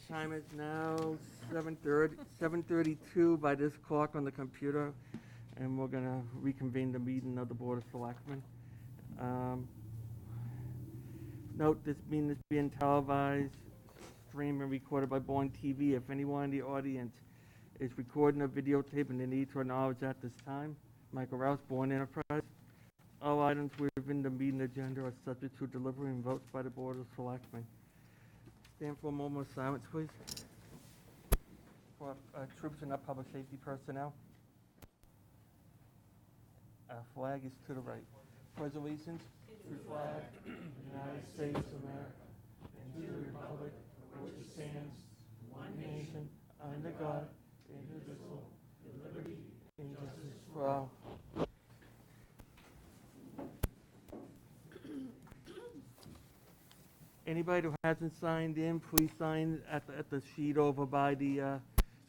Time is now 7:32 by this clock on the computer, and we're gonna reconvene the meeting of the Board of Selectmen. Note, this meeting is being televised, streamed, and recorded by Bourne TV. If anyone in the audience is recording or videotaping, they need to acknowledge at this time. Michael Rouse, Bourne Enterprise. All items within the meeting agenda are subject to delivery and votes by the Board of Selectmen. Stand for a moment of silence, please. For troops and not public safety personnel. Our flag is to the right. Pledge allegiance to the flag of the United States of America and to the republic for which it stands, one nation, under God, indivisible, with liberty and justice for all. Anybody who hasn't signed in, please sign at the sheet over by the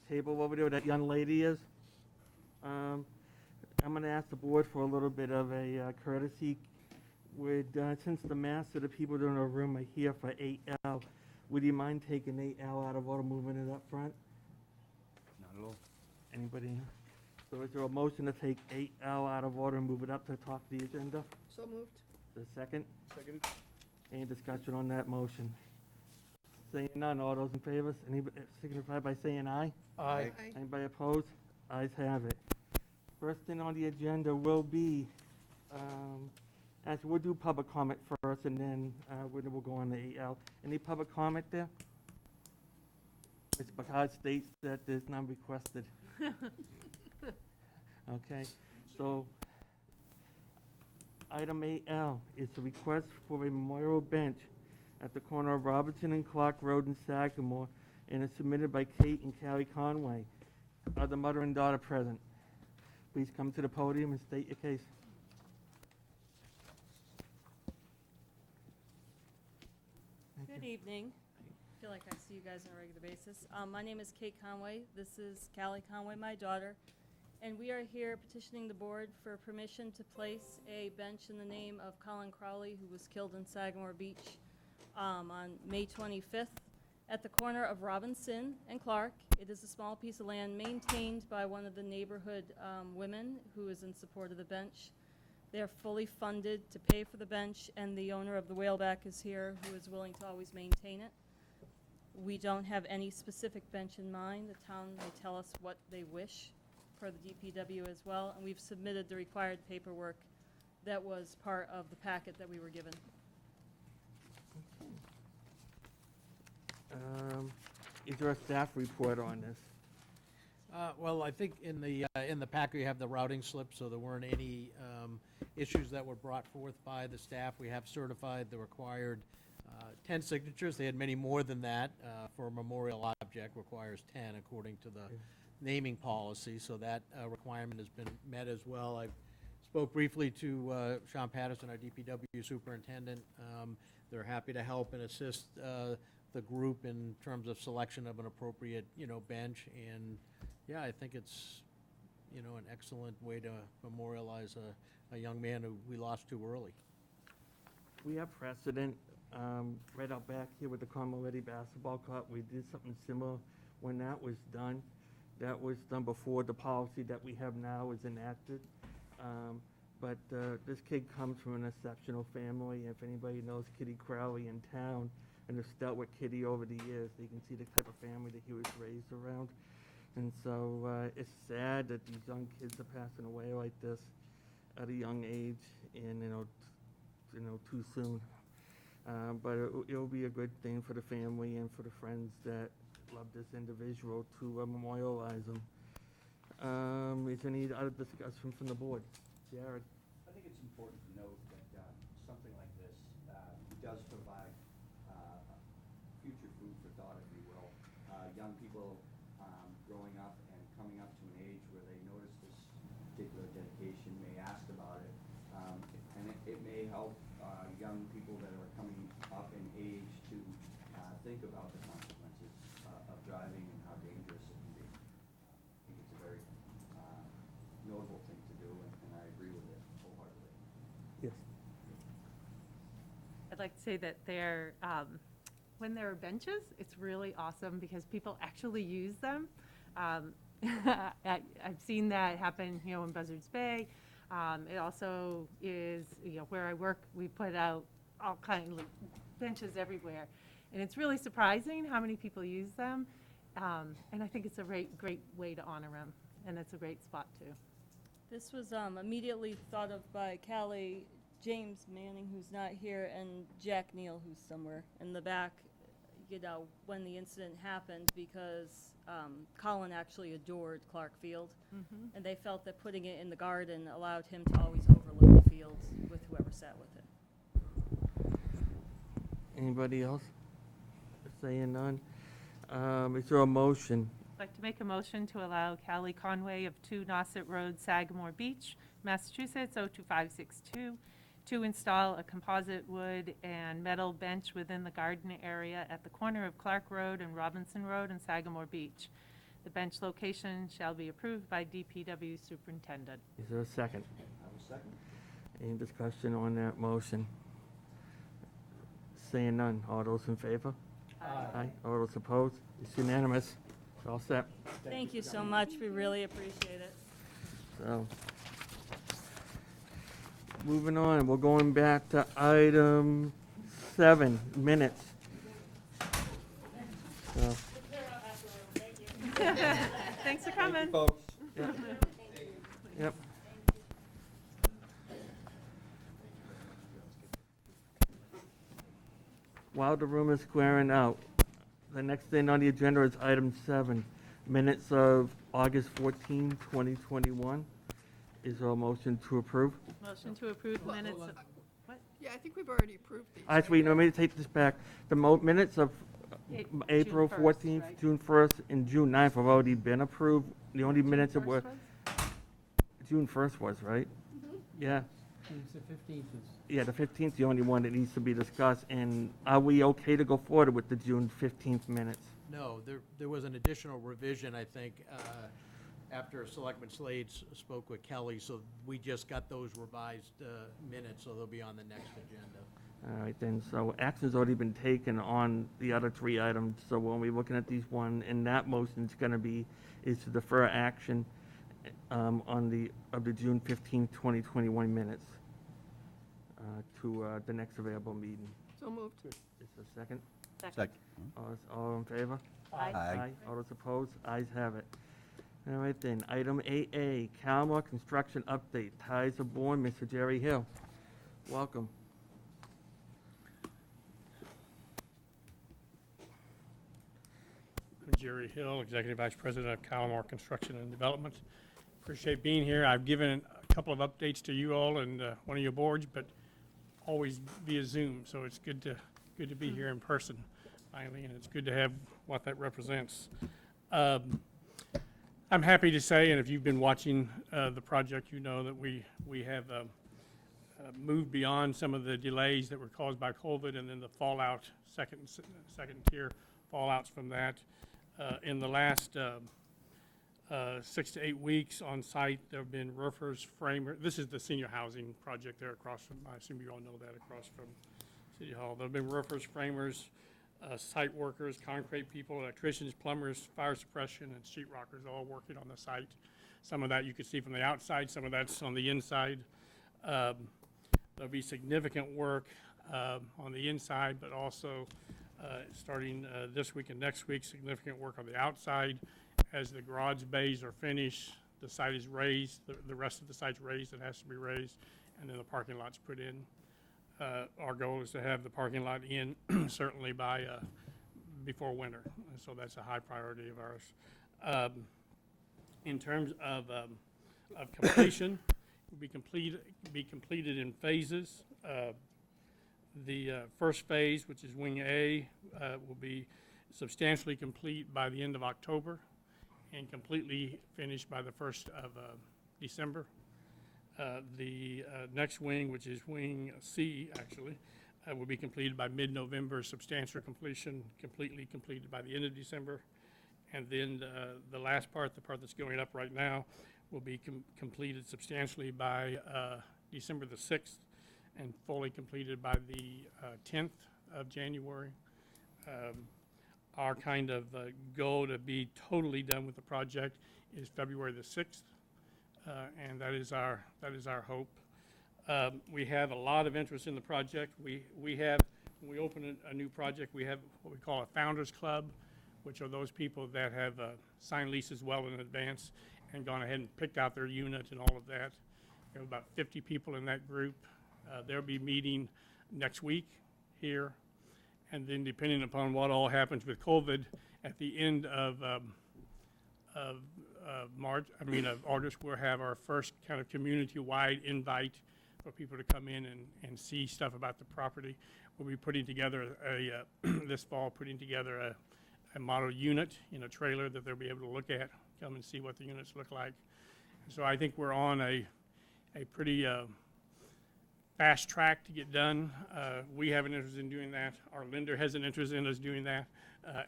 table over there where that young lady is. I'm going to ask the board for a little bit of a courtesy. Since the mass of the people in the room are here for 8L, would you mind taking 8L out of order, moving it up front? Not at all. Anybody? So is there a motion to take 8L out of order and move it up to the top of the agenda? So moved. The second? Seconded. Any discussion on that motion? Saying none, all those in favor, signify by saying aye. Aye. Anybody opposed? Ayes have it. First thing on the agenda will be, we'll do public comment first, and then we'll go on to 8L. Any public comment there? Mr. Bacard states that there's none requested. Okay, so item 8L is a request for a memorial bench at the corner of Robertson and Clark Road in Sagamore, and is submitted by Kate and Callie Conway. Are the mother and daughter present? Please come to the podium and state your case. Good evening. I feel like I see you guys on a regular basis. My name is Kate Conway. This is Callie Conway, my daughter. And we are here petitioning the board for permission to place a bench in the name of Colin Crowley, who was killed in Sagamore Beach on May 25th at the corner of Robinson and Clark. It is a small piece of land maintained by one of the neighborhood women who is in support of the bench. They're fully funded to pay for the bench, and the owner of the Whaleback is here, who is willing to always maintain it. We don't have any specific bench in mind. The town may tell us what they wish for the DPW as well, and we've submitted the required paperwork that was part of the packet that we were given. Is there a staff report on this? Well, I think in the packet you have the routing slip, so there weren't any issues that were brought forth by the staff. We have certified the required 10 signatures. They had many more than that. For a memorial object requires 10 according to the naming policy, so that requirement has been met as well. I spoke briefly to Sean Patterson, our DPW superintendent. They're happy to help and assist the group in terms of selection of an appropriate, bench. And yeah, I think it's, an excellent way to memorialize a young man who we lost too early. We have precedent right out back here with the Carmelite basketball court. We did something similar when that was done. That was done before the policy that we have now was enacted. But this kid comes from an exceptional family. If anybody knows Kitty Crowley in town and has dealt with Kitty over the years, they can see the type of family that he was raised around. And so it's sad that these young kids are passing away like this at a young age and, too soon. But it'll be a good thing for the family and for the friends that love this individual to memorialize him. Is there any other discussion from the board? Jared? I think it's important to note that something like this does provide future food for thought, if you will. Young people growing up and coming up to an age where they notice this particular dedication may ask about it. And it may help young people that are coming up in age to think about the consequences of driving and how dangerous it can be. I think it's a very notable thing to do, and I agree with it wholeheartedly. Yes. I'd like to say that they're when there are benches, it's really awesome because people actually use them. I've seen that happen, in Buzzards Bay. It also is, where I work, we put out all kinds of benches everywhere. And it's really surprising how many people use them. And I think it's a great way to honor them. And it's a great spot, too. This was immediately thought of by Callie, James Manning, who's not here, and Jack Neal, who's somewhere in the back, when the incident happened, because Colin actually adored Clark Field. And they felt that putting it in the garden allowed him to always overlook the field with whoever sat with him. Anybody else? Saying none. Is there a motion? I'd like to make a motion to allow Callie Conway of 2 Nauset Road, Sagamore Beach, Massachusetts, 02562, to install a composite wood and metal bench within the garden area at the corner of Clark Road and Robinson Road in Sagamore Beach. The bench location shall be approved by DPW Superintendent. Is there a second? I will second. Any discussion on that motion? Saying none. All those in favor? Aye. All those opposed? It's unanimous. It's all set. Thank you so much. We really appreciate it. So, moving on, we're going back to item 7, minutes. So, Thanks for coming. Folks. yep. While the room is squaring out, the next thing on the agenda is item 7, minutes of August 14, 2021. Is there a motion to approve? Motion to approve the minutes of, Yeah, I think we've already approved these. Actually, no, let me take this back. The minutes of June April 1st, 14th, right? June 1st, and June 9th have already been approved. The only minutes that were, First was? June 1st was, right? Yeah, It's the 15th is. yeah, the 15th, the only one that needs to be discussed. And are we okay to go forward with the June 15th minutes? No, there was an additional revision, I think, after Selectman Slade spoke with Kelly, so we just got those revised minutes, so they'll be on the next agenda. All right, then, so action's already been taken on the other 3 items. So when we're looking at these one, and that motion's gonna be, is to defer action on the June 15th, 2021 minutes to the next available meeting. So moved. Is there a second? Second. All in favor? Aye. All those opposed? Ayes have it. All right then, item 8A, Calmar construction update, ties of Bourne, Mr. Jerry Hill. Welcome. I'm Jerry Hill, Executive Vice President of Calamar Construction and Development. Appreciate being here. I've given a couple of updates to you all and one of your boards, but always via Zoom, so it's good to be here in person finally, and it's good to have what that represents. I'm happy to say, and if you've been watching the project, you know that we have moved beyond some of the delays that were caused by COVID and then the fallout, second tier fallouts from that. In the last 6 to 8 weeks on site, there have been roofers, framers. This is the senior housing project there across from, I assume you all know that, across from City Hall. There have been roofers, framers, site workers, concrete people, electricians, plumbers, fire suppression, and sheetrockers all working on the site. Some of that you can see from the outside, some of that's on the inside. There'll be significant work on the inside, but also starting this week and next week, significant work on the outside. As the garage bays are finished, the site is raised, the rest of the site's raised, it has to be raised, and then the parking lot's put in. Our goal is to have the parking lot in certainly by before winter, so that's a high priority of ours. In terms of completion, will be completed in phases. The first phase, which is Wing A, will be substantially complete by the end of October and completely finished by the 1st of December. The next wing, which is Wing C, actually, will be completed by mid-November, substantial completion, completely completed by the end of December. And then the last part, the part that's going up right now, will be completed substantially by December the 6th and fully completed by the 10th of January. Our kind of goal to be totally done with the project is February the 6th, and that is our hope. We have a lot of interest in the project. We have, when we open a new project, we have what we call a Founders Club, which are those people that have signed leases well in advance and gone ahead and picked out their unit and all of that. We have about 50 people in that group. They'll be meeting next week here, and then depending upon what all happens with COVID, at the end of August, we'll have our first kind of community-wide invite for people to come in and see stuff about the property. We'll be putting together this fall, putting together a model unit in a trailer that they'll be able to look at, come and see what the units look like. So I think we're on a pretty fast track to get done. We have an interest in doing that. Our lender has an interest in us doing that.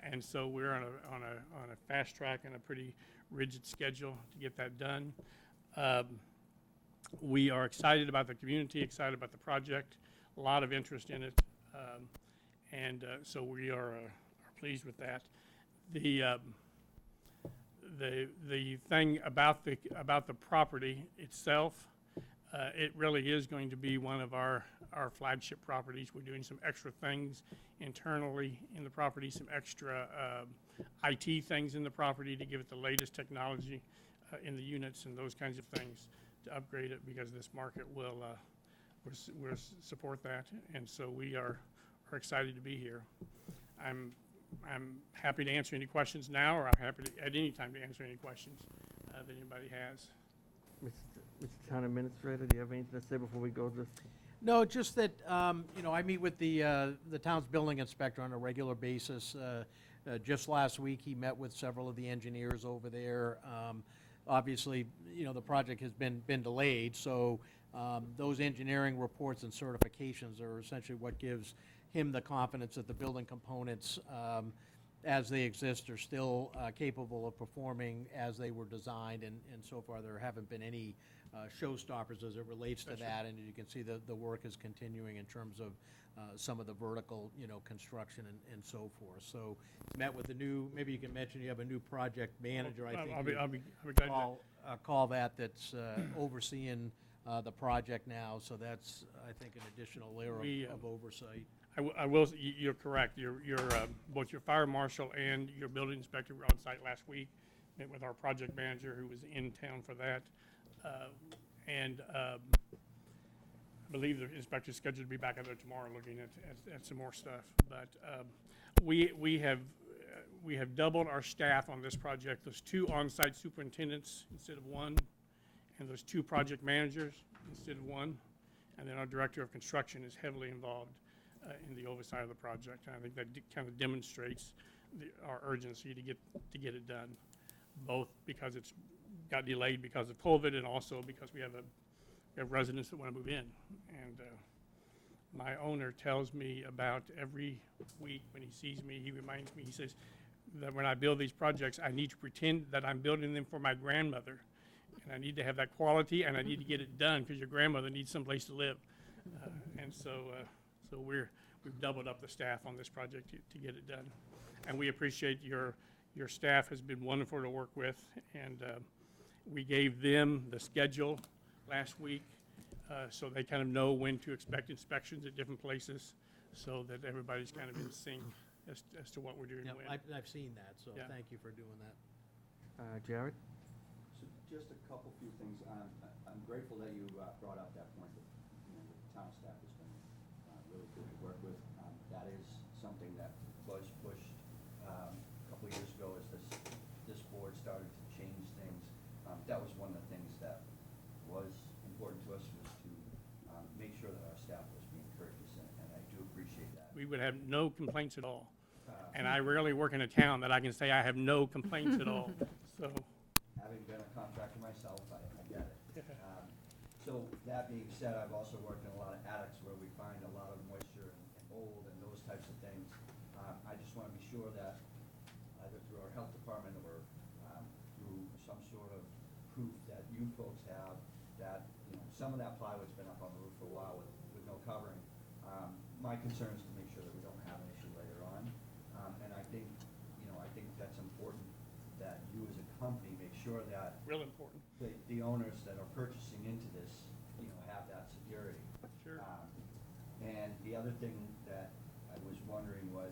And so we're on a fast track and a pretty rigid schedule to get that done. We are excited about the community, excited about the project, a lot of interest in it. So we are pleased with that. The thing about the property itself, it really is going to be one of our flagship properties. We're doing some extra things internally in the property, some extra IT things in the property to give it the latest technology in the units and those kinds of things to upgrade it, because this market will support that. And so we are excited to be here. I'm happy to answer any questions now, or I'm happy at any time to answer any questions that anybody has. Mr. Town Administrator, do you have anything to say before we go this? No, just that, I meet with the town's building inspector on a regular basis. Just last week, he met with several of the engineers over there. Obviously, the project has been delayed, so those engineering reports and certifications are essentially what gives him the confidence that the building components, as they exist, are still capable of performing as they were designed, and so far there haven't been any showstoppers as it relates to that, and you can see the work is continuing in terms of some of the vertical, construction and so forth. So met with the new, maybe you can mention you have a new project manager, I think. I'll be glad to. Call that's overseeing the project now, so that's, I think, an additional layer of oversight. I will. You're correct. Both your fire marshal and your building inspector were on site last week. Met with our project manager, who was in town for that, I believe the inspector's scheduled to be back out there tomorrow, looking at some more stuff. But we have doubled our staff on this project. There's 2 on-site superintendents instead of 1, and there's 2 project managers instead of 1, and then our director of construction is heavily involved in the oversight of the project. And I think that kind of demonstrates our urgency to get it done, both because it's got delayed because of COVID, and also because we have residents that want to move in. And my owner tells me about every week when he sees me, he reminds me, he says that when I build these projects, I need to pretend that I'm building them for my grandmother. And I need to have that quality, and I need to get it done because your grandmother needs someplace to live. So we've doubled up the staff on this project to get it done. And we appreciate your staff has been wonderful to work with, and we gave them the schedule last week, so they kind of know when to expect inspections at different places, so that everybody's kind of in sync as to what we're doing when. I've seen that, so Yeah. thank you for doing that. Jared? So just a couple few things. I'm grateful that you brought up that point that the town staff has been really good to work with. That is something that was pushed a couple of years ago as this board started to change things. That was one of the things that was important to us, was to make sure that our staff was being courteous, and I do appreciate that. We would have no complaints at all. And I rarely work in a town that I can say I have no complaints at all. So, Having been a contractor myself, I get it. So that being said, I've also worked in a lot of attics where we find a lot of moisture and mold and those types of things. I just want to be sure that either through our health department or through some sort of proof that you folks have, that some of that plywood's been up on the roof for a while with no covering. My concern is to make sure that we don't have an issue later on. sure that Real important. the owners that are purchasing into this, have that security. Sure. And the other thing that I was wondering was,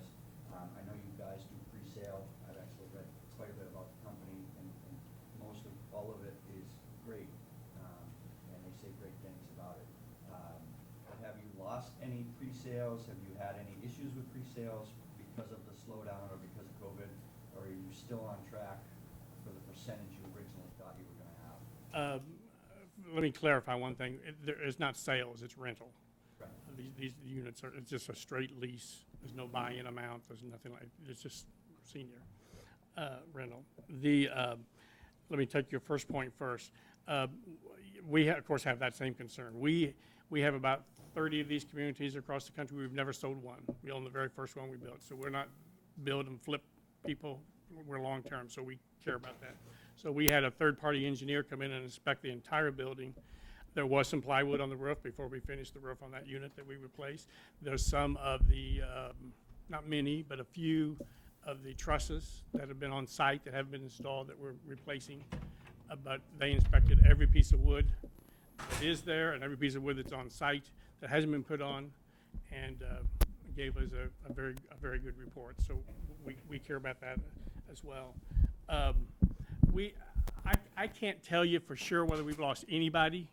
I know you guys do pre-sale. I've actually read quite a bit about the company, and most of, all of it is great. And they say great things about it. But have you lost any pre-sales? Have you had any issues with pre-sales because of the slowdown or because of COVID? Or are you still on track for the percentage you originally thought you were gonna have? Let me clarify one thing. There is not sales, it's rental. Right. These units are, it's just a straight lease. There's no buy-in amount, there's nothing like, it's just senior rental. Let me take your first point first. We, of course, have that same concern. We have about 30 of these communities across the country. We've never sold one. We own the very first one we built. So we're not build and flip people. We're long-term, so we care about that. So we had a third-party engineer come in and inspect the entire building. There was some plywood on the roof before we finished the roof on that unit that we replaced. There's some of the, not many, but a few of the trusses that have been on site that haven't been installed that we're replacing. But they inspected every piece of wood that is there and every piece of wood that's on site that hasn't been put on, and gave us a very good report. So we care about that as well. I can't tell you for sure whether we've lost anybody.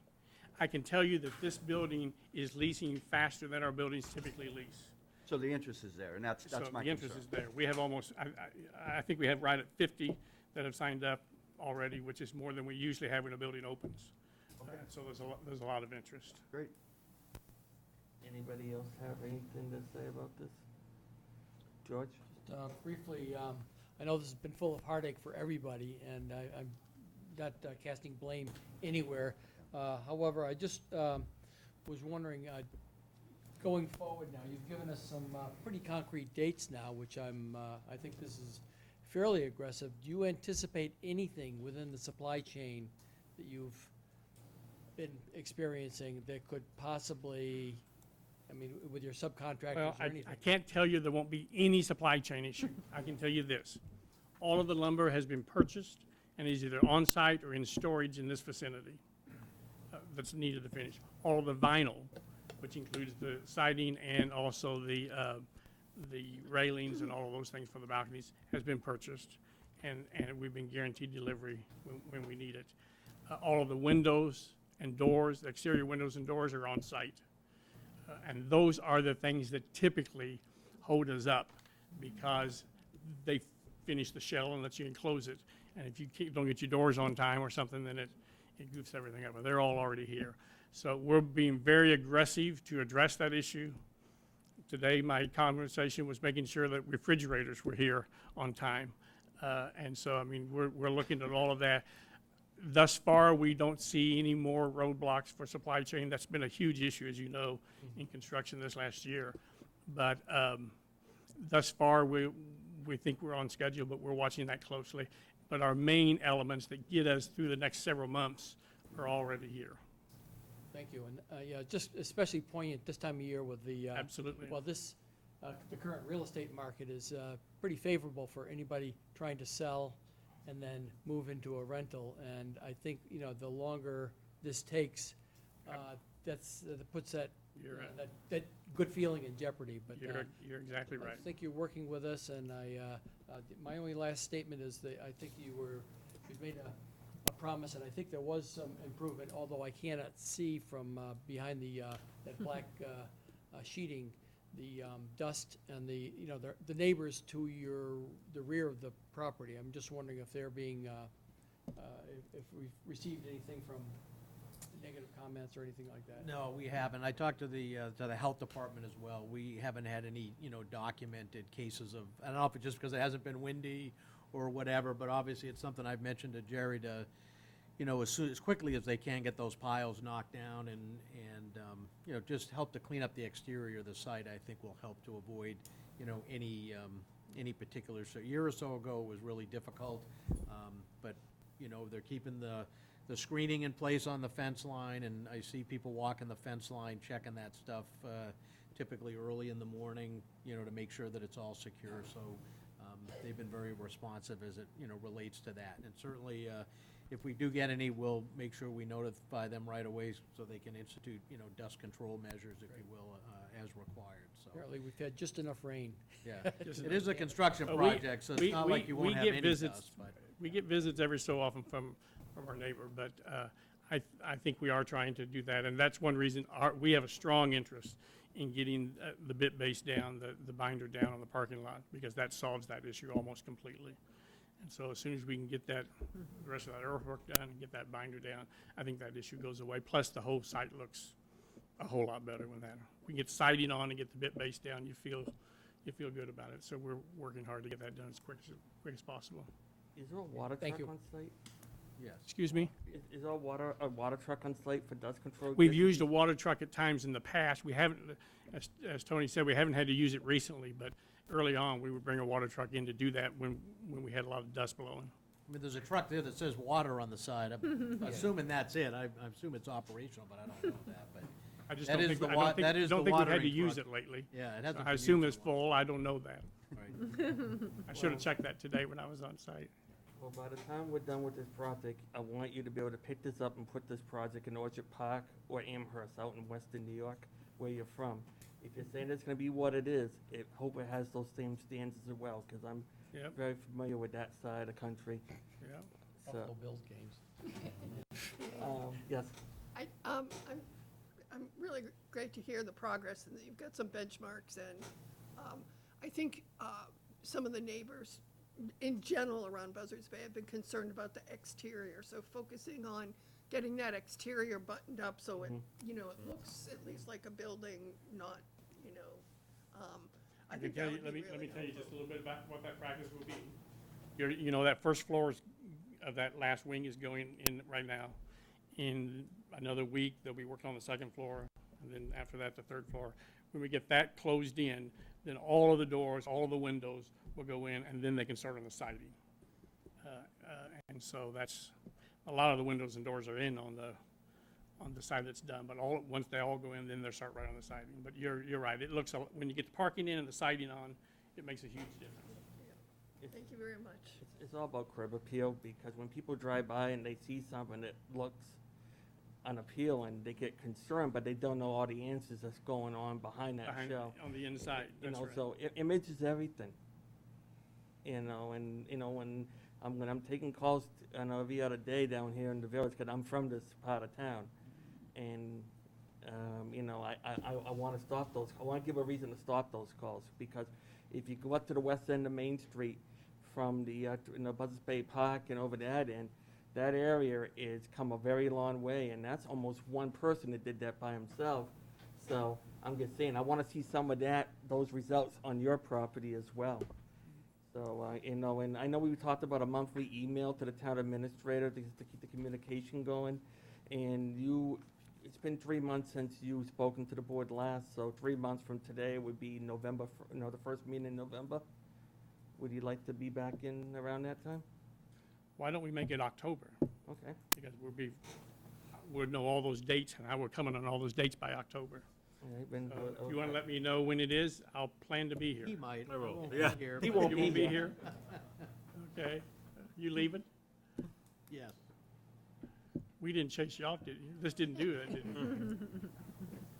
I can tell you that this building is leasing faster than our buildings typically lease. So the interest is there, and that's So my the concern. interest is there. We have almost, I think we have right at 50 that have signed up already, which is more than we usually have when a building opens. So there's a lot of interest. Great. Anybody else have anything to say about this? George? Briefly, I know this has been full of heartache for everybody, and I'm not casting blame anywhere. However, I just was wondering, going forward now, you've given us some pretty concrete dates now, which I think this is fairly aggressive. Do you anticipate anything within the supply chain that you've been experiencing that could possibly, I mean, with your subcontractors Well, or anything? I can't tell you there won't be any supply chain issue. I can tell you this. All of the lumber has been purchased and is either on-site or in storage in this vicinity that's needed to finish. All of the vinyl, which includes the siding and also the railings and all of those things for the balconies, has been purchased, and we've been guaranteed delivery when we need it. All of the windows and doors, the exterior windows and doors are on-site. And those are the things that typically hold us up because they finish the shell unless you enclose it. And if you don't get your doors on time or something, then it goofs everything up. But they're all already here. So we're being very aggressive to address that issue. Today, my conversation was making sure that refrigerators were here on time. And so, I mean, we're looking at all of that. Thus far, we don't see any more roadblocks for supply chain. That's been a huge issue, as you know, in construction this last year. But thus far, we think we're on schedule, but we're watching that closely. But our main elements that get us through the next several months are already here. Thank you, and yeah, just especially poignant this time of year with the Absolutely. well, the current real estate market is pretty favorable for anybody trying to sell and then move into a rental. And I think, the longer this takes, that puts that that good feeling in jeopardy. But You're exactly right. I think you're working with us, and my only last statement is that I think you made a promise, and I think there was some improvement, although I cannot see from behind that black sheeting, the dust and the neighbors to the rear of the property. I'm just wondering if they're being, if we've received anything from negative comments or anything like that. No, we haven't. I talked to the health department as well. We haven't had any, documented cases of, I don't know if it's just because it hasn't been windy or whatever, but obviously it's something I've mentioned to Jerry to, as quickly as they can get those piles knocked down and just help to clean up the exterior of the site, I think will help to avoid, any particulars. So a year or so ago was really difficult, but, they're keeping the screening in place on the fence line, and I see people walking the fence line, checking that stuff typically early in the morning, to make sure that it's all secure. So They've been very responsive as it, relates to that. And certainly, if we do get any, we'll make sure we notify them right away so they can institute, dust control measures, if you will, as required, so. Apparently, we've had just enough rain. Yeah, it is a construction We- project, so it's not like you won't we have get any visits- dust, but. We get visits every so often from our neighbor, but I think we are trying to do that, and that's one reason we have a strong interest in getting the bit base down, the binder down on the parking lot, because that solves that issue almost completely. And so as soon as we can get that, the rest of that earthwork done and get that binder down, I think that issue goes away. Plus, the whole site looks a whole lot better with that. We can get siding on and get the bit base down, you feel good about it. So we're working hard to get that done as quick as possible. Is there a water Thank truck you. on site? Yes. Excuse me? Is there a water truck on site for dust control? We've used a water truck at times in the past. We haven't, as Tony said, we haven't had to use it recently, but early on, we would bring a water truck in to do that when we had a lot of dust blowing. I mean, there's a truck there that says water on the side. I'm assuming that's it. I assume it's operational, but I don't know that, but. I just That don't is think, the I wa- don't think, that is the don't think we've had to watering use truck. it lately. Yeah, it So hasn't. I been assume used it's in a while. full. I don't know that. Right. I should have checked that today when I was on site. Well, by the time we're done with this project, I want you to be able to pick this up and put this project in Orchard Park or Amherst out in western New York, where you're from. If you're saying it's gonna be what it is, hope it has those same standards as well, because I'm Yep, very familiar with that side of the country. yep. Buffalo So, Bills games. yes, I'm really great to hear the progress and that you've got some benchmarks and, I think, some of the neighbors in general around Buzzards Bay have been concerned about the exterior, so focusing on getting that exterior buttoned up so it, it looks at least like a building, not, I I can think tell that you, would let be me really tell you just a helpful. little bit about what that practice will be. That first floor of that last wing is going in right now. In another week, they'll be working on the second floor, and then after that, the third floor. When we get that closed in, then all of the doors, all of the windows will go in, and then they can start on the siding. And so that's, a lot of the windows and doors are in on the side that's done, but once they all go in, then they'll start right on the siding. But you're right, it looks, when you get the parking in and the siding on, it makes a huge difference. Thank you very much. it's all about curb appeal, because when people drive by and they see something that looks unappealing, they get concerned, but they don't know all the answers that's going on behind that shell. On the inside, that's right. So image is everything. And, when I'm taking calls, every other day down here in the village, because I'm from this part of town. And, I want to stop those, I want to give a reason to stop those calls, because if you go up to the west end of Main Street from the, Buzzards Bay Park and over that end, that area is come a very long way, and that's almost one person that did that by himself. So I'm just saying, I want to see some of those results on your property as well. So, and I know we talked about a monthly email to the town administrator to keep the communication going. And it's been 3 months since you've spoken to the board last, so 3 months from today would be November, the first meeting in November. Would you like to be back in around that time? Why don't we make it October? Okay. Because we'll know all those dates, and I will come in on all those dates by October. All right, then, If you want to let me know when it is, I'll plan to be here. He might. I will. Be Yeah. here, He but- won't You be won't be here. here? Okay. You leaving? Yes. We didn't chase you off, did you? This didn't do that, did it?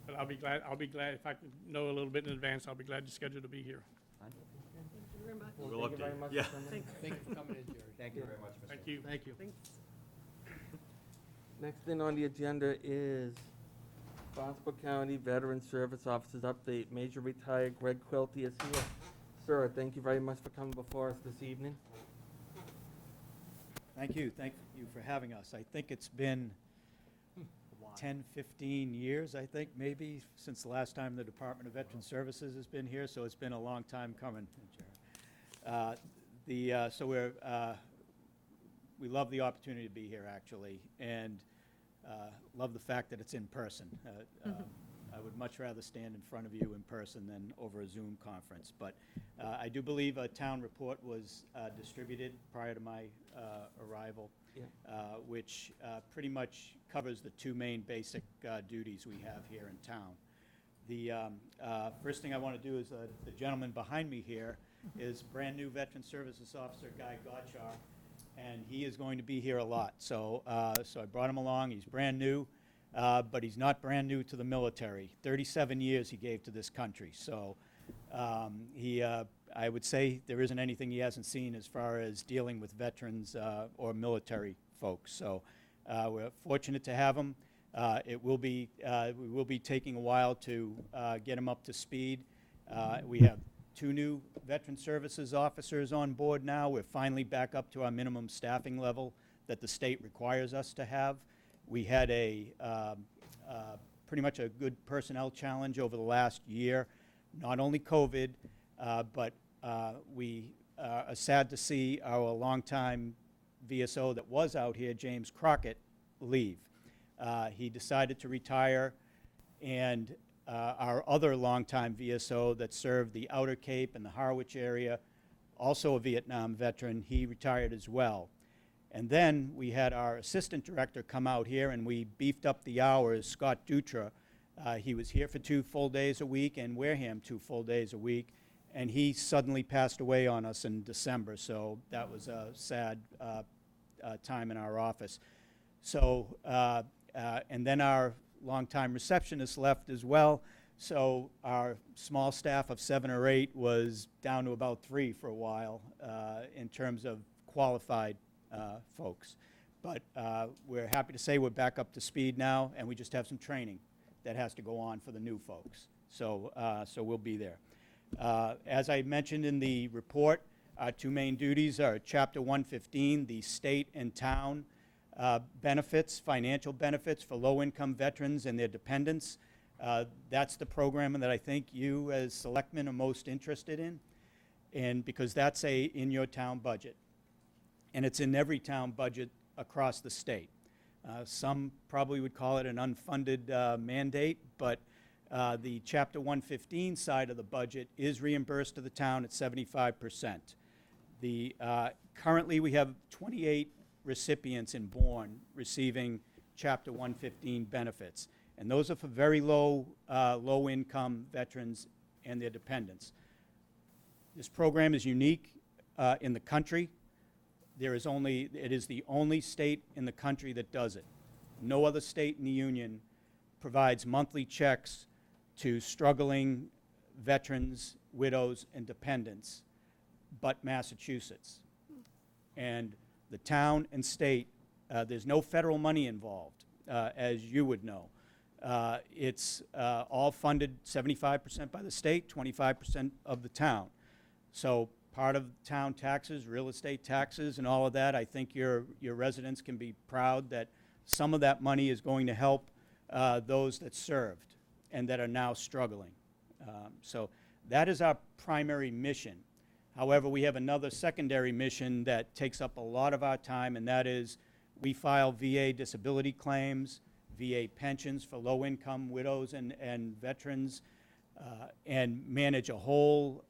But I'll be glad if I can know a little bit in advance, I'll be glad to schedule to be here. Thank you very much. Well, We'll thank you very update. much Yeah. for coming. Thank you for coming in, Jerry. Thank you very much, Mr. Thank you. Thank you. Next thing on the agenda is Barnstable County Veteran Service Officers Update. Major retired Greg Quilty is here. Sir, thank you very much for coming before us this evening. Thank you for having us. I think it's been 10, 15 years, I think, maybe, since the last time the Department of Veteran Services has been here, so it's been a long time coming. We love the opportunity to be here, actually, and love the fact that it's in person. I would much rather stand in front of you in person than over a Zoom conference. But I do believe a town report was distributed prior to my arrival, Yeah. which pretty much covers the two main basic duties we have here in town. The first thing I want to do is the gentleman behind me here is brand-new Veteran Services Officer Guy Gottschalk, and he is going to be here a lot. So, so I brought him along. He's brand new, but he's not brand new to the military. 37 years he gave to this country. So I would say there isn't anything he hasn't seen as far as dealing with veterans or military folks. So we're fortunate to have him. We will be taking a while to get him up to speed. We have 2 new Veteran Services officers on board now. We're finally back up to our minimum staffing level that the state requires us to have. We had pretty much a good personnel challenge over the last year, not only COVID, but we are sad to see our longtime VSO that was out here, James Crockett, leave. He decided to retire, and our other longtime VSO that served the Outer Cape and the Harwich area, also a Vietnam veteran, he retired as well. And then we had our assistant director come out here, and we beefed up the hours. Scott Dutra, he was here for 2 full days a week, and Wareham 2 full days a week, and he suddenly passed away on us in December. So that was a sad time in our office. So, and then our longtime receptionist left as well. So our small staff of 7 or 8 was down to about 3 for a while in terms of qualified folks. But we're happy to say we're back up to speed now, and we just have some training that has to go on for the new folks. So, so we'll be there. As I mentioned in the report, our 2 main duties are Chapter 115, the state and town benefits, financial benefits for low-income veterans and their dependents. That's the program that I think you as selectmen are most interested in, and because that's in your town budget. And it's in every town budget across the state. Some probably would call it an unfunded mandate, but the Chapter 115 side of the budget is reimbursed to the town at 75%. Currently we have 28 recipients in Bourne receiving Chapter 115 benefits, and those are for very low-income veterans and their dependents. This program is unique in the country. It is the only state in the country that does it. No other state in the union provides monthly checks to struggling veterans, widows, and dependents, but Massachusetts. And the town and state, there's no federal money involved, as you would know. It's all funded 75% by the state, 25% of the town. So part of town taxes, real estate taxes, and all of that, I think your residents can be proud that some of that money is going to help those that served and that are now struggling. So that is our primary mission. However, we have another secondary mission that takes up a lot of our time, and that is we file VA disability claims, VA pensions for low-income widows and veterans, and manage a whole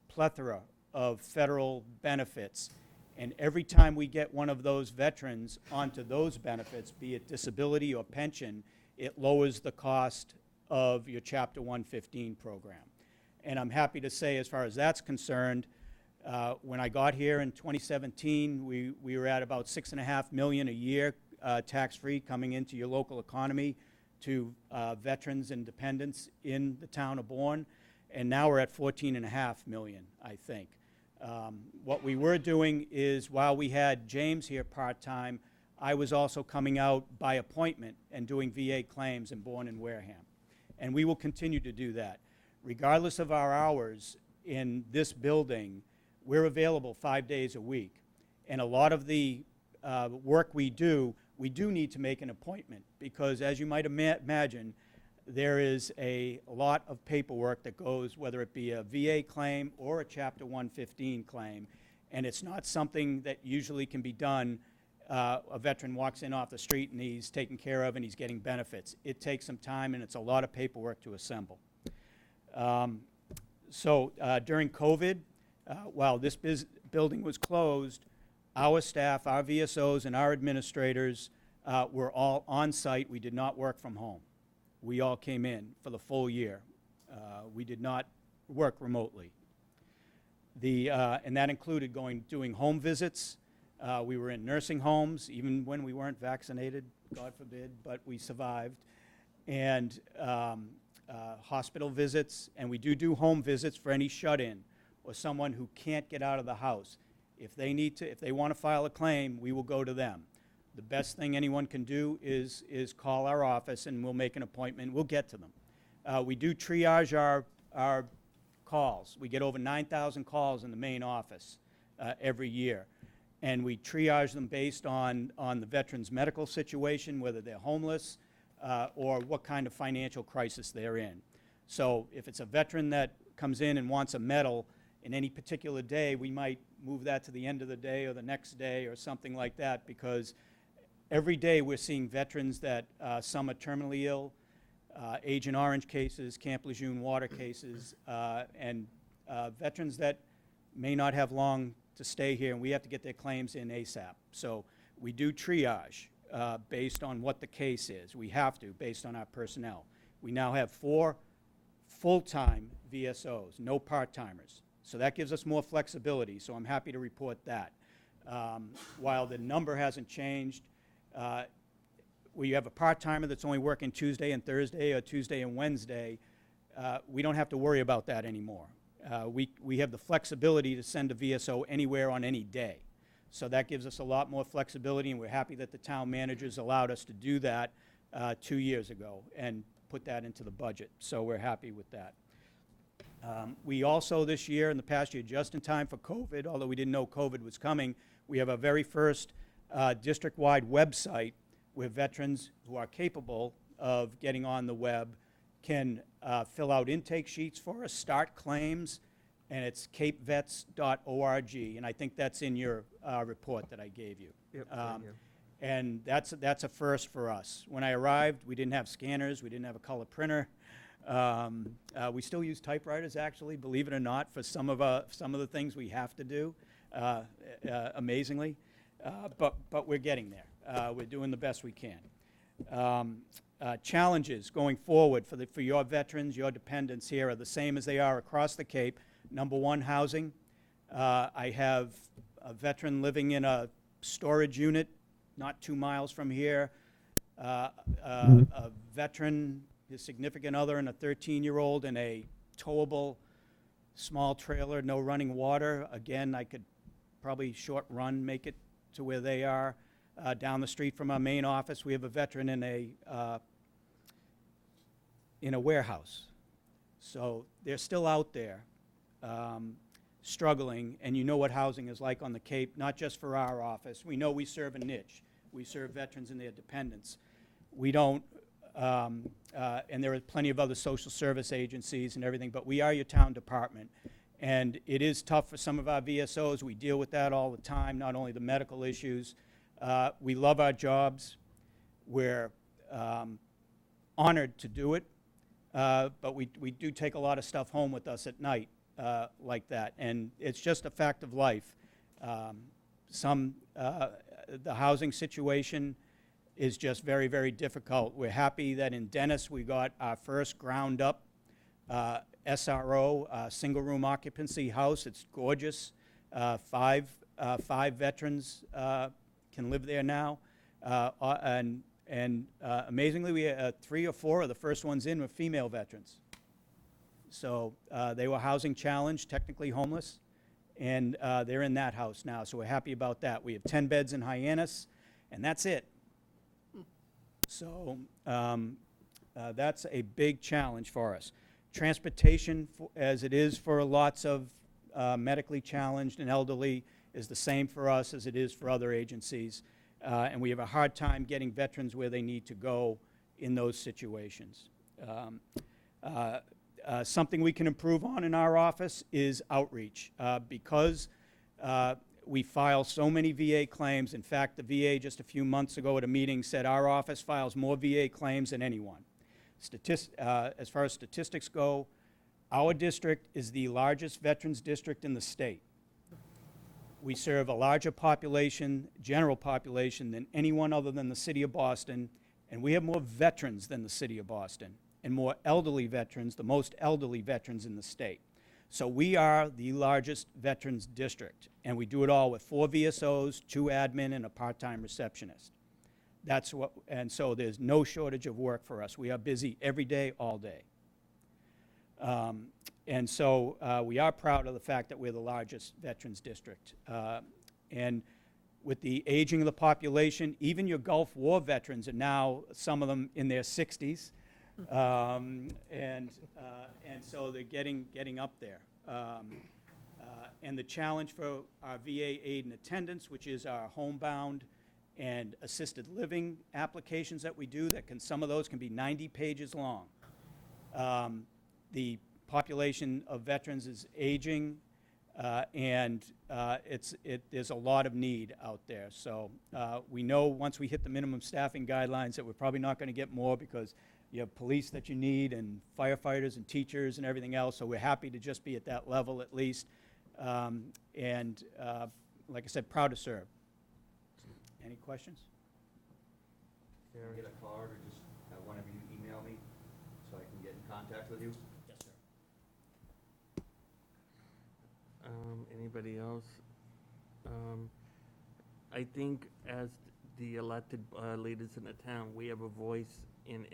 plethora of federal benefits. And every time we get one of those veterans onto those benefits, be it disability or pension, it lowers the cost of your Chapter 115 program. And I'm happy to say, as far as that's concerned, when I got here in 2017, we were at about $6.5 million a year tax-free coming into your local economy to veterans and dependents in the town of Bourne. And now we're at $14.5 million, I think. What we were doing is, while we had James here part-time, I was also coming out by appointment and doing VA claims in Bourne and Wareham. And we will continue to do that. Regardless of our hours in this building, we're available 5 days a week. And a lot of the work we do need to make an appointment because, as you might imagine, there is a lot of paperwork that goes, whether it be a VA claim or a Chapter 115 claim, and it's not something that usually can be done. A veteran walks in off the street and he's taken care of and he's getting benefits. It takes some time and it's a lot of paperwork to assemble. So during COVID, while this building was closed, our staff, our VSOs, and our administrators were all on site. We did not work from home. We all came in for the full year. We did not work remotely. And that included doing home visits. We were in nursing homes, even when we weren't vaccinated, God forbid, but we survived. And hospital visits, and we do home visits for any shut-in or someone who can't get out of the house. If they want to file a claim, we will go to them. The best thing anyone can do is call our office, and we'll make an appointment. We'll get to them. We do triage our calls. We get over 9,000 calls in the main office every year. And we triage them based on the veteran's medical situation, whether they're homeless or what kind of financial crisis they're in. So if it's a veteran that comes in and wants a medal in any particular day, we might move that to the end of the day or the next day or something like that, because every day we're seeing veterans that some are terminally ill, Agent Orange cases, Camp Lejeune water cases, and veterans that may not have long to stay here, and we have to get their claims in ASAP. So we do triage based on what the case is. We have to, based on our personnel. We now have 4 full-time VSOs, no part-timers. So that gives us more flexibility, so I'm happy to report that. While the number hasn't changed, where you have a part-timer that's only working Tuesday and Thursday or Tuesday and Wednesday, we don't have to worry about that anymore. We have the flexibility to send a VSO anywhere on any day. So that gives us a lot more flexibility, and we're happy that the town managers allowed us to do that 2 years ago and put that into the budget. So we're happy with that. We also this year, in the past year, just in time for COVID, although we didn't know COVID was coming, we have our very first district-wide website where veterans who are capable of getting on the web can fill out intake sheets for us, start claims, and it's capevets.org, and I think that's in your report that I gave you. Yep, right here. And that's a first for us. When I arrived, we didn't have scanners, we didn't have a color printer. We still use typewriters, actually, believe it or not, for some of the things we have to do, amazingly. But we're getting there. We're doing the best we can. Challenges going forward for your veterans, your dependents here are the same as they are across the Cape. Number one, housing. I have a veteran living in a storage unit not 2 miles from here. A veteran, his significant other, and a 13-year-old in a towable small trailer, no running water. Again, I could probably short run make it to where they are. Down the street from our main office, we have a veteran in a warehouse. So they're still out there struggling, and you know what housing is like on the Cape, not just for our office. We know we serve a niche. We serve veterans and their dependents. We don't, and there are plenty of other social service agencies and everything, but we are your town department. And it is tough for some of our VSOs. We deal with that all the time, not only the medical issues. We love our jobs. We're honored to do it, but we do take a lot of stuff home with us at night like that, and it's just a fact of life. The housing situation is just very, very difficult. We're happy that in Dennis we got our first ground-up SRO, single-room occupancy house. It's gorgeous. Five veterans can live there now, and amazingly, we 3 or 4 of the first ones in were female veterans. So they were housing challenged, technically homeless, and they're in that house now. So we're happy about that. We have 10 beds in Hyannis, and that's it. So that's a big challenge for us. Transportation, as it is for lots of medically challenged and elderly, is the same for us as it is for other agencies. And we have a hard time getting veterans where they need to go in those situations. Something we can improve on in our office is outreach. Because we file so many VA claims. In fact, the VA just a few months ago at a meeting said our office files more VA claims than anyone. As far as statistics go, our district is the largest veterans district in the state. We serve a larger population, general population, than anyone other than the city of Boston, and we have more veterans than the city of Boston, and more elderly veterans, the most elderly veterans in the state. So we are the largest veterans district, and we do it all with 4 VSOs, 2 admin, and a part-time receptionist. That's what, and so there's no shortage of work for us. We are busy every day, all day. And so we are proud of the fact that we're the largest veterans district. And with the aging of the population, even your Gulf War veterans are now, some of them in their 60s. And so they're getting up there. And the challenge for our VA aid and attendance, which is our homebound and assisted living applications that we do, some of those can be 90 pages long. The population of veterans is aging, and there's a lot of need out there. So we know once we hit the minimum staffing guidelines that we're probably not going to get more, because you have police that you need and firefighters and teachers and everything else. So we're happy to just be at that level at least. And like I said, proud to serve. Any questions? Can I get a card, or just have one of you email me so I can get in contact with you? Yes, sir. Anybody else? I think as the elected leaders in the town, we have a voice in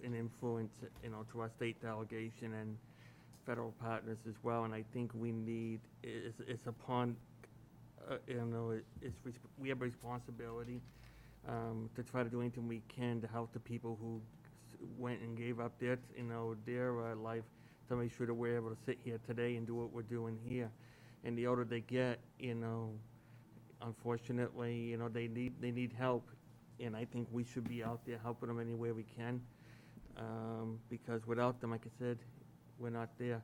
influence, to our state delegation and federal partners as well. And I think we need, it's upon, we have a responsibility to try to do anything we can to help the people who went and gave up their life, to make sure that we're able to sit here today and do what we're doing here. And the older they get, unfortunately, they need help. And I think we should be out there helping them any way we can, because without them, like I said, we're not there.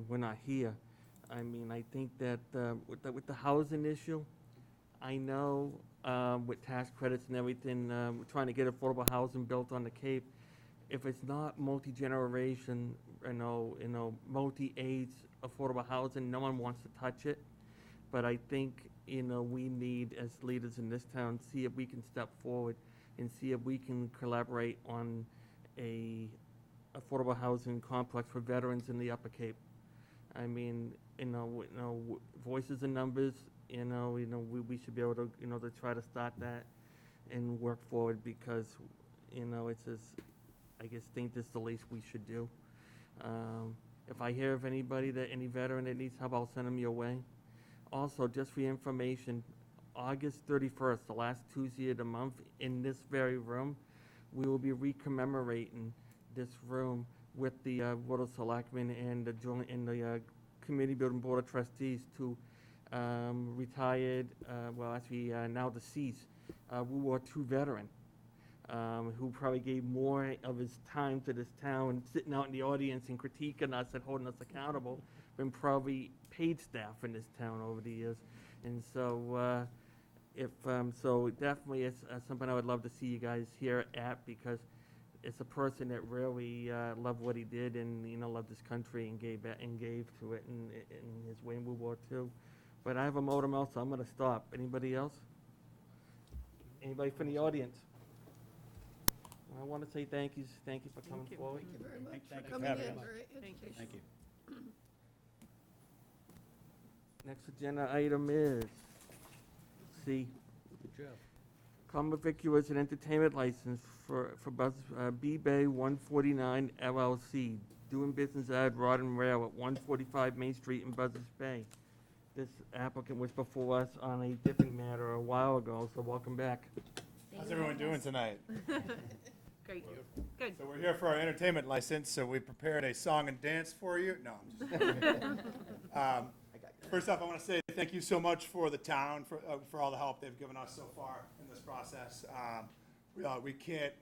We're not here. I mean, I think that with the housing issue, I know with tax credits and everything, we're trying to get affordable housing built on the Cape. If it's not multi-generation, multi-age affordable housing, no one wants to touch it. But I think, we need, as leaders in this town, see if we can step forward and see if we can collaborate on a affordable housing complex for veterans in the Upper Cape. I mean, voices and numbers, we should be able to, to try to start that and work forward, because, it's just, I guess, think this is the least we should do. If I hear of anybody, any veteran that needs help, I'll send them your way. Also, just for your information, August 31st, the last Tuesday of the month, in this very room, we will be re-commemorating this room with the Board of Selectmen and the Community Building Board of Trustees to retired, now deceased, World War II veteran, who probably gave more of his time to this town, sitting out in the audience and critiquing us and holding us accountable, than probably paid staff in this town over the years. And so, so definitely it's something I would love to see you guys here at, because it's a person that really loved what he did, and loved this country and gave to it in his way in World War II. But I have a motor mouth, so I'm going to stop. Anybody else? Anybody from the audience? I want to say thank you for coming forward. Thank you very much Thank for you coming for having in, us. very Thank you. educational. Thank you. Next agenda item is C. Good job. Common Viculars and Entertainment License for B-Bay 149 LLC, doing business at Rod and Rail at 145 Main Street in Buzzards Bay. This applicant was before us on a different matter a while ago, so welcome back. How's everyone doing tonight? Great, good. So we're here for our entertainment license, so we prepared a song and dance for you. No, I'm just kidding. First off, I want to say thank you so much for the town, for all the help they've given us so far in this process. We can't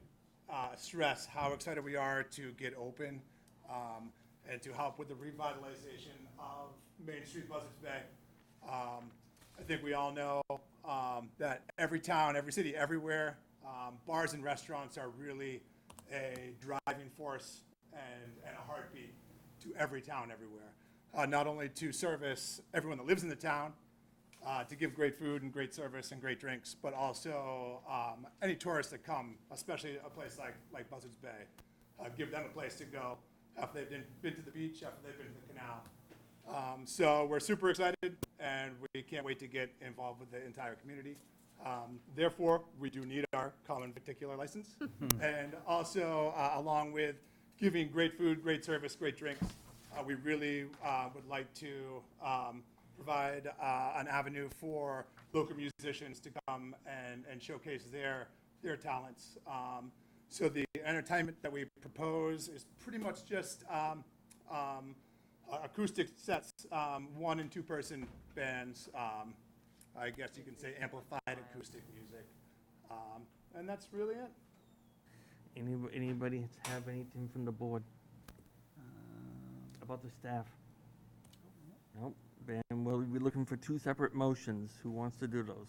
stress how excited we are to get open and to help with the revitalization of Main Street, Buzzards Bay. I think we all know that every town, every city, everywhere, bars and restaurants are really a driving force and a heartbeat to every town everywhere. Not only to service everyone that lives in the town, to give great food and great service and great drinks, but also any tourists that come, especially a place like Buzzards Bay, give them a place to go after they've been to the beach, after they've been to the canal. So we're super excited, and we can't wait to get involved with the entire community. Therefore, we do need our common particular license. And also, along with giving great food, great service, great drinks, we really would like to provide an avenue for local musicians to come and showcase their talents. So the entertainment that we propose is pretty much just acoustic sets, 1 and 2 person bands. I guess you can say amplified acoustic music. And that's really it. Anybody have anything from the board about the staff? Nope. Then we'll be looking for 2 separate motions. Who wants to do those?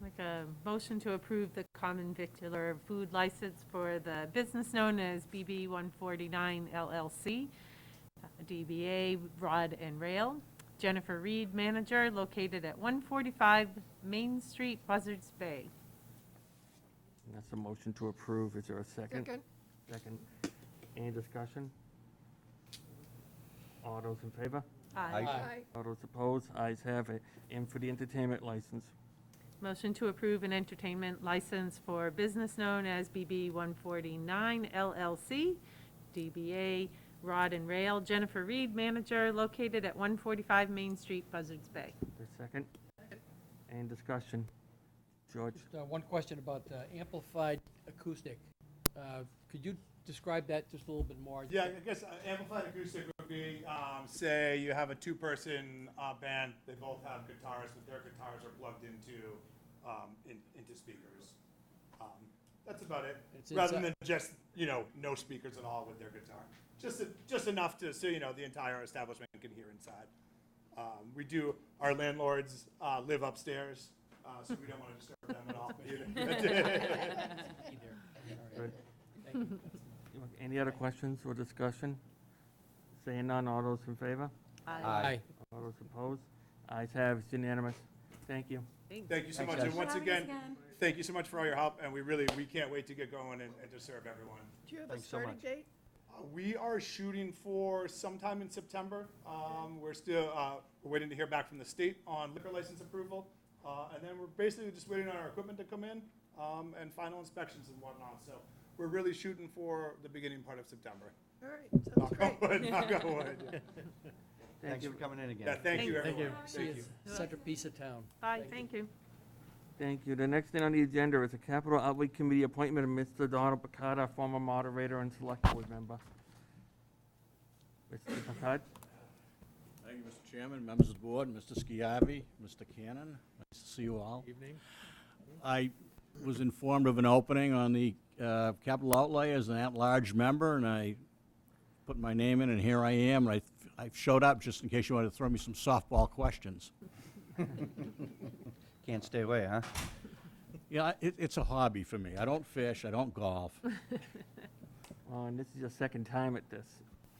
Like a motion to approve the common victular food license for the business known as BB 149 LLC, DBA Rod and Rail. Jennifer Reed, manager, located at 145 Main Street, Buzzards Bay. And that's a motion to approve. Is there a second? Second. Second. Any discussion? All those in favor? Aye. Aye. All those opposed? Ayes have it. And for the entertainment license, Motion to approve an entertainment license for business known as BB 149 LLC, DBA Rod and Rail. Jennifer Reed, manager, located at 145 Main Street, Buzzards Bay. the second. Any discussion? George? Just one question about amplified acoustic. Could you describe that just a little bit more? Yeah, I guess amplified acoustic would be, say you have a 2-person band, they both have guitars, but their guitars are plugged into speakers. That's about it, It's rather inside- than just, no speakers at all with their guitar. Just enough to, so, the entire establishment can hear inside. We do, our landlords live upstairs, so we don't want to disturb them at all either. Either. All Good. right. Thank you. Any other questions or discussion? Saying none, all those in favor? Aye. All those opposed? Ayes have, it's unanimous. Thank you. Thank you so much, and once again, thank you so much for all your help, and we can't wait to get going and to serve everyone. Do you have a Thanks so starting much. date? We are shooting for sometime in September. We're still, we're waiting to hear back from the state on liquor license approval. And then we're basically just waiting on our equipment to come in, and final inspections and whatnot. So we're really shooting for the beginning part of September. All right, sounds Knock on great. wood, knock on wood. Thank Thanks you. for coming in again. Yeah, thank you, Thank everyone. See you. Centerpiece of town. Bye, thank you. Thank you. The next thing on the agenda is a capital outlay committee appointment of Mr. Donald Picard, former moderator and select board member. Mr. Picard? Thank you, Mr. Chairman, members of the board, Mr. Schiavi, Mr. Cannon. Nice to see you all. Evening. I was informed of an opening on the capital outlay as an at-large member, and I put my name in, and here I am. And I showed up just in case you wanted to throw me some softball questions. Can't stay away, huh? Yeah, it's a hobby for me. I don't fish, I don't golf. And this is your second time at this.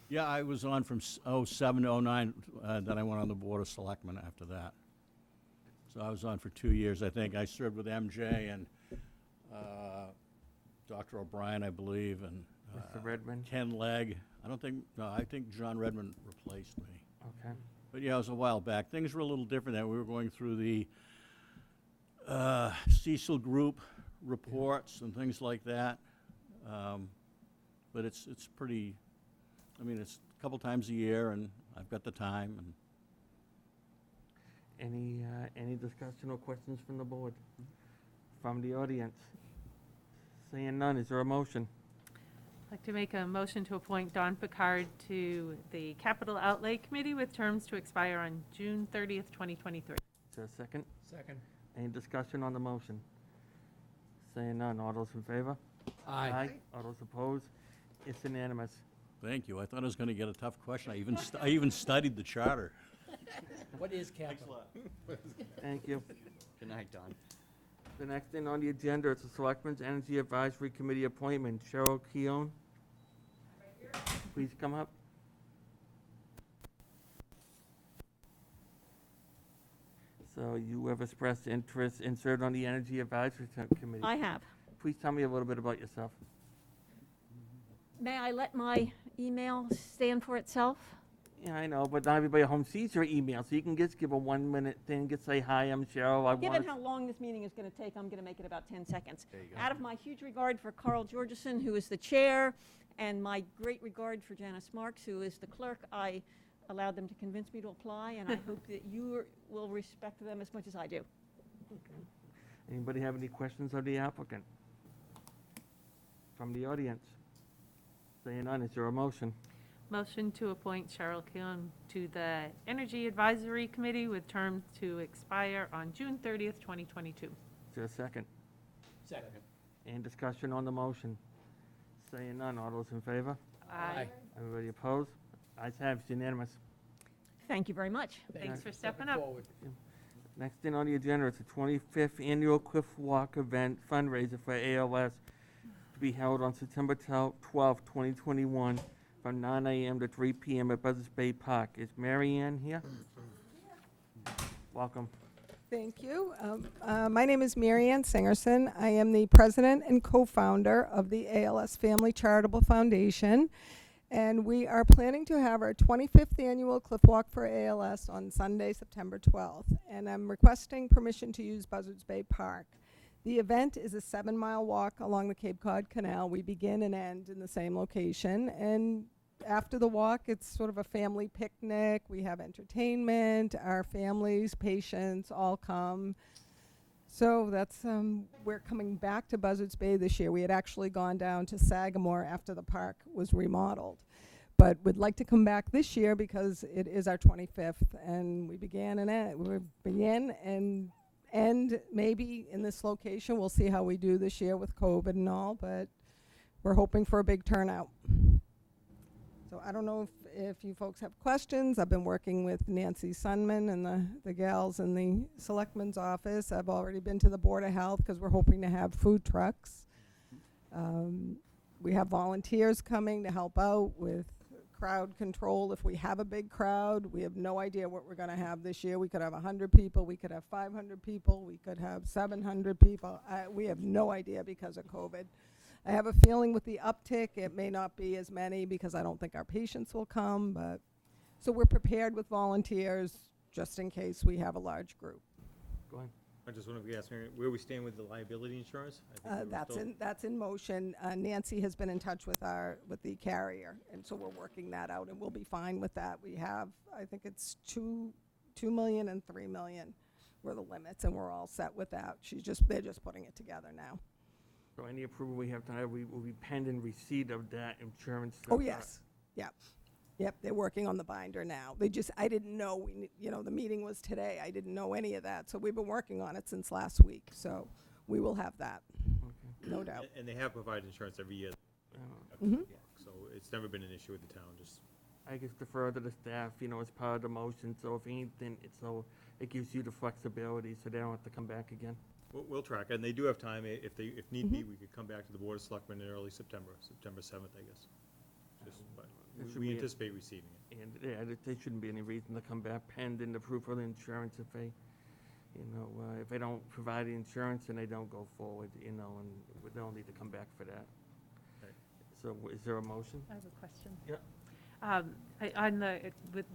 Yeah, I was on from '07 to '09, then I went on the Board of Selectmen after that. So I was on for 2 years, I think. I served with MJ and Dr. O'Brien, I believe, and Mr. Redmond? Ken Legg. I think John Redmond replaced me. Okay. But yeah, it was a while back. Things were a little different then. We were going through the Cecil Group reports and things like that. But it's pretty, it's a couple times a year, and I've got the time, and Any discussion or questions from the board? From the audience? Seeing none, is there a motion? I'd like to make a motion to appoint Don Picard to the Capital Outlay Committee with terms to expire on June 30th, 2023. Is there a second? Second. Any discussion on the motion? Saying none, all those in favor? Aye. All those opposed? It's unanimous. thank you. I thought I was going to get a tough question. I even studied the charter. What is capital? Thank you. Good night, Don. The next thing on the agenda is the Selectmen's Energy Advisory Committee appointment. Cheryl Keown. Please come up. So you have expressed interest in serving on the Energy Advisory Committee. I have. Please tell me a little bit about yourself. May I let my email stand for itself? Yeah, I know, but not everybody at home sees your email, so you can just give a 1-minute thing, just say, hi, I'm Cheryl, I Given want. how long this meeting is going to take, I'm going to make it about 10 seconds. Out of my huge regard for Carl Georgeson, who is the chair, and my great regard for Janice Marks, who is the clerk, I allowed them to convince me to apply, and I hope that you will respect them as much as I do. Anybody have any questions of the applicant? From the audience? Saying none, is there a motion? Motion to appoint Cheryl Kuhn to the Energy Advisory Committee with term to expire on June 30th, 2022. Is there a second? Second. Any discussion on the motion? Saying none, all those in favor? Aye. Everybody opposed? Ayes have, it's unanimous. Thank you very much. Thanks for stepping up. Forward. Next thing on the agenda is the 25th Annual Cliff Walk Event fundraiser for ALS to be held on September 12th, 2021, from 9 a.m. to 3 p.m. at Buzzards Bay Park. Is Mary Ann here? Welcome. Thank you. My name is Mary Ann Singerson. I am the president and co-founder of the ALS Family Charitable Foundation. And we are planning to have our 25th annual Cliff Walk for ALS on Sunday, September 12th. And I'm requesting permission to use Buzzards Bay Park. The event is a 7-mile walk along the Cape Cod Canal. We begin and end in the same location. And after the walk, it's sort of a family picnic. We have entertainment. Our families, patients all come. So that's, we're coming back to Buzzards Bay this year. We had actually gone down to Sagamore after the park was remodeled. But we'd like to come back this year because it is our 25th, and we began and end maybe in this location. We'll see how we do this year with COVID and all, but we're hoping for a big turnout. So I don't know if you folks have questions. I've been working with Nancy Sunman and the gals in the selectman's office. I've already been to the Board of Health because we're hoping to have food trucks. We have volunteers coming to help out with crowd control. If we have a big crowd, we have no idea what we're going to have this year. We could have 100 people. We could have 500 people. We could have 700 people. We have no idea because of COVID. I have a feeling with the uptick, it may not be as many because I don't think our patients will come, but, so we're prepared with volunteers just in case we have a large group. Go ahead. I just want to ask where we stand with the liability insurance? I think we were That's in motion. Nancy has been in touch with the carrier, and so we're working that out, and we'll be fine with that. We have, I think it's 2 million and 3 million were the limits, and we're all set with that. They're just putting it together now. So any approval we have tonight, we will be pending receipt of that insurance. Oh, yes. Yep, they're working on the binder now. I didn't know, the meeting was today. I didn't know any of that. So we've been working on it since last week. So we will have that, no doubt. And they have provided insurance every year. So it's never been an issue with the town, just. I guess defer to the staff, as part of the motion, so if anything, it gives you the flexibility, so they don't have to come back again. We'll track it, and they do have time, if need be, we could come back to the Board of Selectmen in early September 7th, I guess. But we anticipate receiving it. And, there shouldn't be any reason to come back pending the proof of the insurance if they don't provide the insurance and they don't go forward, and they'll need to come back for that. Right. So is there a motion? I have a question. Yeah. With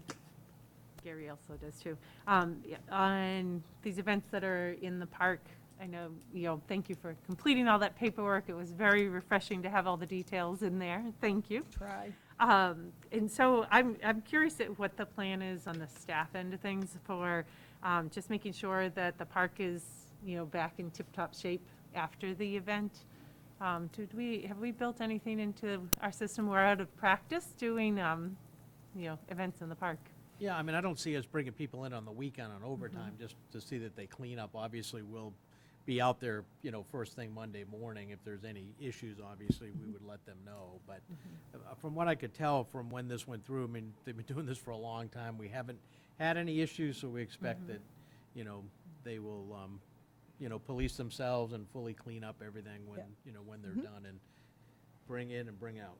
Gary also does too. On these events that are in the park, I know, thank you for completing all that paperwork. It was very refreshing to have all the details in there. Thank you. Try. And so I'm curious at what the plan is on the staff end of things for just making sure that the park is, back in tip-top shape after the event. Have we built anything into our system? We're out of practice doing, events in the park. Yeah, I don't see us bringing people in on the weekend on overtime just to see that they clean up. Obviously, we'll be out there, first thing Monday morning. If there's any issues, obviously, we would let them know. But from what I could tell from when this went through, they've been doing this for a long time. We haven't had any issues, so we expect that, they will, police themselves and fully clean up everything when, when they're done and bring in and bring out.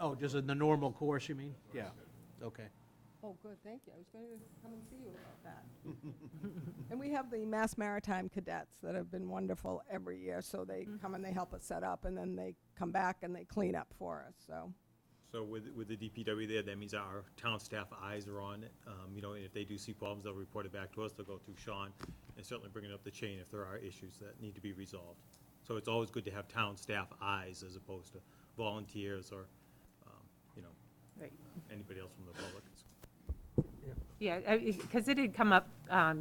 Oh, just in the normal course, you mean? Yeah, okay. Oh, good, thank you. I was going to come and see you about that. And we have the Mass Maritime Cadets that have been wonderful every year, so they come and they help us set up, and then they come back and they clean up for us, so. So with the DPW there, that means our town staff eyes are on it. You know, and if they do see problems, they'll report it back to us. They'll go through Sean and certainly bring it up the chain if there are issues that need to be resolved. So it's always good to have town staff eyes as opposed to volunteers or, you know, Right. anybody else from the public. Yeah, because it had come up,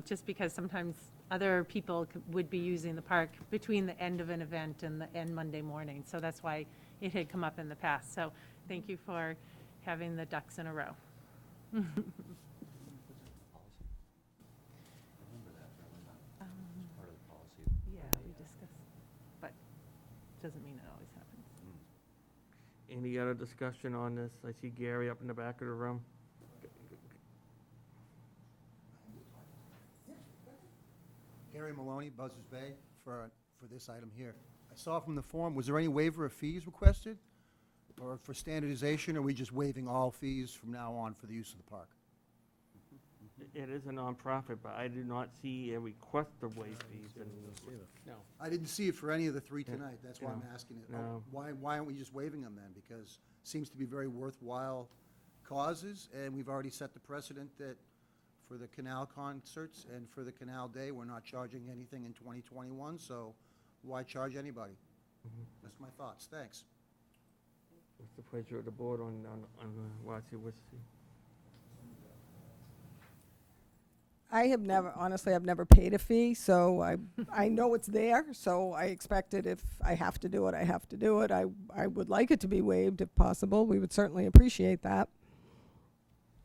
just because sometimes other people would be using the park between the end of an event and the end Monday morning. So that's why it had come up in the past. So thank you for having the ducks in a row. Yeah, we discussed, but doesn't mean it always happens. Any other discussion on this? I see Gary up in the back of the room. Gary Maloney, Buzzards Bay, for this item here. I saw from the form, was there any waiver of fees requested? Or for standardization, or are we just waiving all fees from now on for the use of the park? It is a nonprofit, but I do not see a request to waive fees. No. I didn't see it for any of the three Yeah, tonight, that's why I'm no, asking it. no. Why aren't we just waiving them then? Because it seems to be very worthwhile causes, and we've already set the precedent that for the canal concerts and for the canal day, we're not charging anything in 2021, so why charge anybody? That's my thoughts, thanks. What's the pleasure of the board on what's the? I have never, honestly, I've never paid a fee, so I know it's there, so I expect it. If I have to do it, I have to do it. I would like it to be waived if possible. We would certainly appreciate that.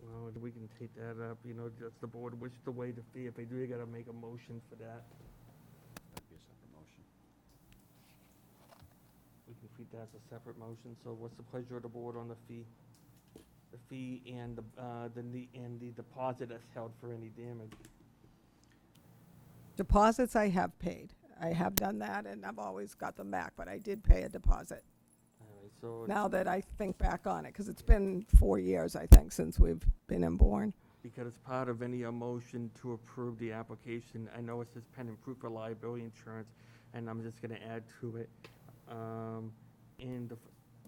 Well, we can take that up, you know, just the board wish to waive the fee. If they do, you gotta make a motion for that. That'd be a separate motion. We can treat that as a separate motion. So what's the pleasure of the board on the fee? The fee and the deposit that's held for any damage. Deposits I have paid. I have done that, and I've always got them back, but I did pay a deposit. All right, so. Now that I think back on it, because it's been 4 years, I think, since we've been in Bourne. Because it's part of any motion to approve the application, I know it says pending proof of liability insurance, and I'm just gonna add to it,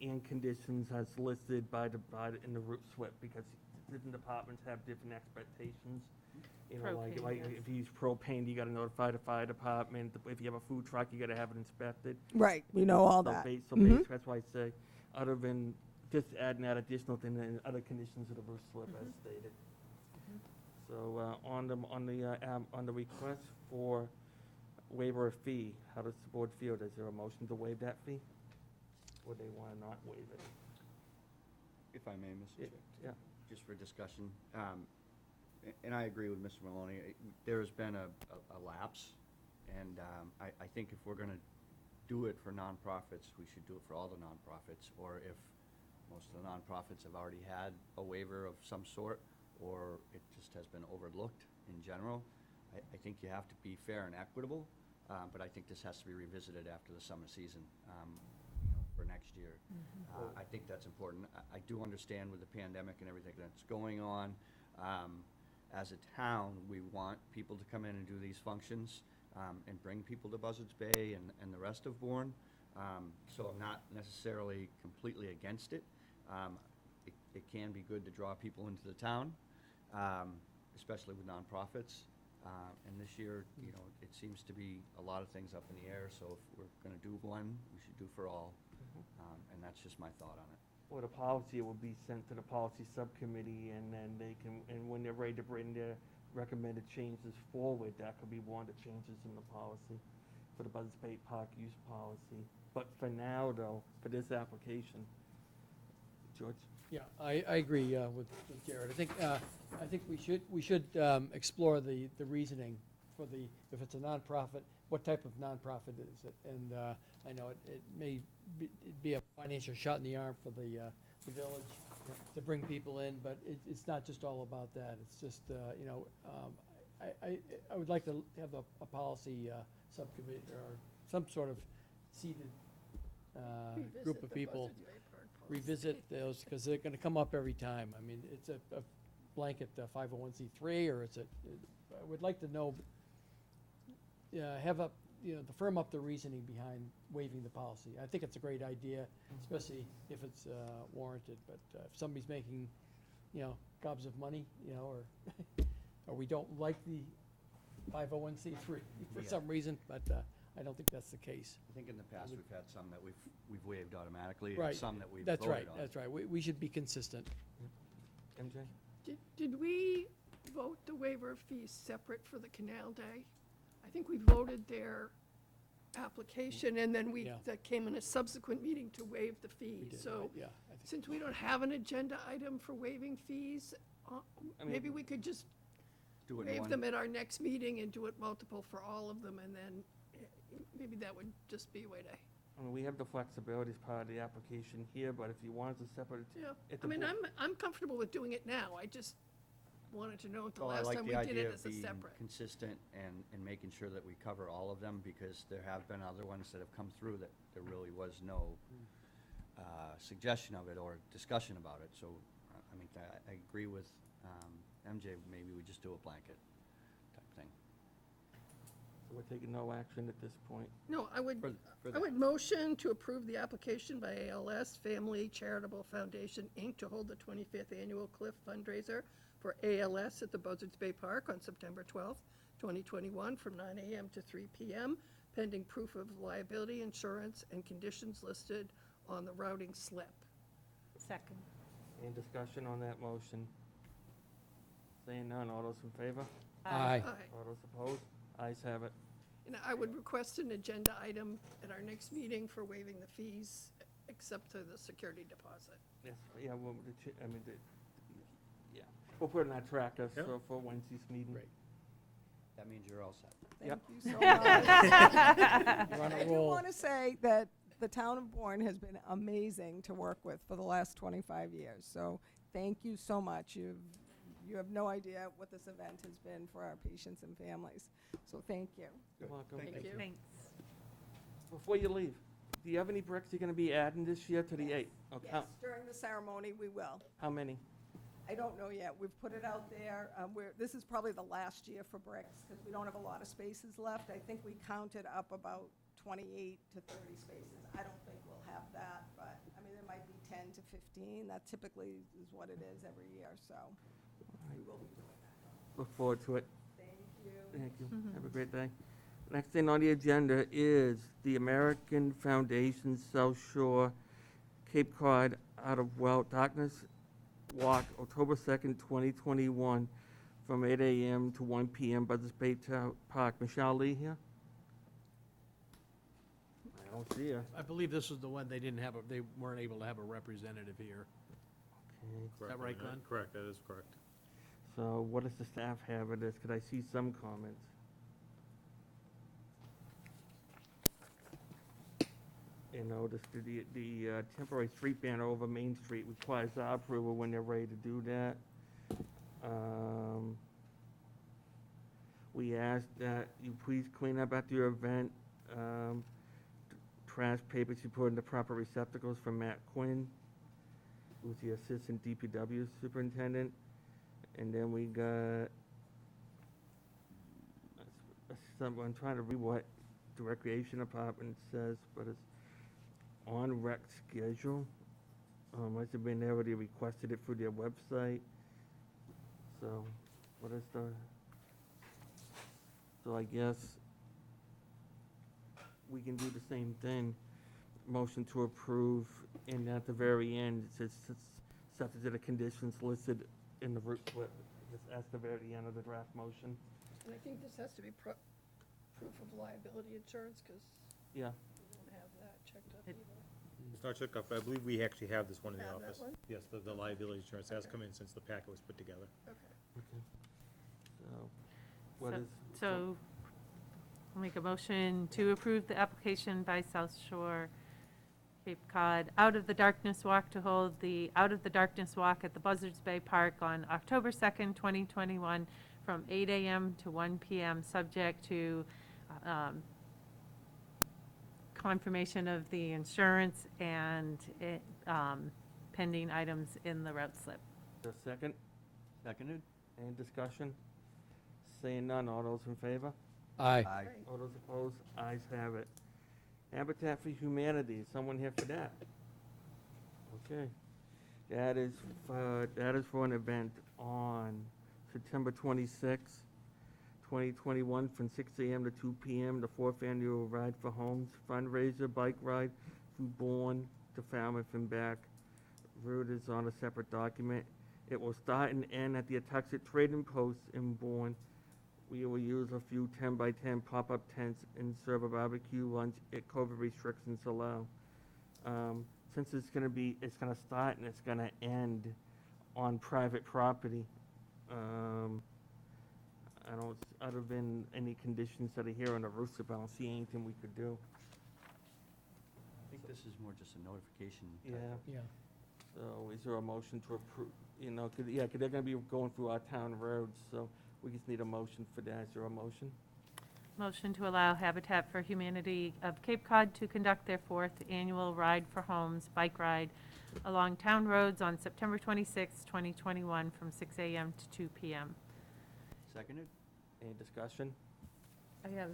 and conditions as listed in the route slip, because different departments have different expectations. You know, like Propane, yes. if you use propane, you gotta notify the fire department. If you have a food truck, you gotta have it inspected. Right, we know all So that. So Mhm. basically, that's why I say, other than just adding that additional thing, and other conditions of the roof slip as stated. So, on the request for waiver of fee, how does the board feel? Is there a motion to waive that fee? Or they wanna not waive it? If I may, Mr. Yeah, Chair. yeah. Just for discussion, and I agree with Mr. Maloney, there has been a lapse, and I think if we're gonna do it for nonprofits, we should do it for all the nonprofits, or if most of the nonprofits have already had a waiver of some sort, or it just has been overlooked in general, I think you have to be fair and equitable, but I think this has to be revisited after the summer season, for next year. I think that's important. I do understand with the pandemic and everything that's going on, as a town, we want people to come in and do these functions, and bring people to Buzzards Bay and the rest of Bourne. So I'm not necessarily completely against it. It can be good to draw people into the town, especially with nonprofits. And this year, you know, it seems to be a lot of things up in the air, so if we're gonna do one, we should do for all. And that's just my thought on it. Or the policy will be sent to the policy subcommittee, and then they can, and when they're ready to bring their recommended changes forward, that could be one of the changes in the policy for the Buzzards Bay Park use policy. But for now, though, for this application, George? Yeah, I agree with Jared. I think we should explore the reasoning for if it's a nonprofit, what type of nonprofit is it? And I know it may be a financial shot in the arm for the village to bring people in, but it's not just all about that. It's just, you know, I would like to have a policy subcommittee or some sort of seated group of people revisit those, because they're gonna come up every time. I mean, it's a blanket 501c3, or is it, I would like to know, have up, the firm up the reasoning behind waiving the policy. I think it's a great idea, especially if it's warranted, but if somebody's making, gobs of money, or we don't like the 501c3 for Yeah. some reason, but I don't think that's the case. I think in the past, we've had some that we've waived automatically, and Right. some that we've That's voted right, on. that's right. We should be consistent. MJ? Did we vote the waiver of fees separate for the Canal Day? I think we voted their application, and then Yeah. that came in a subsequent meeting to waive the We fees. did, So right, yeah. I think- since we don't have an agenda item for waiving fees, maybe we could just Do it in waive one. them at our next meeting and do it multiple for all of them, and then maybe that would just be a way to, I mean, we have the flexibility as part of the application here, but if you wanted to separate it. yeah. at I the mean, bo- I'm comfortable with doing it now. I just wanted to know if the Well, I last like time the we did idea it of as a being separate. consistent and making sure that we cover all of them, because there have been other ones that have come through that there really was no suggestion of it or discussion about it. So, I mean, I agree with MJ, maybe we just do a blanket type thing. So we're taking no action at this point. No, I would, For I the- would motion to approve the application by ALS Family Charitable Foundation, Inc. to hold the 25th Annual Cliff Fundraiser for ALS at the Buzzards Bay Park on September 12th, 2021, from 9 a.m. to 3 p.m., pending proof of liability insurance and conditions listed on the routing slip. Second. Any discussion on that motion? Saying none, all those in favor? Aye. Aye. All those opposed? Ayes have it. And I would request an agenda item at our next meeting for waiving the fees, except for the security deposit. Yes, yeah, well, yeah, we'll put it in our tracker, Yep. so for Wednesday's meeting. Great. That means you're all set. Yep. Thank you so much. You're on a I do roll. want to say that the town of Bourne has been amazing to work with for the last 25 years. So thank you so much. You have no idea what this event has been for our patients and families. So thank you. You're welcome. Thank you. Thanks. Before you leave, do you have any bricks you're gonna be adding this year to the 8? Okay. Yes, during the ceremony, we will. How many? I don't know yet. We've put it out there. This is probably the last year for bricks because we don't have a lot of spaces left. I think we counted up about 28 to 30 spaces. I don't think we'll have that, but, I mean, there might be 10 to 15. That typically is what it is every year, so we will be doing that. Look forward to it. Thank you. Thank you. Have a great day. Next thing on the agenda is the American Foundation South Shore Cape Cod Out of Darkness Walk, October 2nd, 2021, from 8 a.m. to 1 p.m. Buzzards Bay Park. Michelle Lee here? I don't see her. I believe this is the one they weren't able to have a representative here. Okay. Is that right, Glenn? Correct, that is correct. So what does the staff have of this? Could I see some comments? You know, the temporary street banner over Main Street requires our approval when they're ready to do that. We ask that you please clean up after your event. Trash papers you put in the proper receptacles from Matt Quinn, who's the Assistant DPW Superintendent. And then we got, I'm trying to read what the Recreation Department says, but it's on rec schedule. Must have been already requested it through their website. So, what is so I guess we can do the same thing. Motion to approve, and at the very end, it says, subject to the conditions listed in the root slip. That's the very end of the draft motion. And I think this has to be proof of liability insurance, because Yeah. we don't have that checked up either. It's not checked off, but I believe we actually have this one in the Have that office. one? Yes, the liability insurance has Okay. come in since the packet was put together. Okay. Okay. So, what So- is? So, I'll make a motion to approve the application by South Shore Cape Cod Out of the Darkness Walk to hold the Out of the Darkness Walk at the Buzzards Bay Park on October 2nd, 2021, from 8 a.m. to 1 p.m., subject to confirmation of the insurance and pending items in the route slip. The second? Seconded? Any discussion? Seeing none, all those in favor? Aye. All those opposed? Ayes have it. Habitat for Humanity, is someone here for that? Okay. That is for an event on September 26th, 2021, from 6 a.m. to 2 p.m., the 4th Annual Ride for Homes fundraiser bike ride through Bourne to Falmouth and back. Route is on a separate document. It will start and end at the Atuxet Trading Post in Bourne. We will use a few 10-by-10 pop-up tents and serve a barbecue lunch if COVID restrictions allow. Since it's gonna start and it's gonna end on private property, other than any conditions that are here on the roof, I don't see anything we could do. I think this is more just a notification. Yeah. Yeah. So is there a motion to approve, cause they're gonna be going through our town roads, so we just need a motion for that. Is there a motion? Motion to allow Habitat for Humanity of Cape Cod to conduct their 4th annual Ride for Homes bike ride along town roads on September 26, 2021, from 6 a.m. to 2 p.m. Seconded? Any discussion? I have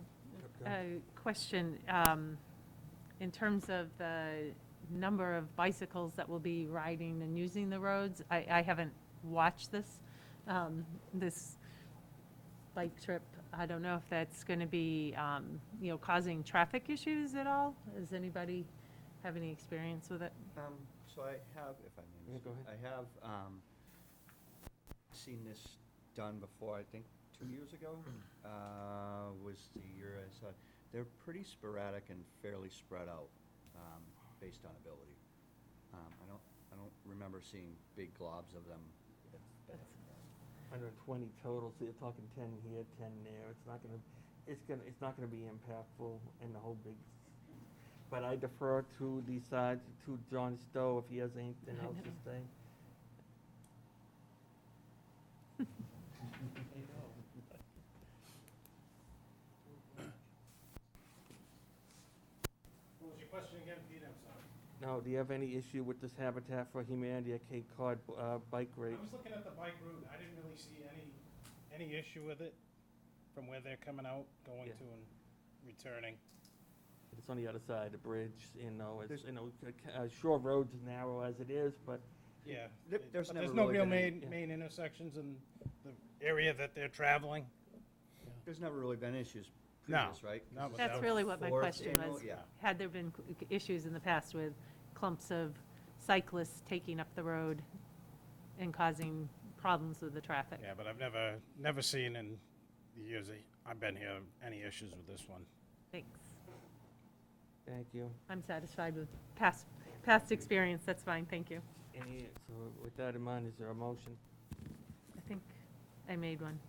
Okay. a question. In terms of the number of bicycles that will be riding and using the roads, I haven't watched this bike trip. I don't know if that's going to be, causing traffic issues at all. Does anybody have any experience with it? So I have, if I may. Yeah, go ahead. I have seen this done before, I think 2 years ago, was the year I saw. They're pretty sporadic and fairly spread out, based on ability. I don't remember seeing big globs of them. 120 total, so you're talking 10 here, 10 there. It's not gonna be impactful in the whole big. But I defer to the side, to John Stowe if he has anything I else to know. say. What was your question again, Pete? I'm sorry. No, do you have any issue with this Habitat for Humanity at Cape Cod bike race? I was looking at the bike route, I didn't really see any issue with it from where they're coming out, going Yeah. to and returning. It's on the other side of the bridge, Shore Road's narrow as it is, but Yeah. There's But never there's no really real been any- main intersections in the area that they're traveling. There's never really been issues No, previous, right? 'Cause not this with is That's that the really what my fourth question annual- was. Yeah. Had there been issues in the past with clumps of cyclists taking up the road and causing problems with the traffic? Yeah, but I've never seen in the years that I've been here any issues with this one. Thanks. thank you. I'm satisfied with past experience. That's fine. Thank you. So with that in mind, is there a motion? I think I made one.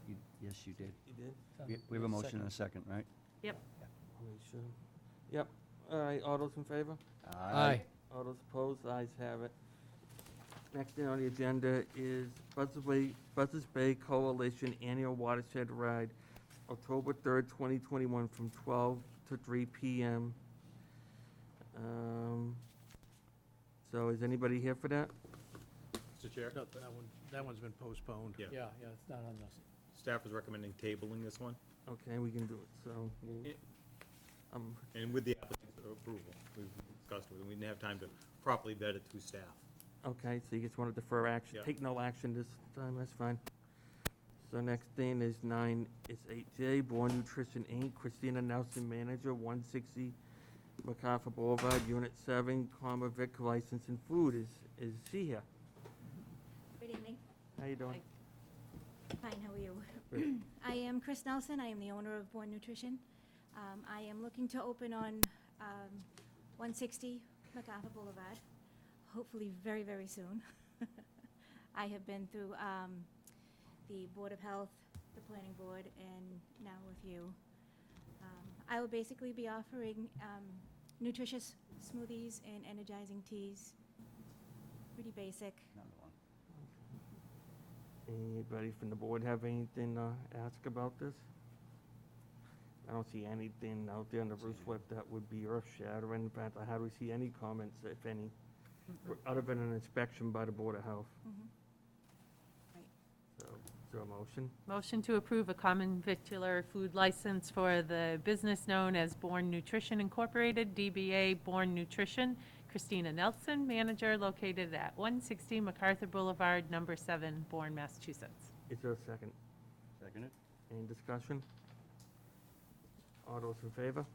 Yes, you did. You did? We have a motion and a second, right? Yep. I'll make sure. Yep. All right, all those in favor? Aye. All those opposed? Ayes have it. Next thing on the agenda is Buzzards Bay Coalition Annual Watershed Ride, October 3rd, 2021, from 12 to 3 p.m. So is anybody here for that? Mr. Chair, No, that one's been postponed. Yeah. Yeah, it's not on this. staff is recommending tabling this one, Okay, we can do it, so. It- um, and with the applicant's approval, we've discussed with them, we didn't have time to properly vet it through staff. Okay, so you just want to defer action, Yep. take no action this time, that's fine. So next thing is 8J, Bourne Nutrition Inc., Christina Nelson, manager, 160 MacArthur Boulevard, Unit 7, Vic License and Food. Is she here? Good evening. How you doing? Fine, how are you? Good. I am Chris Nelson. I am the owner of Bourne Nutrition. I am looking to open on 160 MacArthur Boulevard, hopefully very, very soon. I have been through the Board of Health, the Planning Board, and now with you. I will basically be offering nutritious smoothies and energizing teas. Pretty basic. Another one. Anybody from the board have anything to ask about this? I don't see anything out there on the roof flip that would be earth-shattering. In fact, I hardly see any comments, if any, other than an inspection by the Board of Health. Mhm. Right. So there a motion? Motion to approve a common victular food license for the business known as Bourne Nutrition Incorporated, DBA Bourne Nutrition. Christina Nelson, manager, located at 160 MacArthur Boulevard, number 7, Bourne, Massachusetts. Is there a second? Second it? Any discussion? All those in favor?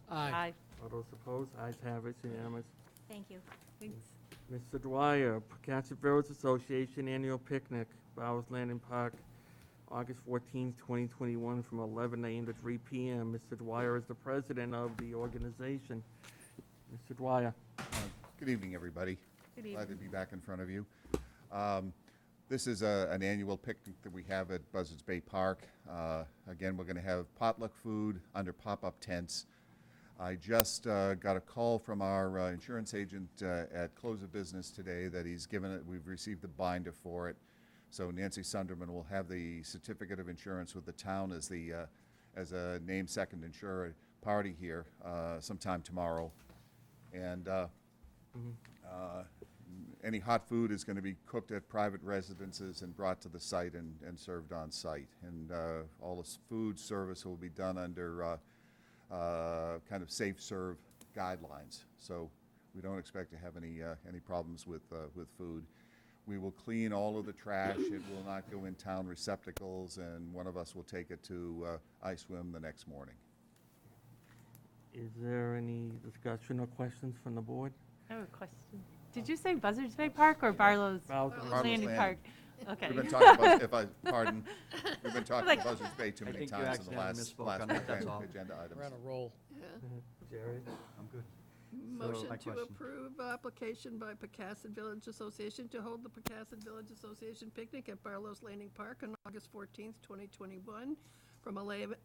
Aye. All those opposed? Ayes have it, it's unanimous. Thank you. Thanks. Mr. Dwyer, Pocasset Village Association Annual Picnic, Bowers Landing Park, August 14th, 2021, from 11 a.m. to 3 p.m. Mr. Dwyer is the president of the organization. Mr. Dwyer. Good evening, everybody. Good Glad to evening. be back in front of you. This is an annual picnic that we have at Buzzards Bay Park. Again, we're going to have potluck food under pop-up tents. I just got a call from our insurance agent at close of business today that he's given it, we've received the binder for it. So Nancy Sunderman will have the certificate of insurance with the town as a named second insurer party here sometime tomorrow. And any hot food is going to be cooked at private residences and brought to the site and served on site. And all this food service will be done under kind of safe serve guidelines. So we don't expect to have any problems with food. We will clean all of the trash. It will not go in town receptacles, and one of us will take it to ice swim the next morning. Is there any discussion or questions from the board? I have a question. Did you say Buzzards Bay Park or Barlow's Barlow's Landing Landing. Park? Okay. We've been talking about, pardon, we've been talking Like- about Buzzards Bay too I many think you times in the accidentally last misspoke on that, that's all. agenda items. We're on a roll. Jerry? I'm good. Motion my to question. approve application by Pocasset Village Association to hold the Pocasset Village Association picnic at Barlow's Landing Park on August 14th, 2021, from 11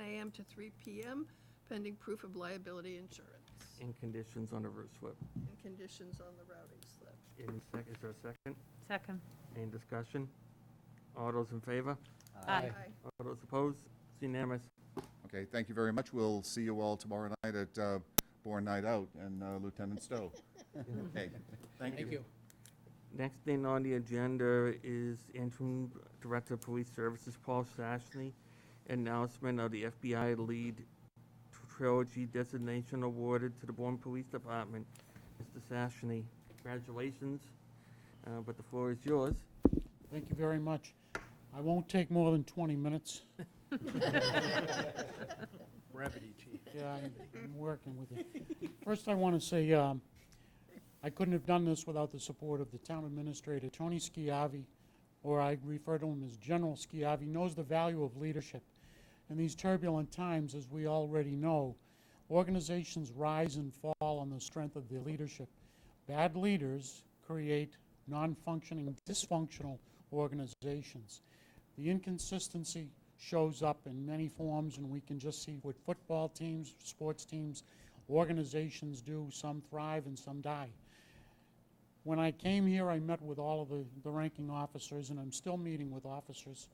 a.m. to 3 p.m., pending proof of liability insurance And conditions on the route slip. and conditions on the routing slip. Is there a second? Second. Any discussion? All those in favor? Aye. All those opposed? It's unanimous. Okay, thank you very much. We'll see you all tomorrow night at Bourne Night Out and Lieutenant Stowe. Okay, thank you. Thank you. Next thing on the agenda is interim Director of Police Services, Paul Sashney, announcement of the FBI Lead Trilogy designation awarded to the Bourne Police Department. Mr. Sashney, congratulations, but the floor is yours. Thank you very much. I won't take more than 20 minutes. Brevity, chief. Yeah, I'm working with you. First, I want to say I couldn't have done this without the support of the town administrator, Tony Schiavi, or I refer to him as General Schiavi, knows the value of leadership. In these turbulent times, as we already know, organizations rise and fall on the strength of their leadership. Bad leaders create non-functioning, dysfunctional organizations. The inconsistency shows up in many forms, and we can just see what football teams, sports teams, organizations do. Some thrive and some die. When I came here, I met with all of the ranking officers, and I'm still meeting with officers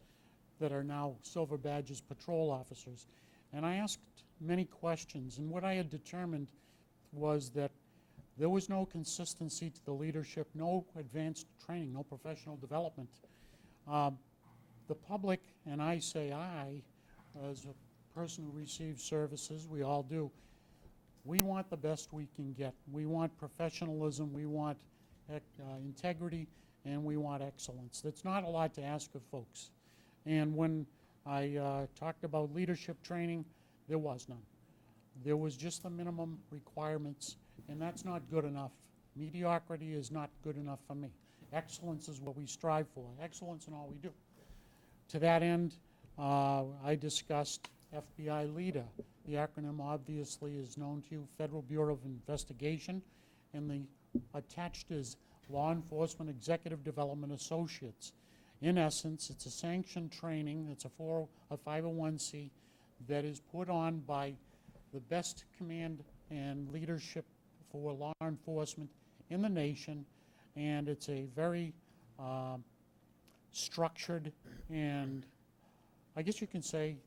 that are now Silver Badges patrol officers. And I asked many questions, and what I had determined was that there was no consistency to the leadership, no advanced training, no professional development. The public, and I say I, as a person who receives services, we all do, we want the best we can get. We want professionalism, we want integrity, and we want excellence. That's not a lot to ask of folks. And when I talked about leadership training, there was none. There was just the minimum requirements, and that's not good enough. Mediocrity is not good enough for me. Excellence is what we strive for, excellence in all we do. To that end, I discussed FBI LEADER. The acronym obviously is known to you, Federal Bureau of Investigation, and the attached is Law Enforcement Executive Development Associates. In essence, it's a sanctioned training, it's a 501c that is put on by the best command and leadership for law enforcement in the nation, and it's a very structured and, I guess you can say,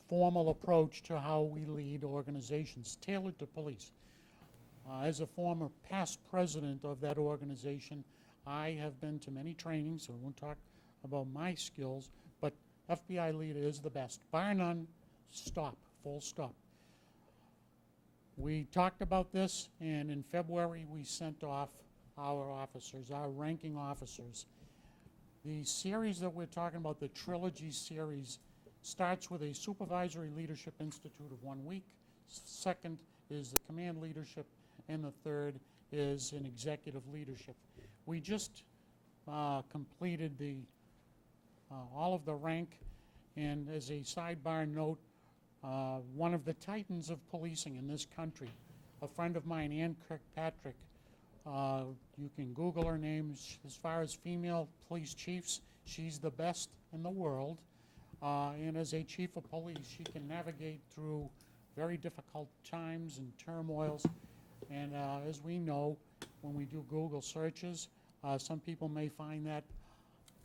formal approach to how we lead organizations, tailored to police. As a former past president of that organization, I have been to many trainings, so I won't talk about my skills, FBI leader is the best. Bar none, stop, full stop. We talked about this, and in February, we sent off our officers, our ranking officers. The series that we're talking about, the trilogy series, starts with a supervisory leadership institute of 1 week. Second is the command leadership, and the third is an executive leadership. We just completed all of the rank, and as a sidebar note, one of the titans of policing in this country, a friend of mine, Ann Kirkpatrick, you can Google her name. As far as female police chiefs, she's the best in the world. And as a chief of police, she can navigate through very difficult times and turmoils. And as we know, when we do Google searches, some people may find that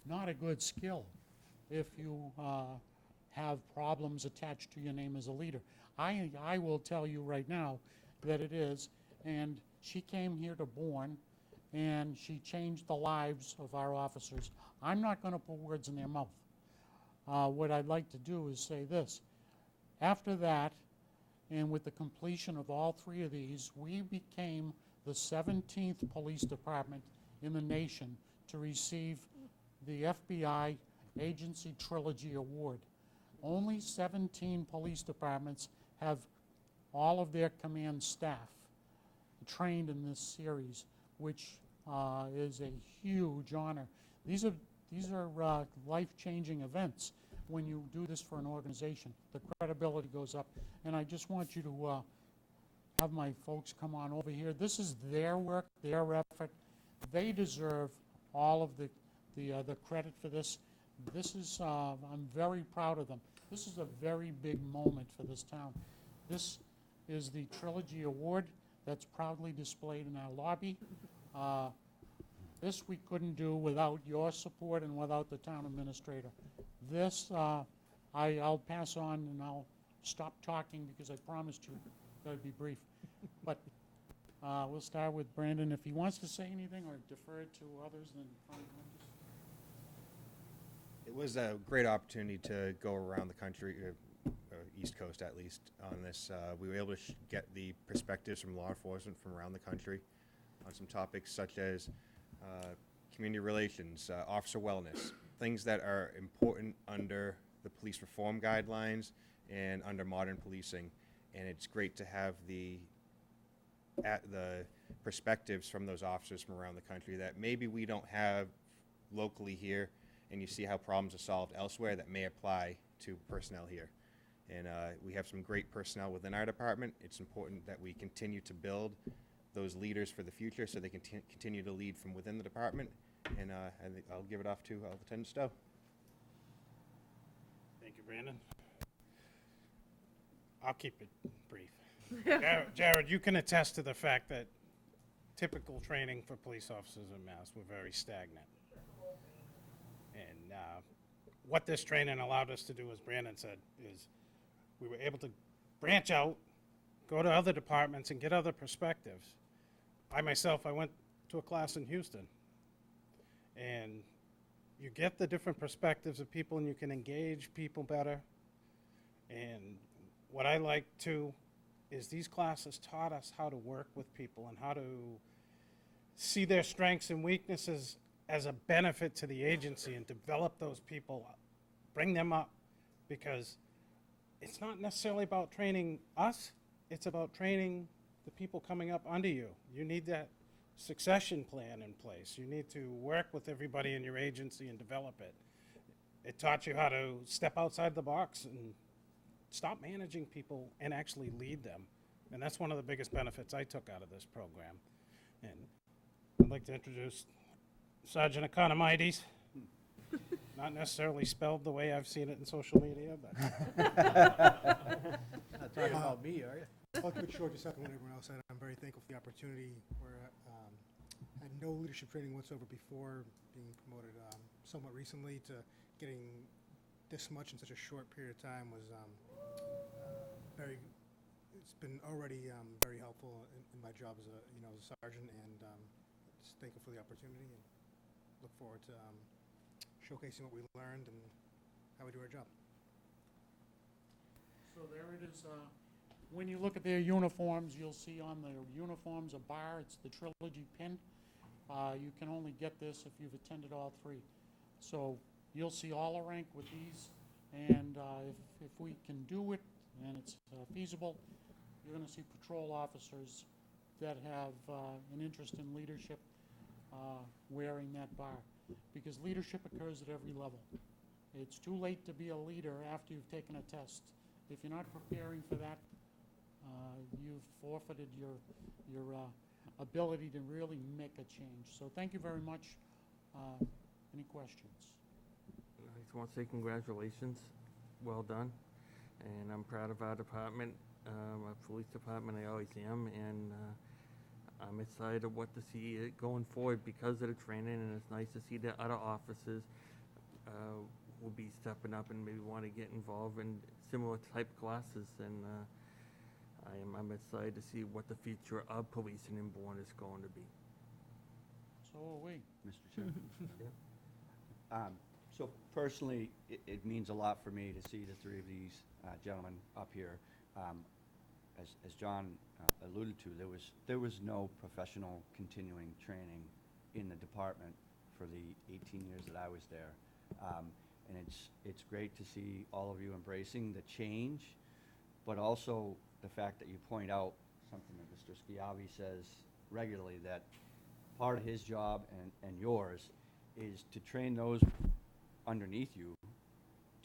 not a good skill if you have problems attached to your name as a leader. I will tell you right now that it is, and she came here to Bourne, and she changed the lives of our officers. I'm not going to put words in their mouth. What I'd like to do is say this. After that, and with the completion of all three of these, we became the 17th police department in the nation to receive the FBI Agency Trilogy Award. Only 17 police departments have all of their command staff trained in this series, which is a huge honor. These are life-changing events when you do this for an organization. The credibility goes up, and I just want you to have my folks come on over here. This is their work, their effort. They deserve all of the credit for this. This is, I'm very proud of them. This is a very big moment for this town. This is the Trilogy Award that's proudly displayed in our lobby. This we couldn't do without your support and without the town administrator. This, I'll pass on and I'll stop talking because I promised you that would be brief. But we'll start with Brandon. If he wants to say anything or defer it to others, then fine. It was a great opportunity to go around the country, East Coast at least, on this. We were able to get the perspectives from law enforcement from around the country on some topics such as community relations, officer wellness, things that are important under the police reform guidelines and under modern policing. And it's great to have the perspectives from those officers from around the country that maybe we don't have locally here, and you see how problems are solved elsewhere that may apply to personnel here. And we have some great personnel within our department. It's important that we continue to build those leaders for the future so they can continue to lead from within the department. And I'll give it off to Lieutenant Stowe. Thank you, Brandon. I'll keep it brief. Jared, you can attest to the fact that typical training for police officers in Mass were very stagnant. And what this training allowed us to do, as Brandon said, is we were able to branch out, go to other departments, and get other perspectives. I myself, I went to a class in Houston, and you get the different perspectives of people, and you can engage people better. And what I like, too, is these classes taught us how to work with people and how to see their strengths and weaknesses as a benefit to the agency and develop those people, bring them up, because it's not necessarily about training us, it's about training the people coming up under you. You need that succession plan in place. You need to work with everybody in your agency and develop it. It taught you how to step outside the box and stop managing people and actually lead them. And that's one of the biggest benefits I took out of this program. And I'd like to introduce Sergeant Economides. Not necessarily spelled the way I've seen it in social media, but. Not talking about me, are you? I'll keep it short, just echoing what everyone else said. I'm very thankful for the opportunity where I had no leadership training whatsoever before being promoted somewhat recently. To getting this much in such a short period of time was it's been already very helpful in my job as a sergeant, and just thankful for the opportunity and look forward to showcasing what we learned and how we do our job. So there it is. When you look at their uniforms, you'll see on their uniforms a bar. It's the Trilogy pin. You can only get this if you've attended all three. So you'll see all the rank with these, and if we can do it and it's feasible, you're going to see patrol officers that have an interest in leadership wearing that bar, because leadership occurs at every level. It's too late to be a leader after you've taken a test. If you're not preparing for that, you've forfeited your ability to really make a change. So thank you very much. Any questions? I just want to say congratulations, well done, and I'm proud of our department, our police department, I always am, and I'm excited what to see it going forward because of the training, and it's nice to see that other officers will be stepping up and maybe want to get involved in similar type classes, and I'm excited to see what the future of policing in Bourne is going to be. So are we. Mr. Chairman? So personally, it means a lot for me to see the three of these gentlemen up here. As John alluded to, there was no professional continuing training in the department for the 18 years that I was there. And it's great to see all of you embracing the change, but also the fact that you point out something that Mr. Schiavi says regularly, that part of his job and yours is to train those underneath you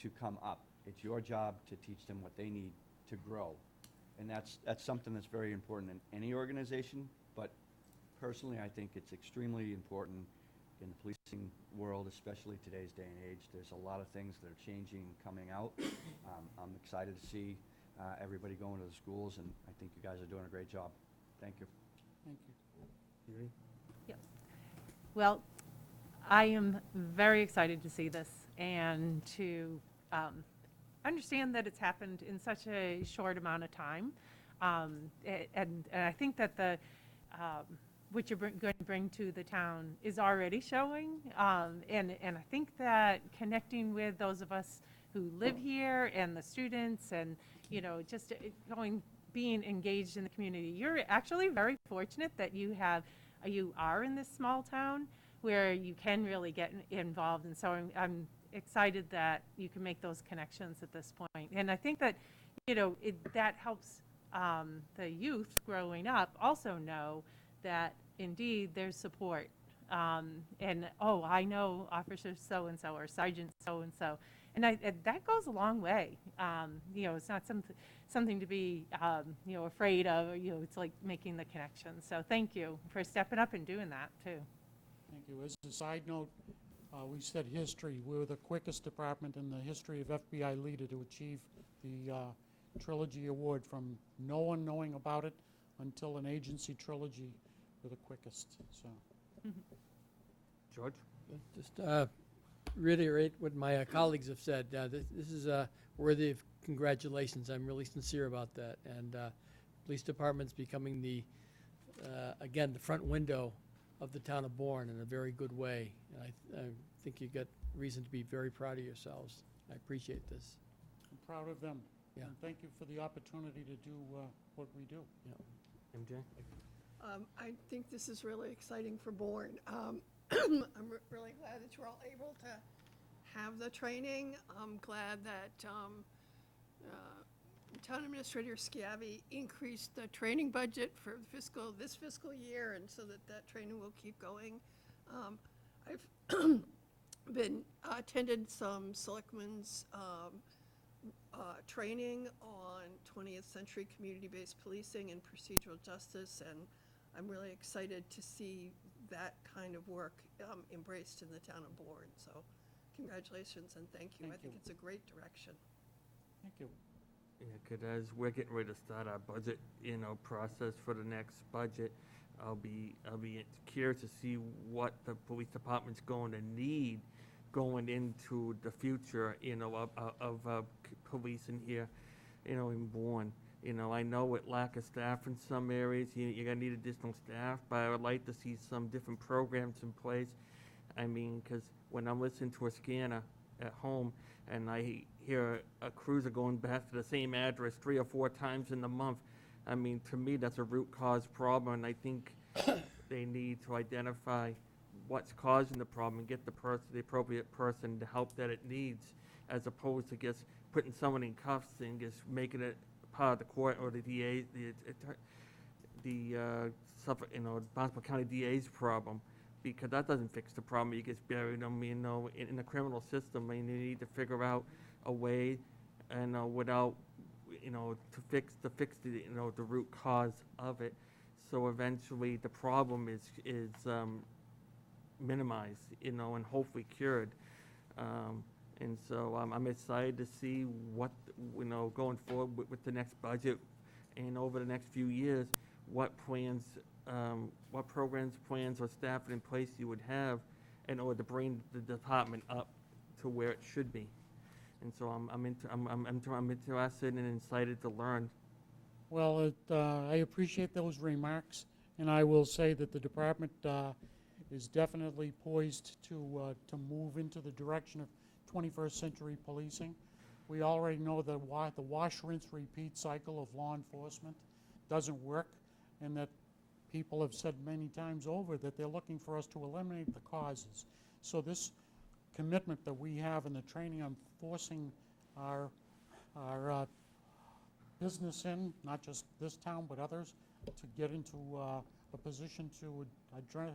to come up. It's your job to teach them what they need to grow. And that's something that's very important in any organization, but personally I think it's extremely important in the policing world, especially today's day and age. There's a lot of things that are changing, coming out. I'm excited to see everybody going to the schools, and I think you guys are doing a great job. Thank you. Thank you. Yep. Well, I am very excited to see this and to understand that it's happened in such a short amount of time. And I think that what you're going to bring to the town is already showing. And I think that connecting with those of us who live here and the students and, just being engaged in the community, you're actually very fortunate that you are in this small town where you can really get involved. And so I'm excited that you can make those connections at this point. And I think that, that helps the youth growing up also know that indeed there's support. And, I know Officer so-and-so or Sergeant so-and-so. And that goes a long way. It's not something to be, afraid of. It's like making the connection. So thank you for stepping up and doing that, too. Thank you. As a side note, we said history. We were the quickest department in the history of FBI leader to achieve the Trilogy Award, from no one knowing about it until an agency trilogy. We're the quickest. So, George? Just reiterate what my colleagues have said. This is worthy of congratulations. I'm really sincere about that. And police department's becoming again, the front window of the town of Bourne in a very good way. And I think you've got reason to be very proud of yourselves. I appreciate this. I'm proud of them. Yeah. And thank you for the opportunity to do what we do. Yeah. MJ? I think this is really exciting for Bourne. I'm really glad that you're all able to have the training. I'm glad that Town Administrator Schiavi increased the training budget for this fiscal year, and so that training will keep going. I've attended some selectmen's training on 20th century community-based policing and procedural justice, and I'm really excited to see that kind of work embraced in the town of Bourne. So congratulations and thank you. I think it's a great direction. Thank you. Yeah, 'cause as we're getting ready to start our budget, process for the next budget, I'll be curious to see what the police department's going to need going into the future, of policing here, in Bourne. I know with lack of staff in some areas, you're gonna need additional staff, but I would like to see some different programs in place. I mean, 'cause when I'm listening to a scanner, at home, and I hear a cruiser going back to the same address 3 or 4 times in the month. I mean, to me, that's a root cause problem, and I think they need to identify what's causing the problem and get the appropriate person the help that it needs, as opposed to just putting someone in cuffs and just making it part of the court or the DA, Barnstable County DA's problem, because that doesn't fix the problem. You just bury them, in the criminal system, and you need to figure out a way, without, to fix the root cause of it. So eventually the problem is minimized, and hopefully cured. And so I'm excited to see what, going forward with the next budget and over the next few years, what plans, what programs, plans, or staffing in place you would have in order to bring the department up to where it should be. And so I'm interested and excited to learn. Well, I appreciate those remarks, and I will say that the department is definitely poised to move into the direction of 21st century policing. We already know that the wash, rinse, repeat cycle of law enforcement doesn't work, and that people have said many times over that they're looking for us to eliminate the causes. So this commitment that we have in the training on forcing our business in, not just this town but others, to get into a position to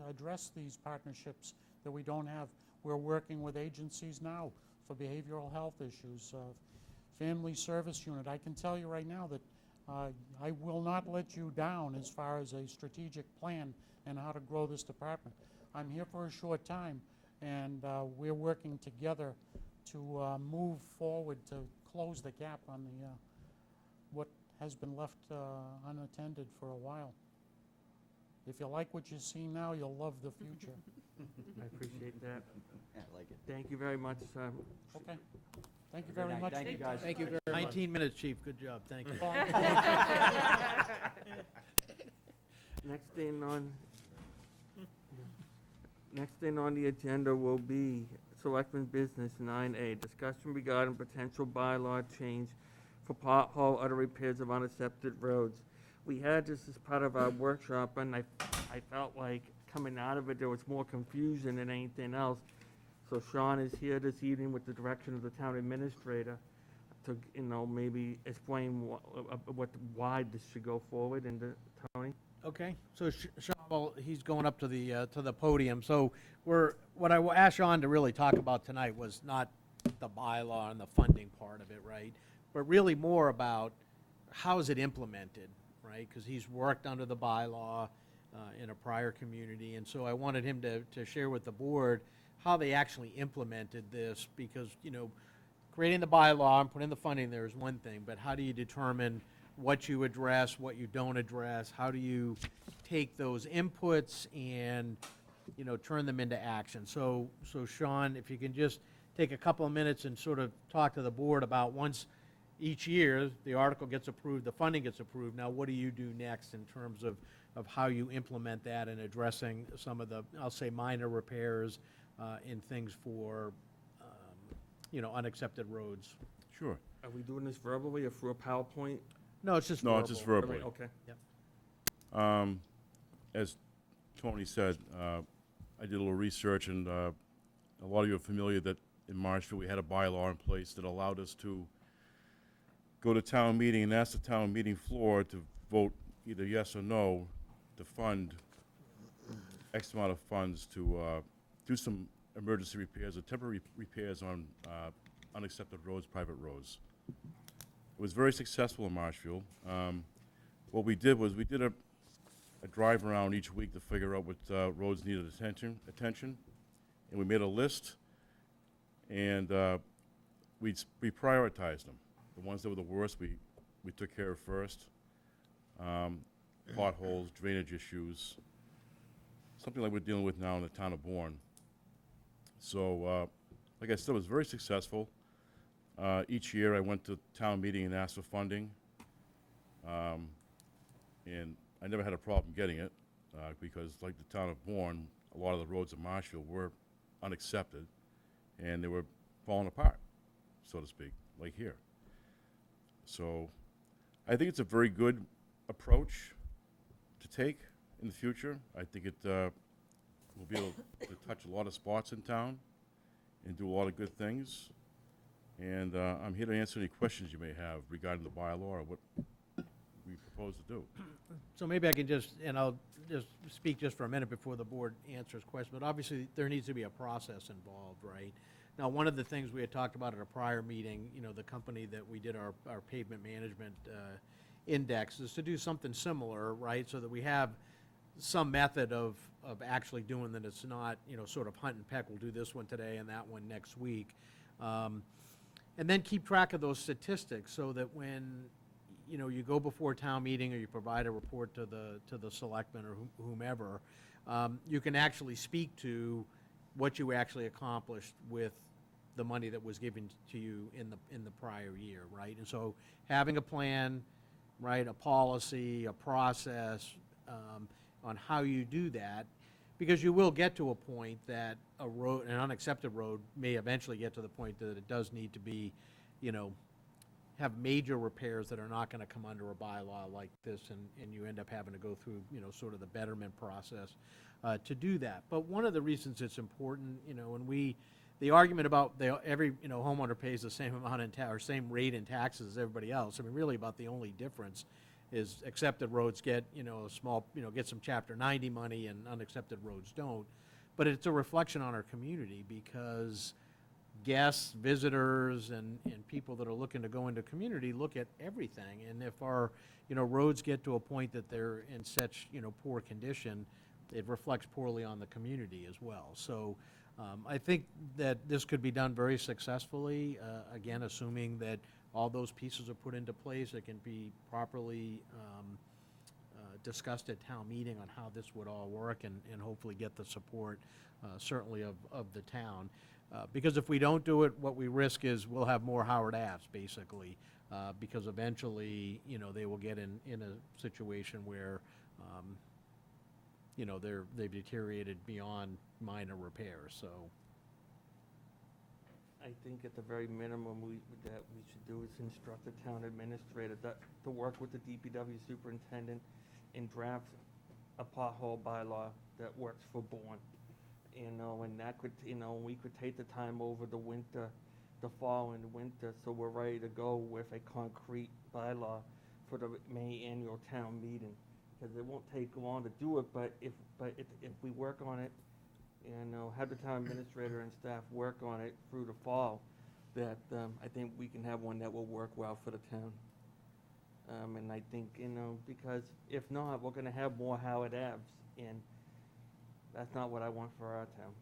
address these partnerships that we don't have. We're working with agencies now for behavioral health issues, family service unit. I can tell you right now that I will not let you down as far as a strategic plan and how to grow this department. I'm here for a short time, and we're working together to move forward to close the gap on the what has been left unattended for a while. If you like what you see now, you'll love the future. I appreciate that. I like it. Thank you very much. Okay. Thank you very much. Thank you, guys. Thank you very much. 19 minutes, Chief. Good job. Thank you. Next thing on the agenda will be Selectmen Business 9A, discussion regarding potential bylaw change for pothole other repairs of unaccepted roads. We had this as part of our workshop, and I felt like coming out of it, there was more confusion than anything else. So Sean is here this evening with the direction of the town administrator to, maybe explain why this should go forward. And Tony? Okay, so Sean, well, he's going up to the podium. So what I asked Sean to really talk about tonight was not the bylaw and the funding part of it, right? But really more about how is it implemented, right? Because he's worked under the bylaw in a prior community, and so I wanted him to share with the board how they actually implemented this, because, creating the bylaw and putting the funding there is one thing, but how do you determine what you address, what you don't address? How do you take those inputs and, turn them into action? So Sean, if you can just take a couple of minutes and sort of talk to the board about, once each year the article gets approved, the funding gets approved, now what do you do next in terms of how you implement that and addressing some of the, I'll say, minor repairs in things for, unaccepted roads? Sure. Are we doing this verbally or through a PowerPoint? No, it's just No, it's just verbally. Okay. Yep. As Tony said, I did a little research, and a lot of you are familiar that in Marshfield we had a bylaw in place that allowed us to go to town meeting and ask the town meeting floor to vote either yes or no to fund X amount of funds to do some emergency repairs or temporary repairs on unaccepted roads, private roads. It was very successful in Marshfield. What we did was we did a drive around each week to figure out what roads needed attention, and we made a list, and we prioritized them. The ones that were the worst, we took care of first. Potholes, drainage issues, something like we're dealing with now in the town of Bourne. So, like I said, it was very successful. Each year I went to town meeting and asked for funding, and I never had a problem getting it, because like the town of Bourne, a lot of the roads in Marshfield were unaccepted, and they were falling apart, so to speak, like here. So I think it's a very good approach to take in the future. I think it will be able to touch a lot of spots in town and do a lot of good things. And I'm here to answer any questions you may have regarding the bylaw or what we propose to do. So maybe I can just, and I'll just speak just for a minute before the board answers questions, but obviously there needs to be a process involved, right? Now, one of the things we had talked about at a prior meeting, you know, the company that we did our pavement management index is to do something similar, right? So that we have some method of actually doing that. It's not, you know, sort of hunt and peck. We'll do this one today and that one next week. And then keep track of those statistics so that when, you know, you go before town meeting or you provide a report to the selectmen or whomever, you can actually speak to what you actually accomplished with the money that was given to you in the prior year, right? And so having a plan, right, a policy, a process on how you do that, because you will get to a point that a road, an unaccepted road, may eventually get to the point that it does need to be, you know, have major repairs that are not going to come under a bylaw like this, and you end up having to go through, you know, sort of the betterment process to do that. But one of the reasons it's important, you know, when the argument about every, you know, homeowner pays the same amount in or same rate in taxes as everybody else. I mean, really about the only difference is accepted roads get, you know, get some Chapter 90 money and unaccepted roads don't. But it's a reflection on our community because guests, visitors, and people that are looking to go into community look at everything. And if our, you know, roads get to a point that they're in such, you know, poor condition, it reflects poorly on the community as well. So I think that this could be done very successfully, again, assuming that all those pieces are put into place. It can be properly discussed at town meeting on how this would all work and hopefully get the support, certainly of the town. Because if we don't do it, what we risk is we'll have more Howard Aves, basically, because eventually, you know, they will get in a situation where, you know, they've deteriorated beyond minor repairs, so. I think at the very minimum, that we should do is instruct the town administrator to work with the DPW superintendent and draft a pothole bylaw that works for Bourne. You know, and that could, you know, we could take the time over the winter, the fall and winter, so we're ready to go with a concrete bylaw for the May annual town meeting. Because it won't take long to do it, but if we work on it, you know, have the town administrator and staff work on it through the fall, that I think we can have one that will work well for the town. And I think, you know, because if not, we're gonna have more Howard Aves, and that's not what I want for our town.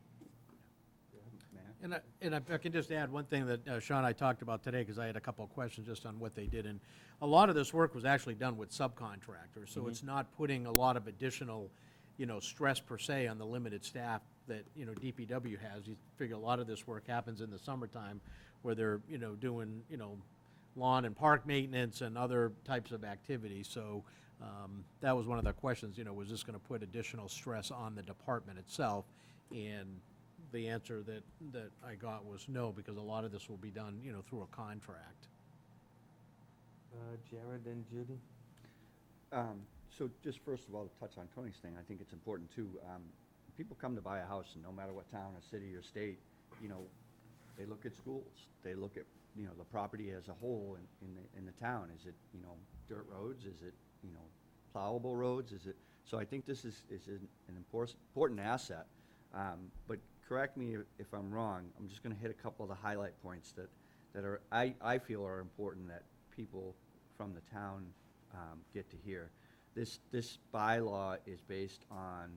And I can just add one thing that Sean and I talked about today, because I had a couple of questions just on what they did. And a lot of this work was actually done with subcontractors, so it's not putting a lot of additional, you know, stress per se on the limited staff that, you know, DPW has. You figure a lot of this work happens in the summertime where they're, you know, doing, you know, lawn and park maintenance and other types of activities. So that was one of the questions, you know, was this going to put additional stress on the department itself? And the answer that I got was no, because a lot of this will be done, you know, through a contract. Jared and Judy? So just first of all, to touch on Tony's thing, I think it's important too. People come to buy a house, and no matter what town or city or state, you know, they look at schools. They look at, you know, the property as a whole in the town. Is it, you know, dirt roads? Is it, you know, plowable roads? Is it? So I think this is an important asset. But correct me if I'm wrong. I'm just going to hit a couple of the highlight points that are I feel are important that people from the town get to hear. This bylaw is based on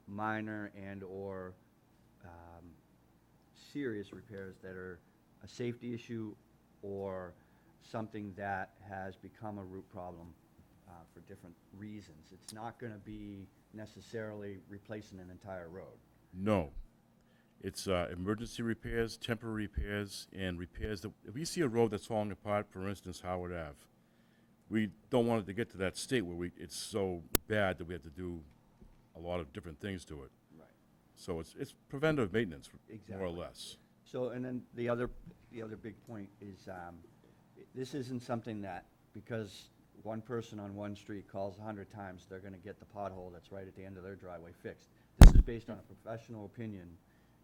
minor and or serious repairs that are a safety issue or something that has become a root problem for different reasons. It's not going to be necessarily replacing an entire road. No. It's emergency repairs, temporary repairs, and repairs that, if we see a road that's falling apart, for instance, Howard Ave, we don't want it to get to that state where it's so bad that we have to do a lot of different things to it. Right. So it's preventive maintenance, more or Exactly. less. So, and then the other big point is, this isn't something that, because one person on one street calls 100 times, they're gonna get the pothole that's right at the end of their driveway fixed. This is based on a professional opinion,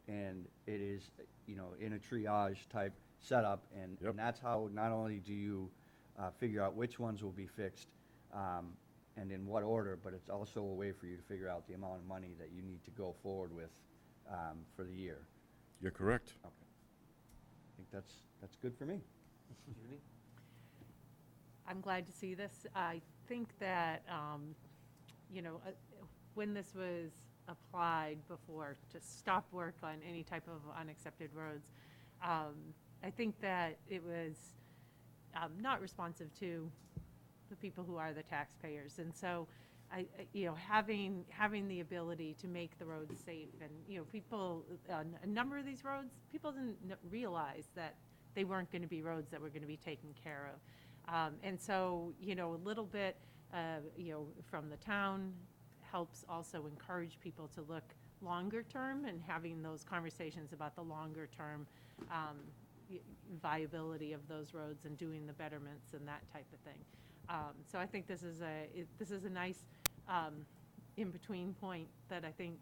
and it is, you know, in a triage type setup, and that's how not only do you figure out which ones will be fixed, and in what order, but it's also a way for you to figure out the amount of money that you need to go forward with for the year. You're correct. Okay. I think that's good for me. Judy? I'm glad to see this. I think that, when this was applied before to stop work on any type of unaccepted roads, I think that it was not responsive to the people who are the taxpayers. And so, having the ability to make the roads safe, and, people, a number of these roads, people didn't realize that they weren't going to be roads that were going to be taken care of. And so, a little bit, from the town helps also encourage people to look longer term, and having those conversations about the longer term viability of those roads and doing the betterments and that type of thing. So I think this is a nice in-between point that I think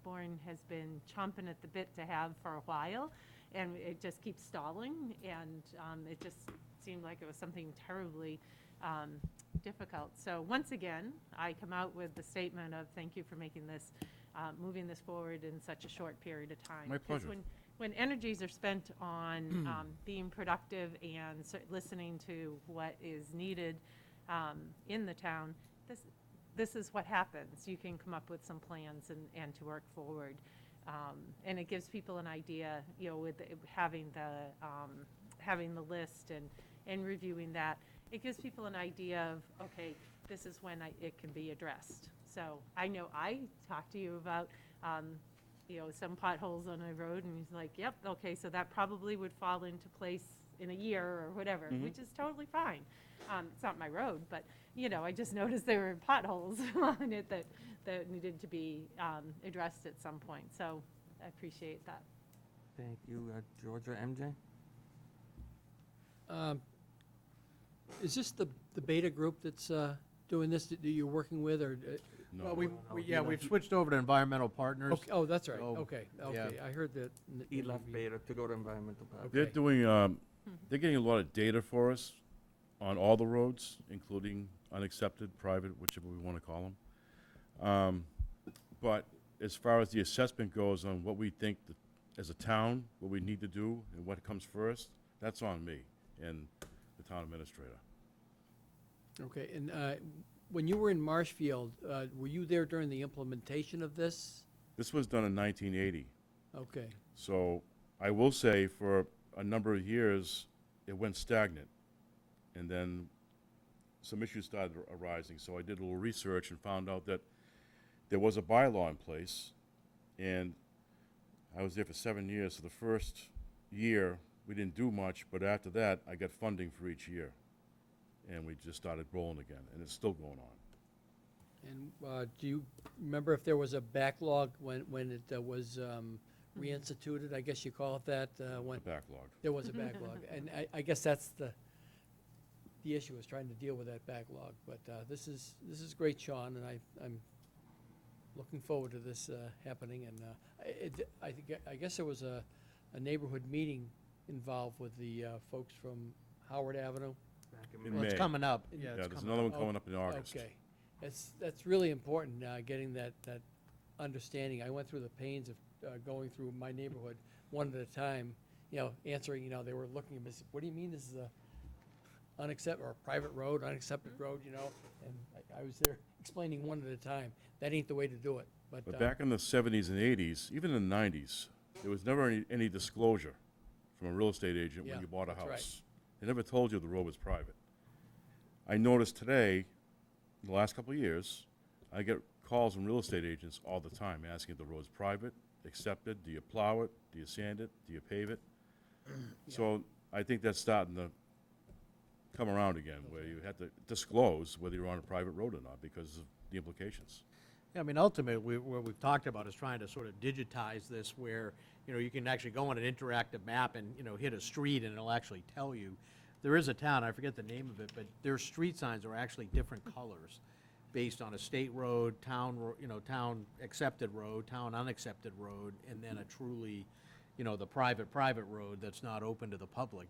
Bourne has been chomping at the bit to have for a while, and it just keeps stalling, and it just seemed like it was something terribly difficult. So once again, I come out with the statement of thank you for making this, moving this forward in such a short period of time. My 'Cause pleasure. when energies are spent on being productive and listening to what is needed in the town, this is what happens. You can come up with some plans and to work forward. And it gives people an idea, with having the list and reviewing that. It gives people an idea of, okay, this is when it can be addressed. So I know I talked to you about, some potholes on a road, and he's like, yep, okay, so that probably would fall into place in a year or whatever, which is totally fine. It's not my road, but, I just noticed there were potholes on it that needed to be addressed at some point. So I appreciate that. Thank you. George or MJ? Is this the beta group that's doing this that you're working with, or? No. Well, we've switched over to environmental partners. Okay, oh, that's right. So, Okay. yeah. I heard that. He left Beta to go to environmental park. They're Okay. doing, they're getting a lot of data for us on all the roads, including unaccepted, private, whichever we want to call them. But as far as the assessment goes on what we think that, as a town, what we need to do and what comes first, that's on me and the town administrator. Okay, and when you were in Marshfield, were you there during the implementation of this? This was done in 1980. Okay, So I will say for a number of years, it went stagnant. And then some issues started arising. So I did a little research and found out that there was a bylaw in place. And I was there for 7 years. So the first year, we didn't do much. But after that, I got funding for each year. And we just started rolling again. And it's still going on. and do you remember if there was a backlog when it was reinstituted, I guess you call it that? When A backlog. there was a backlog, and I guess that's the issue, is trying to deal with that backlog. But this is great, Sean, and I'm looking forward to this happening. And I guess there was a neighborhood meeting involved with the folks from Howard Avenue. Back In Well, it's May. coming up. Yeah, it's there's coming another up. one coming up in August. Okay, that's really important, getting that understanding. I went through the pains of going through my neighborhood one at a time, answering, they were looking at me, what do you mean this is a unaccepted, or a private road, unaccepted road, and I was there explaining one at a time. That ain't the way to do it, But back in the 70s and 80s, even in the 90s, there was never any disclosure from a real estate agent Yeah, when you bought a that's right. house. They never told you the road was private. I noticed today, in the last couple of years, I get calls from real estate agents all the time asking if the road's private, accepted, do you plow it, do you sand it, do you pave it? So I think that's starting to come around again, where you have to disclose whether you're on a private road or not because of the implications. I mean, ultimately, what we've talked about is trying to sort of digitize this where, you can actually go on an interactive map and, hit a street and it'll actually tell you. There is a town, I forget the name of it, but their street signs are actually different colors based on a state road, town accepted road, town unaccepted road, and then a truly, the private road that's not open to the public,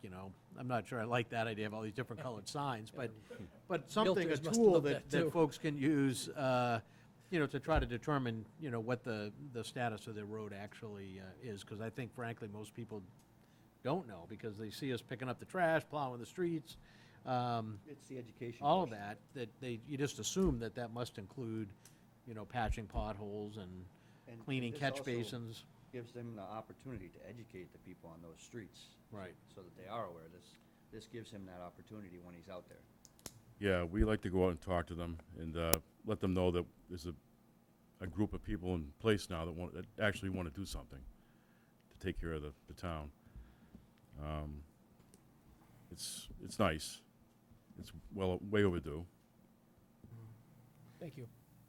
I'm not sure I like that idea of all these different colored signs, but something, a Realtors must tool love that that, too. folks can use, to try to determine, what the status of their road actually is, because I think frankly, most people don't know, because they see us picking up the trash, plowing the streets, It's the education. all of portion. that, you just assume that must include, patching potholes and And cleaning this catch also basins. Gives them the opportunity to educate the people on those streets. Right. So that they are aware. This gives him that opportunity when he's out there. Yeah, we like to go out and talk to them and let them know that there's a group of people in place now that actually want to do something to take care of the town. It's nice. It's way overdue. Thank you.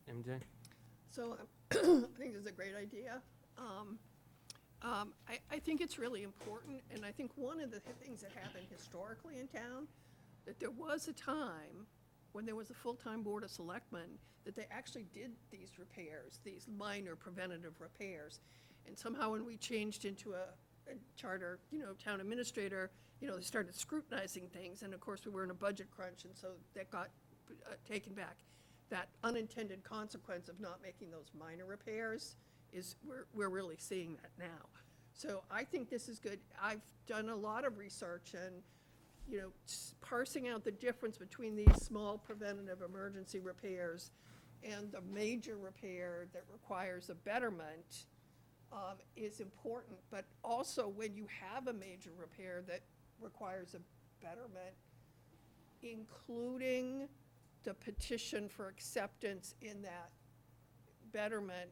MJ? So I think it's a great idea. I think it's really important, and I think one of the things that happened historically in town, that there was a time when there was a full-time Board of Selectmen, that they actually did these repairs, these minor preventative repairs. And somehow when we changed into a charter, town administrator, they started scrutinizing things, and of course, we were in a budget crunch, and so that got taken back. That unintended consequence of not making those minor repairs is, we're really seeing that now. So I think this is good. I've done a lot of research and, parsing out the difference between these small preventative emergency repairs and the major repair that requires a betterment is important. But also, when you have a major repair that requires a betterment, including the petition for acceptance in that betterment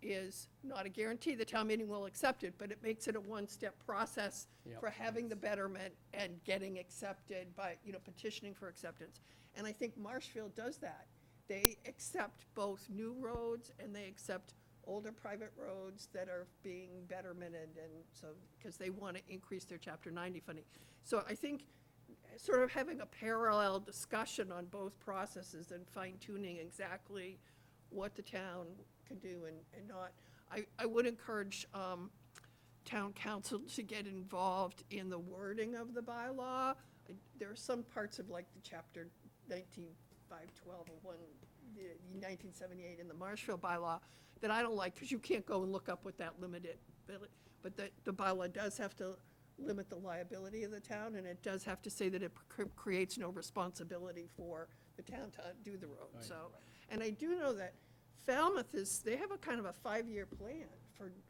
is not a guarantee the town meeting will accept it, but it makes it a one-step process Yep. for having the betterment and getting accepted by, petitioning for acceptance. And I think Marshfield does that. They accept both new roads and they accept older private roads that are being bettermented, and so, because they want to increase their Chapter 90 funding. So I think sort of having a parallel discussion on both processes and fine-tuning exactly what the town can do and not. I would encourage town council to get involved in the wording of the bylaw. There are some parts of like the chapter 19512 or the 1978 in the Marshfield bylaw that I don't like, because you can't go and look up what that limited, but the bylaw does have to limit the liability of the town, and it does have to say that it creates no responsibility for the town to do the road, so. And I do know that Falmouth they have a kind of a 5-year plan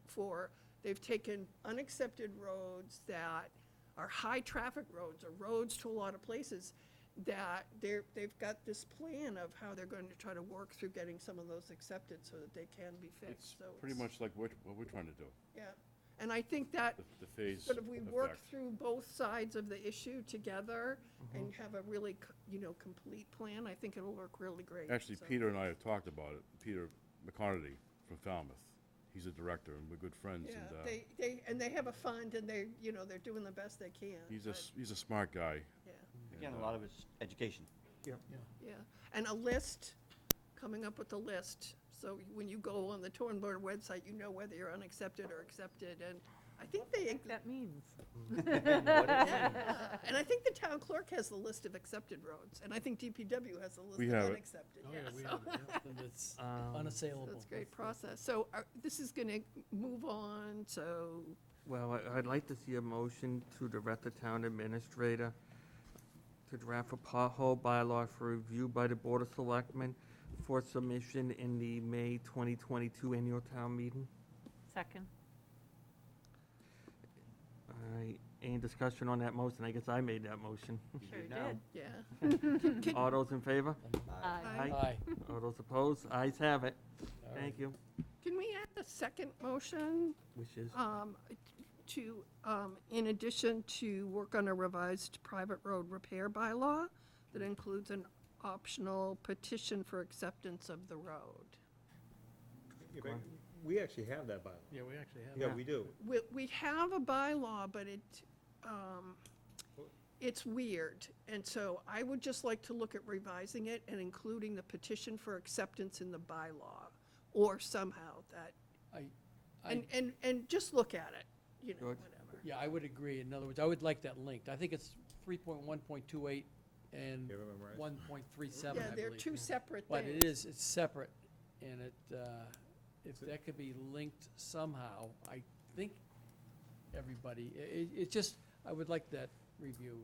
for, they've taken unaccepted roads that are high-traffic roads, or roads to a lot of places, that they've got this plan of how they're going to try to work through getting some of those accepted so that they can be fixed, so. Pretty much like what we're trying to do. Yeah, and I think that The phase sort of we work effect. through both sides of the issue together and have a really, complete plan, I think it'll work really great. Actually, so. Peter and I have talked about it. Peter McConerty from Falmouth. He's a director, and we're good friends. Yeah, and they have a fund, and they're doing the best they can. he's a smart guy. Yeah, Again, a lot of it's education. yeah, and a list, coming up with a list, so when you go on the Torn Board website, you know whether you're unaccepted or accepted, and I think they. That means. And I think the town clerk has the list of accepted roads, and I think DPW has the list We of have it. unaccepted. Oh, yeah, we so. have it, yeah, and it's So unassailable. it's a great process. So this is going to move on, so, Well, I'd like to see a motion to direct the town administrator to draft a pothole bylaw for review by the Board of Selectmen for submission in the May 2022 annual town meeting. Second. All right, any discussion on that motion? I guess I made that motion. Sure now. did. yeah. All those in favor? Aye. Aye. All those opposed? Ayes have it. All Thank you. Can we add a second motion Which is, to, in addition to work on a revised private road repair bylaw that includes an optional petition for acceptance of the road? Yeah, but we actually have that bylaw. Yeah, we actually have. Yeah, we do. We have a bylaw, but it's weird. And so I would just like to look at revising it and including the petition for acceptance in the bylaw, or somehow that, and just look at it, you know, George? whatever. Yeah, I would agree. In other words, I would like that linked. I think it's 3.1.28 and You remember right? 1.37, Yeah, I they're believe. two separate But things. it's separate, and if that could be linked somehow, I think everybody, it just, I would like that reviewed.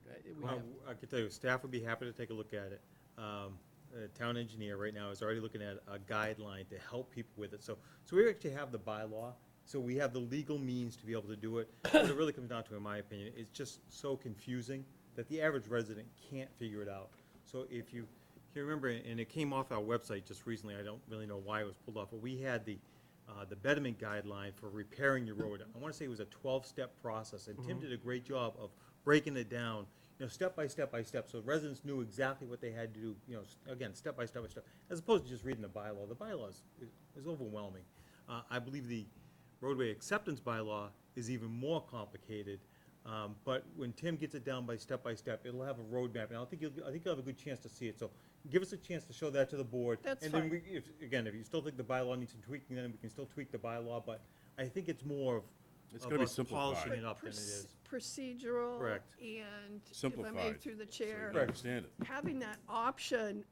I can tell you, staff would be happy to take a look at it. The town engineer right now is already looking at a guideline to help people with it. So we actually have the bylaw, so we have the legal means to be able to do it. What it really comes down to, in my opinion, is just so confusing that the average resident can't figure it out. So if you remember, and it came off our website just recently, I don't really know why it was pulled off, but we had the betterment guideline for repairing your road. I want to say it was a 12-step process, and Tim did a great job of breaking it down, you know, step by step by step, so residents knew exactly what they had to do, you know, again, step by step by step, as opposed to just reading the bylaw. The bylaw is overwhelming. I believe the roadway acceptance bylaw is even more complicated, but when Tim gets it down by step, it'll have a roadmap, and I think you'll have a good chance to see it. So give us a chance to show that to the board. That's and fine. then if you still think the bylaw needs some tweaking, then we can still tweak the bylaw, but I think it's more of It's gonna be us simplified. polishing it up than it is. Procedural. Correct. And if I may, Simplified, through the So you chair. can understand it. Having that option,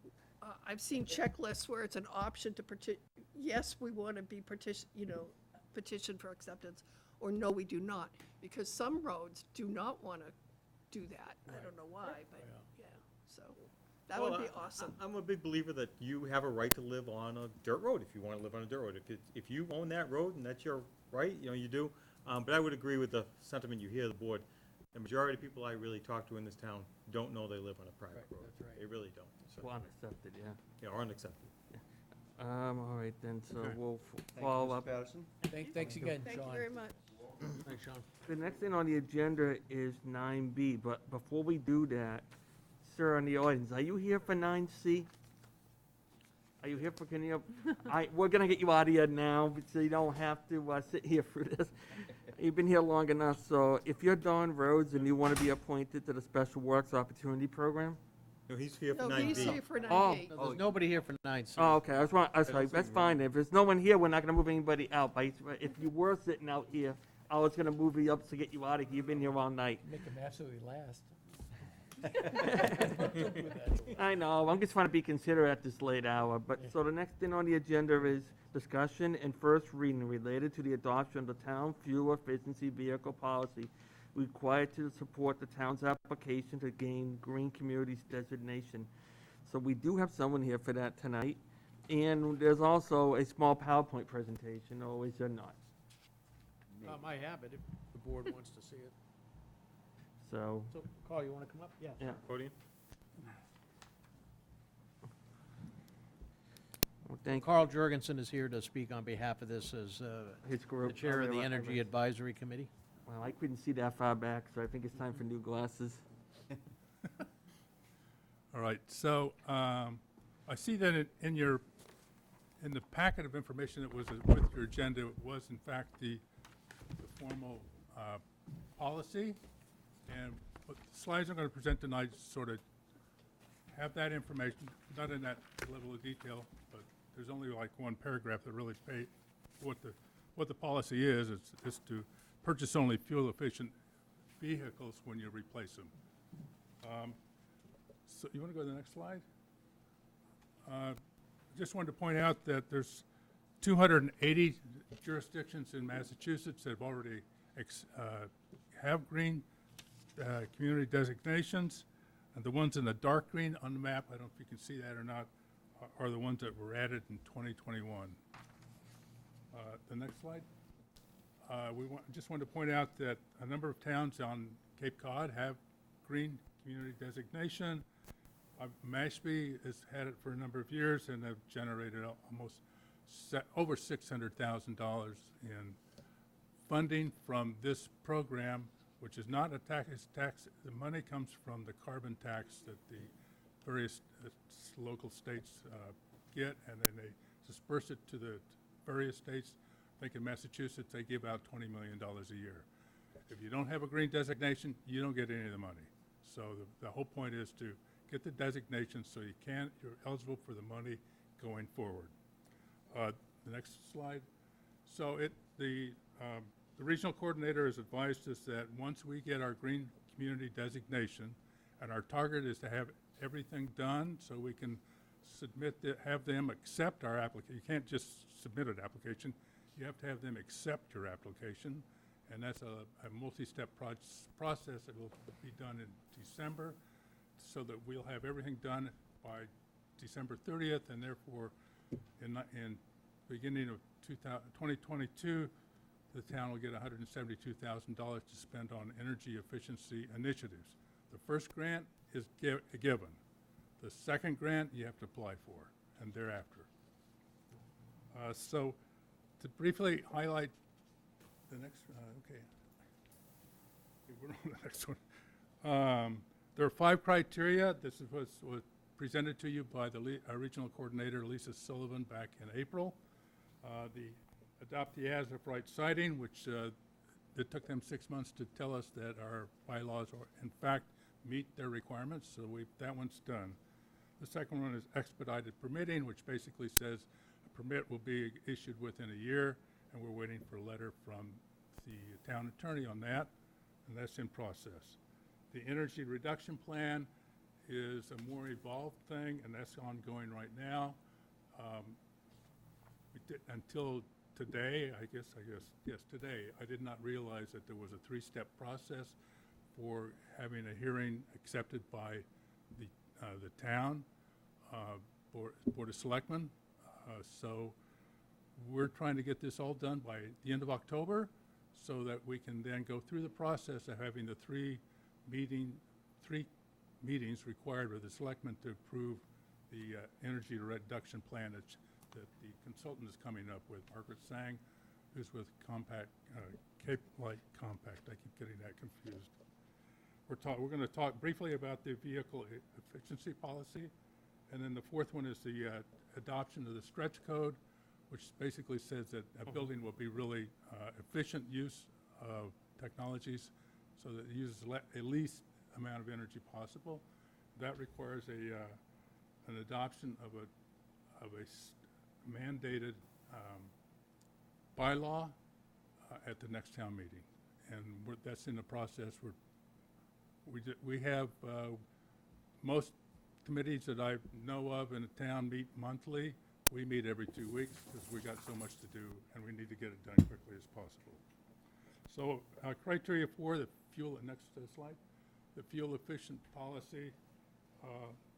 I've seen checklists where it's an option to yes, we want to be petition for acceptance, or no, we do not, because some roads do not want to do that. I don't know why, but yeah, so that would be awesome. I'm a big believer that you have a right to live on a dirt road if you want to live on a dirt road. If you own that road and that's your right, you know, you do. But I would agree with the sentiment you hear the board. The majority of people I really talk to in this town don't know they live on a private road. that's right. They really don't. So, Well, unaccepted, yeah. yeah, or unacceptable. All right then, so Okay. we'll Thank you, follow Mr. up. Patterson. Thanks again, Thank you Sean. very much. Thanks, Sean. The next thing on the agenda is 9B, but before we do that, sir, in the audience, are you here for 9C? Are you here for, we're gonna get you out of here now, so you don't have to sit here for this. You've been here long enough, so if you're Don Rhodes and you want to be appointed to the Special Works Opportunity Program? No, he's here for No, 9B. he's here for 9B. No, there's nobody here for 9C. Oh, okay, I was like, that's fine, if there's no one here, we're not gonna move anybody out, but if you were sitting out here, I was gonna move you up to get you out of here, you've been here all night. Make him absolutely last. I know, I'm just trying to be considerate at this late hour, but, so the next thing on the agenda is discussion and first reading related to the adoption of the town fuel efficiency vehicle policy required to support the town's application to gain Green Communities designation. So we do have someone here for that tonight, and there's also a small PowerPoint presentation, or is there not? I have it if the board wants to see it. So, So, Carl, you want to come up? Yeah. yeah. Podium? Well, thank Carl Jurgensen is here to speak on behalf of this as his the group. chair of the Oh, yeah, Energy Advisory Committee. Well, I couldn't see that far back, so I think it's time for new glasses. All right, so I see that in the packet of information that was with your agenda was in fact the formal policy. And what the slides I'm going to present tonight sort of have that information, not in that level of detail, but there's only like one paragraph that really what the policy is to purchase only fuel-efficient vehicles when you replace them. So you want to go to the next slide? Just wanted to point out that there's 280 jurisdictions in Massachusetts that have already have green community designations. And the ones in the dark green on the map, I don't know if you can see that or not, are the ones that were added in 2021. The next slide. Just wanted to point out that a number of towns on Cape Cod have green community designation. Mashpee has had it for a number of years and have generated almost over $600,000 in funding from this program, which is not a tax. The money comes from the carbon tax that the various local states get, and then they disperse it to the various states. I think in Massachusetts, they give out $20 million a year. If you don't have a green designation, you don't get any of the money. So the whole point is to get the designation so you're eligible for the money going forward. The next slide. So the regional coordinator has advised us that once we get our green community designation, and our target is to have everything done so we can have them accept our application. You can't just submit an application. You have to have them accept your application, and that's a multi-step process that will be done in December, so that we'll have everything done by December 30th, and therefore in beginning of 2022, the town will get $172,000 to spend on energy efficiency initiatives. The first grant is given. The second grant you have to apply for, and thereafter. So to briefly highlight the next, okay, we're on the next one. There are 5 criteria. This was presented to you by our regional coordinator, Lisa Sullivan, back in April. The adoptee as of right citing, which it took them 6 months to tell us that our bylaws are, in fact, meet their requirements, so that one's done. The second one is expedited permitting, which basically says a permit will be issued within a year, and we're waiting for a letter from the town attorney on that, and that's in process. The energy reduction plan is a more evolved thing, and that's ongoing right now. Until today, yes, today, I did not realize that there was a 3-step process for having a hearing accepted by the town Board of Selectmen. So we're trying to get this all done by the end of October so that we can then go through the process of having the 3 meetings required with the selectmen to approve the energy reduction plan that the consultant is coming up with, Margaret Sang, who's with Cape Light Compact. I keep getting that confused. We're going to talk briefly about the vehicle efficiency policy, and then the 4th one is the adoption of the stretch code, which basically says that a building will be really efficient use of technologies so that it uses the least amount of energy possible. That requires an adoption of a mandated bylaw at the next town meeting, and that's in the process. We have most committees that I know of in a town meet monthly. We meet every 2 weeks because we got so much to do, and we need to get it done quickly as possible. So criteria 4, the fuel, next slide, the fuel efficient policy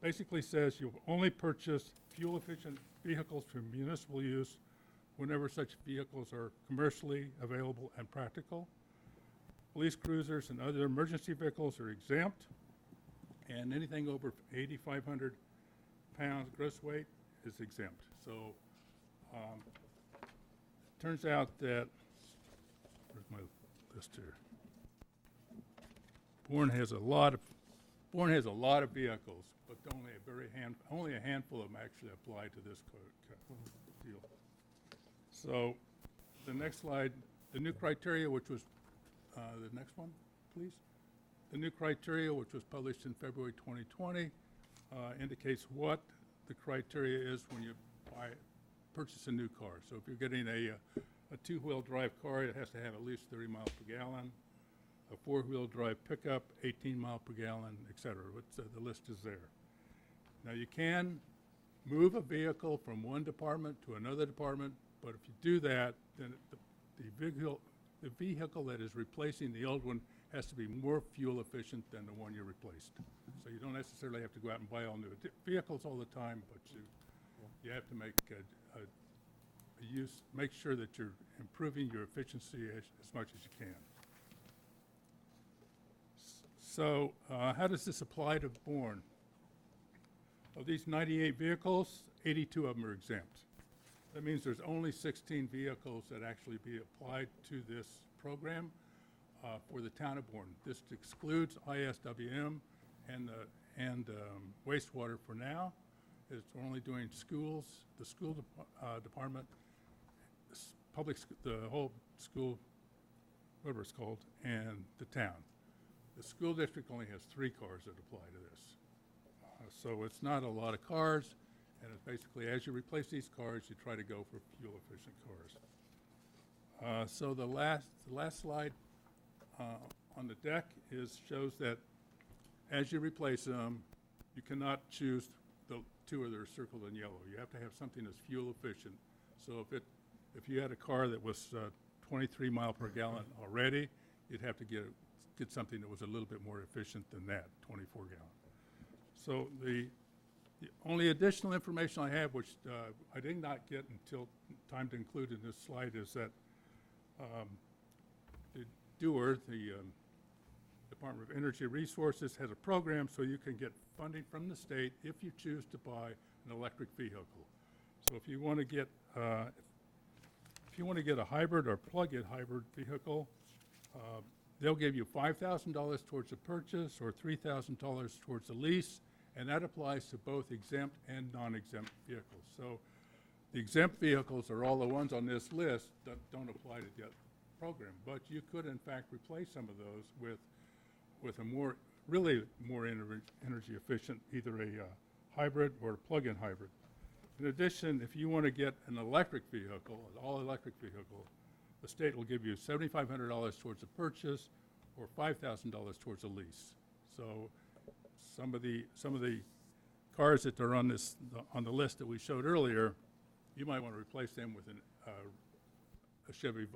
basically says you only purchase fuel efficient vehicles for municipal use whenever such vehicles are commercially available and practical. Police cruisers and other emergency vehicles are exempt, and anything over 8,500 pounds gross weight is exempt. So it turns out that, where's my list here? Bourne has a lot of vehicles, but only a handful of them actually apply to this deal. So the next slide, the new criteria, which was the next one, please. The new criteria, which was published in February 2020, indicates what the criteria is when you purchase a new car. So if you're getting a 2-wheel drive car, it has to have at least 30 miles per gallon. A 4-wheel drive pickup, 18 miles per gallon, et cetera. The list is there. Now you can move a vehicle from one department to another department, but if you do that, then the vehicle that is replacing the old one has to be more fuel efficient than the one you replaced. So you don't necessarily have to go out and buy all new vehicles all the time, but you have to make sure that you're improving your efficiency as much as you can. So how does this apply to Bourne? Of these 98 vehicles, 82 of them are exempt. That means there's only 16 vehicles that actually be applied to this program for the town of Bourne. This excludes ISWM and wastewater for now. We're only doing schools, the school department, the whole school, whatever it's called, and the town. The school district only has 3 cars that apply to this. So it's not a lot of cars, and it's basically, as you replace these cars, you try to go for fuel-efficient cars. So the last slide on the deck shows that as you replace them, you cannot choose the 2 that are circled in yellow. You have to have something that's fuel efficient. So if you had a car that was 23 mile per gallon already, you'd have to get something that was a little bit more efficient than that, 24 gallon. So the only additional information I have, which I did not get until time to include in this slide, is that the DOER, the Department of Energy Resources, has a program so you can get funding from the state if you choose to buy an electric vehicle. So if you want to get a hybrid or plug-in hybrid vehicle, they'll give you $5,000 towards the purchase or $3,000 towards the lease, and that applies to both exempt and non-exempt vehicles. So the exempt vehicles are all the ones on this list that don't apply to the program, but you could in fact replace some of those with a really more energy efficient, either a hybrid or a plug-in hybrid. In addition, if you want to get an electric vehicle, an all-electric vehicle, the state will give you $7,500 towards the purchase or $5,000 towards the lease. So some of the cars that are on the list that we showed earlier, you might want to replace them with a Chevy,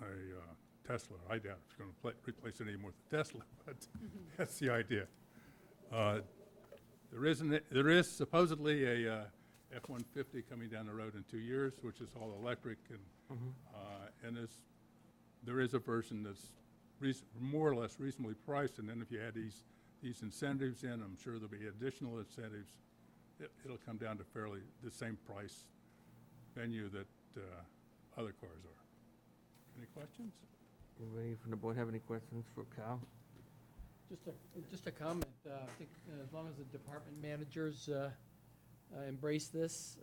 a Tesla. I doubt it's going to replace it anymore with a Tesla, but that's the idea. There is supposedly a F-150 coming down the road in 2 years, which is all electric, and there is a version that's more or less reasonably priced, and then if you add these incentives in, I'm sure there'll be additional incentives. It'll come down to fairly the same price venue that other cars are. Any questions? Anybody from the board have any questions for Cal? Just a comment. I think as long as the department managers embrace this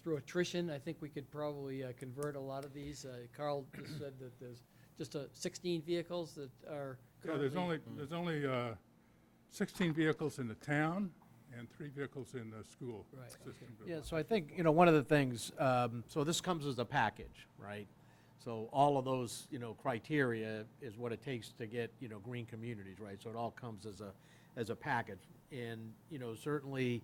through attrition, I think we could probably convert a lot of these. Carl just said that there's just 16 vehicles that are Yeah, currently. there's only 16 vehicles in the town and 3 vehicles in the school Right. system. Yeah, so I think, one of the things, so this comes as a package, right? So all of those, criteria is what it takes to get, green communities, right? So it all comes as a package. And, certainly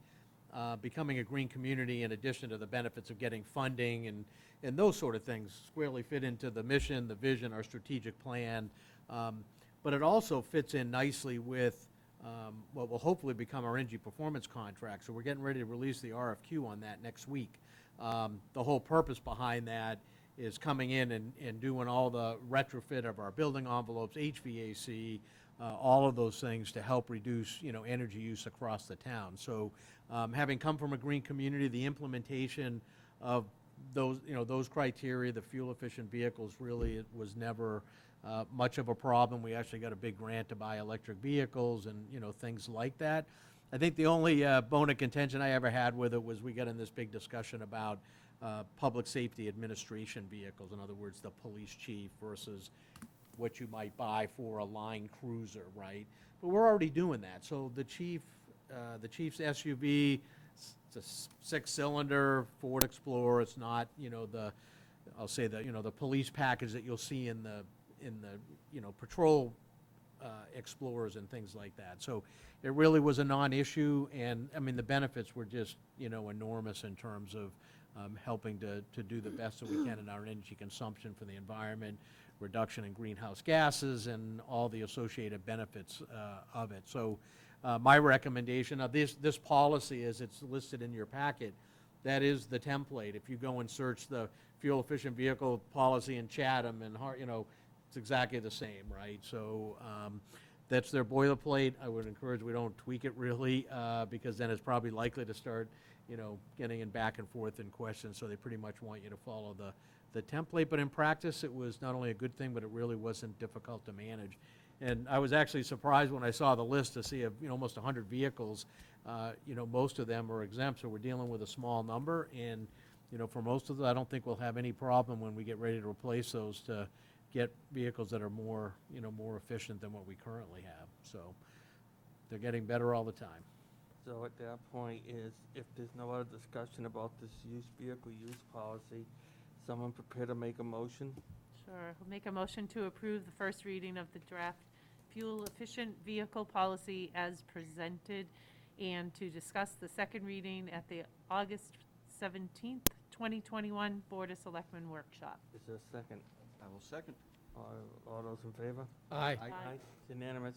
becoming a green community, in addition to the benefits of getting funding and those sort of things, squarely fit into the mission, the vision, our strategic plan. But it also fits in nicely with what will hopefully become our energy performance contract. So we're getting ready to release the RFQ on that next week. The whole purpose behind that is coming in and doing all the retrofit of our building envelopes, HVAC, all of those things to help reduce, energy use across the town. So having come from a green community, the implementation of those criteria, the fuel-efficient vehicles, really it was never much of a problem. We actually got a big grant to buy electric vehicles and, things like that. I think the only bone of contention I ever had with it was we got in this big discussion about public safety administration vehicles. In other words, the police chief versus what you might buy for a line cruiser, right? But we're already doing that. So the chief's SUV, it's a 6-cylinder Ford Explorer. It's not, I'll say the police package that you'll see in the patrol Explorers and things like that. So it really was a non-issue, and I mean the benefits were just enormous in terms of helping to do the best that we can in our energy consumption for the environment, reduction in greenhouse gases, and all the associated benefits of it. So my recommendation of this policy, as it's listed in your packet, that is the template. If you go and search the fuel efficient vehicle policy in Chatham and it's exactly the same, right? So that's their boilerplate. I would encourage we don't tweak it really because then it's probably likely to start getting in back and forth in questions. So they pretty much want you to follow the template. But in practice, it was not only a good thing, but it really wasn't difficult to manage. And I was actually surprised when I saw the list to see almost 100 vehicles. Most of them are exempt, so we're dealing with a small number. And you know, for most of them, I don't think we'll have any problem when we get ready to replace those to get vehicles that are more, you know, more efficient than what we currently have. So they're getting better all the time. So at that point is, if there's no other discussion about this used vehicle use policy, someone prepared to make a motion? Sure, I'll make a motion to approve the first reading of the draft fuel-efficient vehicle policy as presented, and to discuss the second reading at the August 17th, 2021 Board of Selectmen workshop. Is there a second? I will second. All those in favor? Aye. Aye. It's unanimous.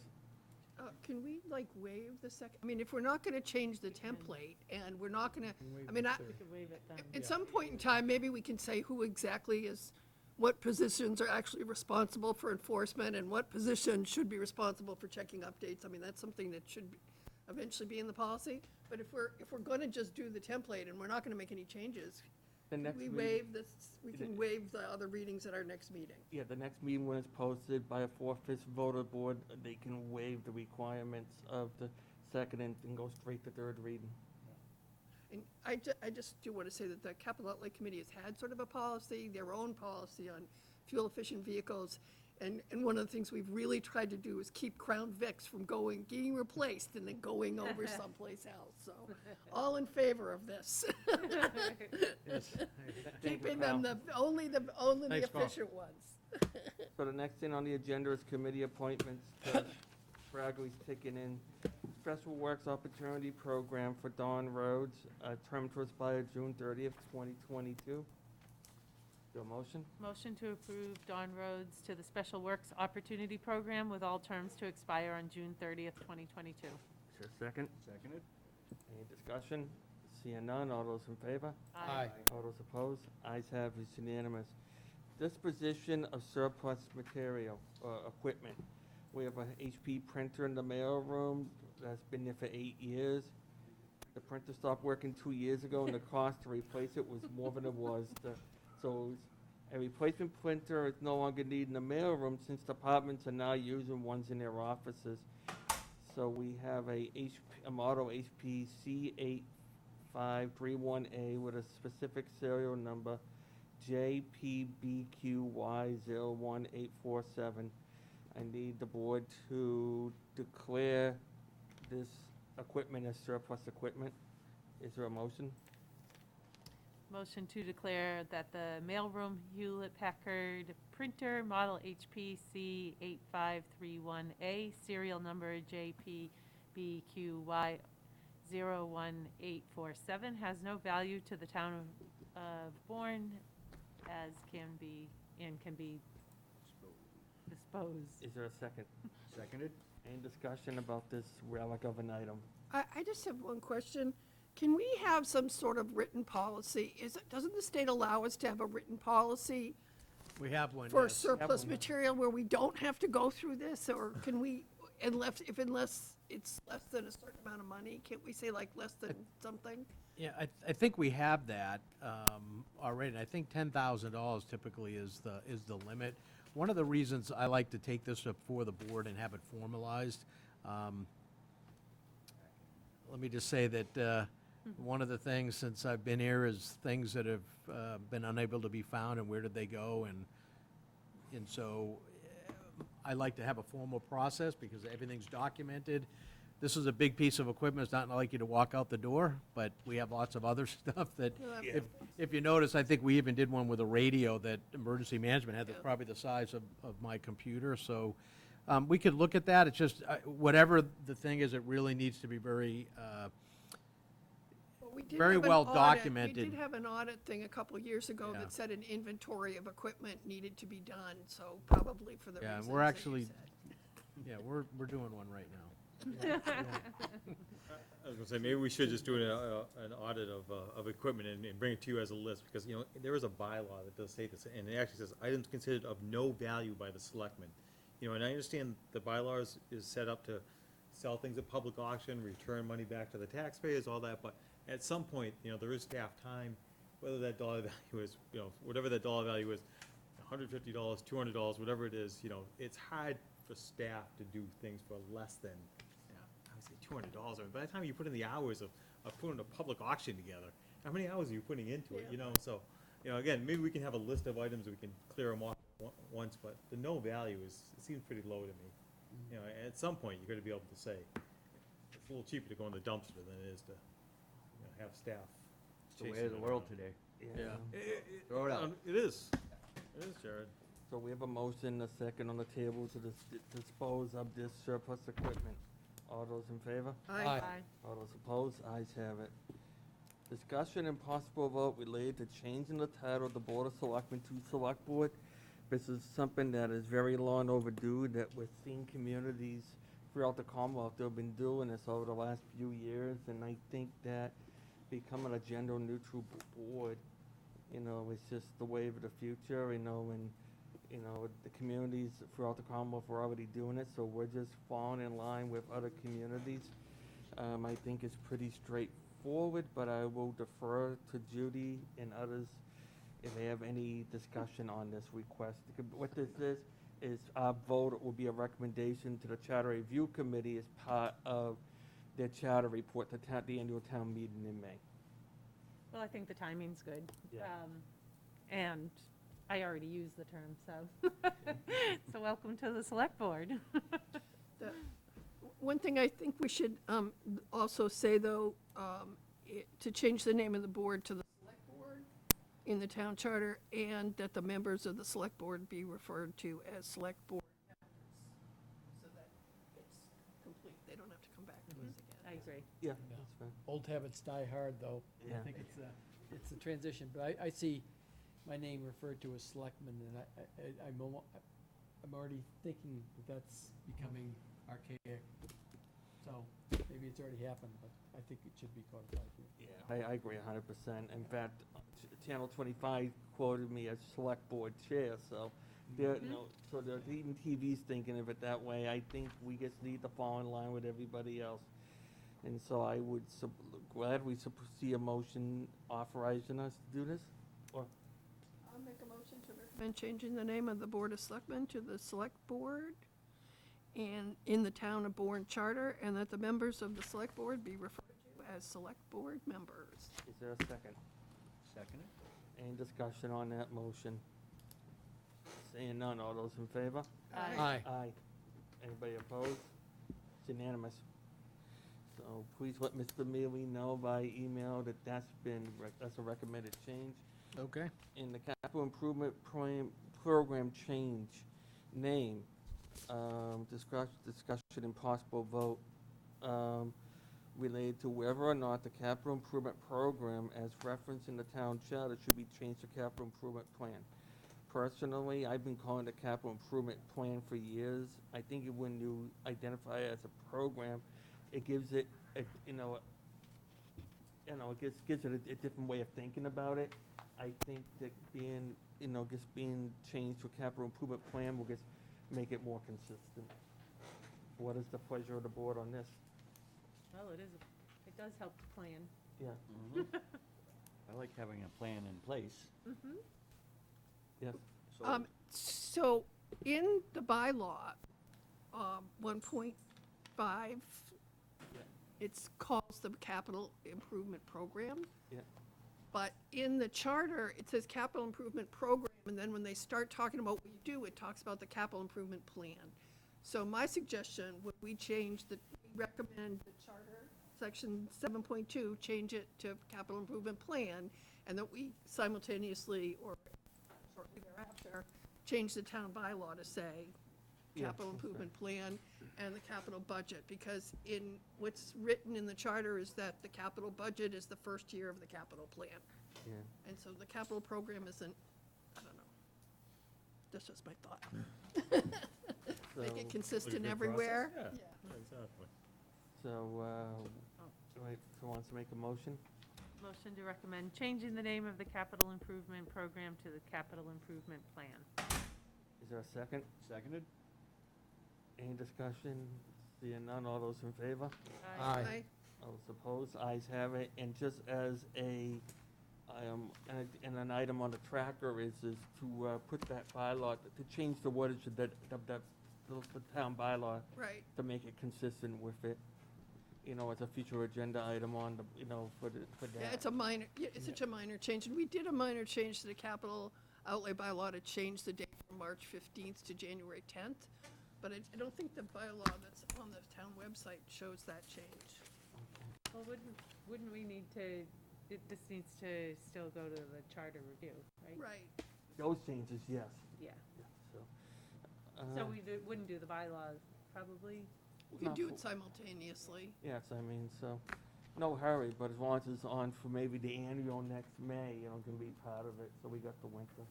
Can we like waive the second, I mean, if we're not gonna change the template and we're not gonna, I mean, We could waive it then. at some point in time, maybe we can say who exactly is, what positions are actually responsible for enforcement and what position should be responsible for checking updates. I mean, that's something that should eventually be in the policy. But if we're gonna just do the template and we're not gonna make any changes, The can next we meeting- waive this, we can waive the other readings at our next meeting. Yeah, the next meeting, when it's posted by a 4/5 voter board, they can waive the requirements of the second and go straight to third reading. And I just do want to say that the Capital Outlay Committee has had sort of a policy, their own policy on fuel-efficient vehicles. And one of the things we've really tried to do is keep Crown Vics from getting replaced and then going over someplace else. So, all in favor of this. Yes. Keeping them only the Thanks, Paul. efficient ones. So the next thing on the agenda is committee appointments. Bradley's ticking in. Special Works Opportunity Program for Dawn Roads, term to expire June 30th, 2022. Do a motion? Motion to approve Dawn Roads to the Special Works Opportunity Program with all terms to expire on June 30th, 2022. Is there a second? Seconded. Any discussion? Seeing none, all those in favor? Aye. All those opposed? Ayes have, it's unanimous. Disposition of surplus material, equipment. We have a HP printer in the mail room that's been there for 8 years. The printer stopped working 2 years ago, and the cost to replace it was more than it was. So a replacement printer is no longer needed in the mail room since departments are now using ones in their offices. So we have a model HP C8531A with a specific serial number JPBQY01847. I need the board to declare this equipment as surplus equipment. Is there a motion? Motion to declare that the mailroom Hewlett-Packard printer, model HPC 8531A, serial number JPBQY01847, has no value to the town of Bourne, as can be disposed. Is there a second? Seconded. Any discussion about this relic of an item? I just have one question. Can we have some sort of written policy? Doesn't the state allow us to have a written policy We have one, for yes. surplus one. material where we don't have to go through this? Or can we, unless it's less than a certain amount of money, can't we say like less than something? Yeah, I think we have that already. And I think $10,000 typically is the limit. One of the reasons I like to take this before the board and have it formalized, let me just say that one of the things since I've been here is things that have been unable to be found and where did they go, and so I like to have a formal process because everything's documented. This is a big piece of equipment. It's not like you to walk out the door, but we have lots of other stuff that, Yeah. if you notice, I think we even did one with a radio that emergency management had that's probably the size of my computer. So we could look at that. It's just, whatever the thing is, it really needs to be very, We did very have an well audit- documented. We did have an audit thing a couple of years ago Yeah. that said an inventory of equipment needed to be done, so probably for the Yeah, and reasons we're that you actually, said. yeah, we're doing one right now. I was gonna say, maybe we should just do an audit of equipment and bring it to you as a list, because, you know, there is a bylaw that does say this, and it actually says, items considered of no value by the selectmen. You know, and I understand the bylaws is set up to sell things at public auction, return money back to the taxpayers, all that, but at some point, you know, there is staff time, whether that dollar value is, you know, whatever that dollar value is, $150, $200, whatever it is, you know, it's hard for staff to do things for less than, I would say $200. I mean, by the time you put in the hours of putting a public auction together, how many hours are you putting into it, Yeah. you know? So, you know, again, maybe we can have a list of items, we can clear them off once, but the no value it seems pretty low to me. You know, at some point, you're gonna be able to say, it's a little cheaper to go in the dumpster than it is to, you know, have staff. It's the way chasing of the it world around. today. Yeah. Throw it out. It is, Jared. So we have a motion, a second on the table to dispose of this surplus equipment. All those in favor? Aye. All those opposed? Ayes have it. Discussion and possible vote related to changing the title of the Board of Selectmen to Select Board. This is something that is very long overdue, that we're seeing communities throughout the Commonwealth that have been doing this over the last few years, and I think that becoming a gender-neutral board, you know, is just the wave of the future, you know, and, you know, the communities throughout the Commonwealth are already doing it, so we're just falling in line with other communities. I think it's pretty straightforward, but I will defer to Judy and others if they have any discussion on this request. What this is our vote will be a recommendation to the Charter Review Committee as part of their charter report to the annual town meeting in May. Well, I think the timing's good. Yeah. And I already used the term, so. So welcome to the select board. One thing I think we should also say, though, to change the name of the board to the select board in the town charter, and that the members of the select board be referred to as select board members, so that it's complete, they don't have to come back to us again. I agree. Yeah, Yeah. that's fine. Old habits die hard, though. Yeah. I think it's a transition, but I see my name referred to as selectman, and I'm already thinking that that's becoming archaic. So maybe it's already happened, but I think it should be codified here. Yeah, I agree 100%. In fact, Channel 25 quoted me as select board chair, so they're, so even TV's thinking of it that way. I think we just need to fall in line with everybody else. And so I would gladly see a motion authorizing us to do this. Or I'll make a motion to recommend changing the name of the Board of Selectmen to the Select Board and in the town of Bourne Charter, and that the members of the Select Board be referred to as Select Board members. is there a second? Second Any discussion on that motion? Seeing none, all those in favor? Aye. Aye. Anybody opposed? It's unanimous. So please let Mr. Mealy know by email that that's a recommended change. Okay. In the capital improvement program change name, discussion and possible vote related to whether or not the capital improvement program as referenced in the town charter should be changed to capital improvement plan. Personally, I've been calling it a capital improvement plan for years. I think when you identify it as a program, it gives it, it gives it a different way of thinking about it. I think that just being changed to a capital improvement plan will just make it more consistent. What is the pleasure of the board on this? Well, it does help to plan. Yeah. I like having a plan in place. Yes. So in the bylaw, 1.5, it's calls the capital improvement program. Yeah. But in the charter, it says capital improvement program, and then when they start talking about what you do, it talks about the capital improvement plan. So my suggestion, would we recommend the charter, section 7.2, change it to capital improvement plan, and that we simultaneously, or shortly thereafter, change the town bylaw to say Yeah, capital that's improvement plan and the capital budget, because in what's written in the charter is that the capital budget is the first year of the capital plan. Yeah. And so the capital program isn't, I don't know. That's just my thought. Make So- it consistent good everywhere. process. Yeah, exactly. So, who wants to make a motion? Motion to recommend changing the name of the capital improvement program to the capital improvement plan. Is there a second? Seconded? Any discussion? Seeing none, all those in favor? Aye. All those opposed? Ayes have it. And just as and an item on the tracker is to put that bylaw, to change the wordage of the town bylaw Right. to make it consistent with it. you know, as a future agenda item on the, you know, for that. Yeah, it's a minor, yeah, it's such a minor change, and we did a minor change to the capital outlay bylaw to change the date from March 15th to January 10th, but I don't think the bylaw that's on the town website shows that change. Well, wouldn't we need to, this needs to still go to the charter review, right? Right. Those changes, yes. Yeah. So, So we wouldn't do the bylaws, probably? We could do it simultaneously. Yes, I mean, so, no hurry, but as long as it's on for maybe the annual next May, you know, can be part of it, so we got the winter.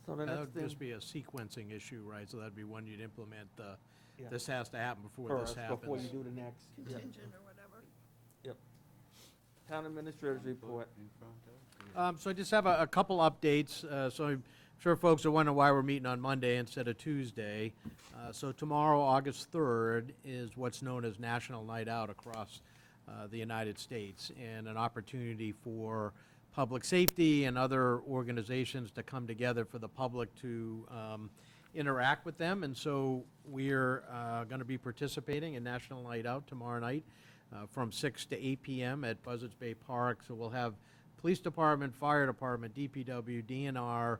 So the That next would just thing, be a sequencing issue, right? So that'd be when you'd implement the, Yeah. this has to happen before this first, happens. before you do the next. Yep. Contingent or whatever. Yep. Town administrator's report. So I just have a couple updates. So I'm sure folks are wondering why we're meeting on Monday instead of Tuesday. So tomorrow, August 3rd, is what's known as National Night Out across the United States, and an opportunity for public safety and other organizations to come together for the public to interact with them. And so we're going to be participating in National Night Out tomorrow night from 6 to 8 p.m. at Buzzards Bay Park. So we'll have Police Department, Fire Department, DPW, DNR,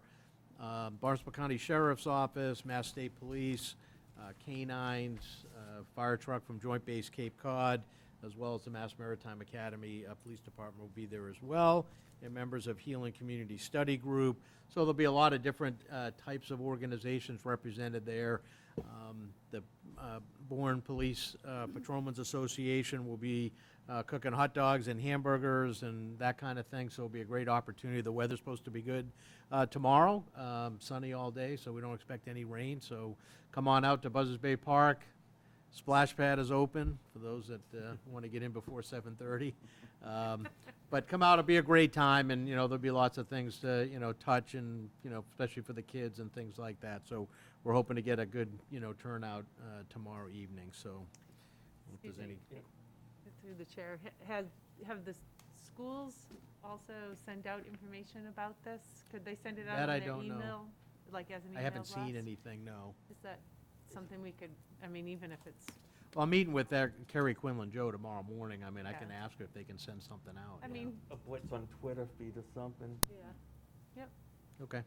Barnstable County Sheriff's Office, Mass State Police, canines, fire truck from Joint Base Cape Cod, as well as the Mass Maritime Academy Police Department will be there as well, and members of Healing Community Study Group. So there'll be a lot of different types of organizations represented there. The Bourne Police Patrolmen's Association will be cooking hot dogs and hamburgers and that kind of thing, so it'll be a great opportunity. The weather's supposed to be good tomorrow, sunny all day, so we don't expect any rain. So come on out to Buzzards Bay Park. Splash pad is open for those that want to get in before 7:30. But come out, it'll be a great time, and, you know, there'll be lots of things to, you know, touch and, you know, especially for the kids and things like that. So we're hoping to get a good, you know, turnout tomorrow evening, so if there's any. Through the chair, have the schools also send out information about this? Could they send it out That on I their don't know. email, like as an email I haven't blast? seen anything, no. Is that something we could, I mean, even if it's, Well, I'm meeting with Kerry Quinlan Joe tomorrow morning. I mean, I Yeah. can ask her if they can send something out. I yeah. mean, A blitz on Twitter feed or something. yeah, yep. Okay.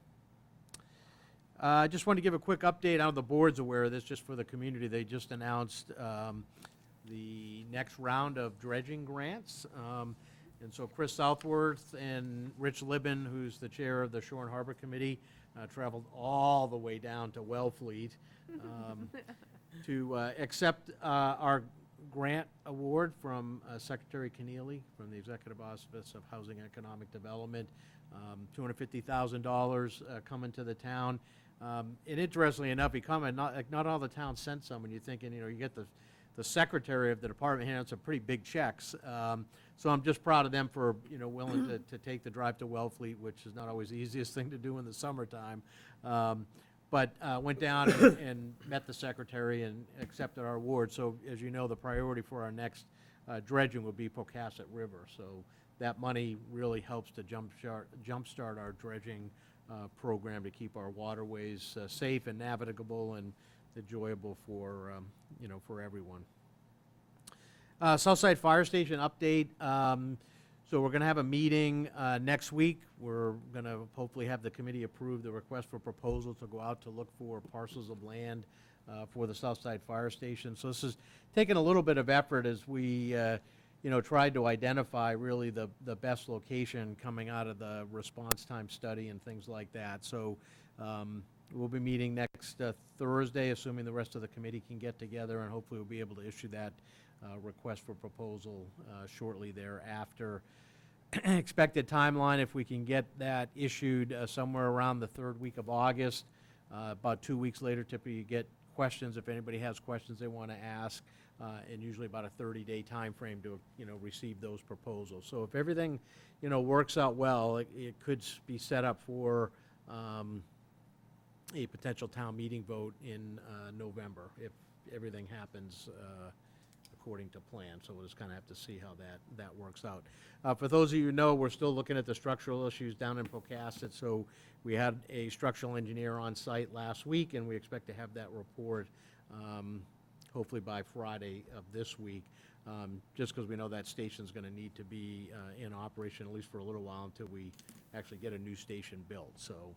I just wanted to give a quick update. I know the board's aware of this, just for the community. They just announced the next round of dredging grants. And so Chris Southworth and Rich Libben, who's the chair of the Shore and Harbor Committee, traveled all the way down to Wellfleet to accept our grant award from Secretary Keneally from the Executive Office of Housing and Economic Development. $250,000 coming to the town. And interestingly enough, not all the towns sent some, and you're thinking, you know, you get the secretary of the department handing out some pretty big checks. So I'm just proud of them for, you know, willing to take the drive to Wellfleet, which is not always the easiest thing to do in the summertime. But went down and met the secretary and accepted our award. So as you know, the priority for our next dredging will be Pocasset River. So that money really helps to jumpstart our dredging program to keep our waterways safe and navigable and enjoyable for, you know, for everyone. Southside Fire Station update. So we're going to have a meeting next week. We're going to hopefully have the committee approve the request for proposal to go out to look for parcels of land for the Southside Fire Station. So this is taking a little bit of effort as we, you know, tried to identify really the best location coming out of the response time study and things like that. So we'll be meeting next Thursday, assuming the rest of the committee can get together, and hopefully we'll be able to issue that request for proposal shortly thereafter. Expected timeline, if we can get that issued somewhere around the third week of August. About 2 weeks later, typically you get questions, if anybody has questions they want to ask, and usually about a 30-day time frame to, you know, receive those proposals. So if everything, you know, works out well, it could be set up for a potential town meeting vote in November if everything happens according to plan. So we'll just kind of have to see how that works out. For those of you who know, we're still looking at the structural issues down in Pocasset. So we had a structural engineer on site last week, and we expect to have that report hopefully by Friday of this week. just because we know that station's going to need to be in operation at least for a little while until we actually get a new station built. So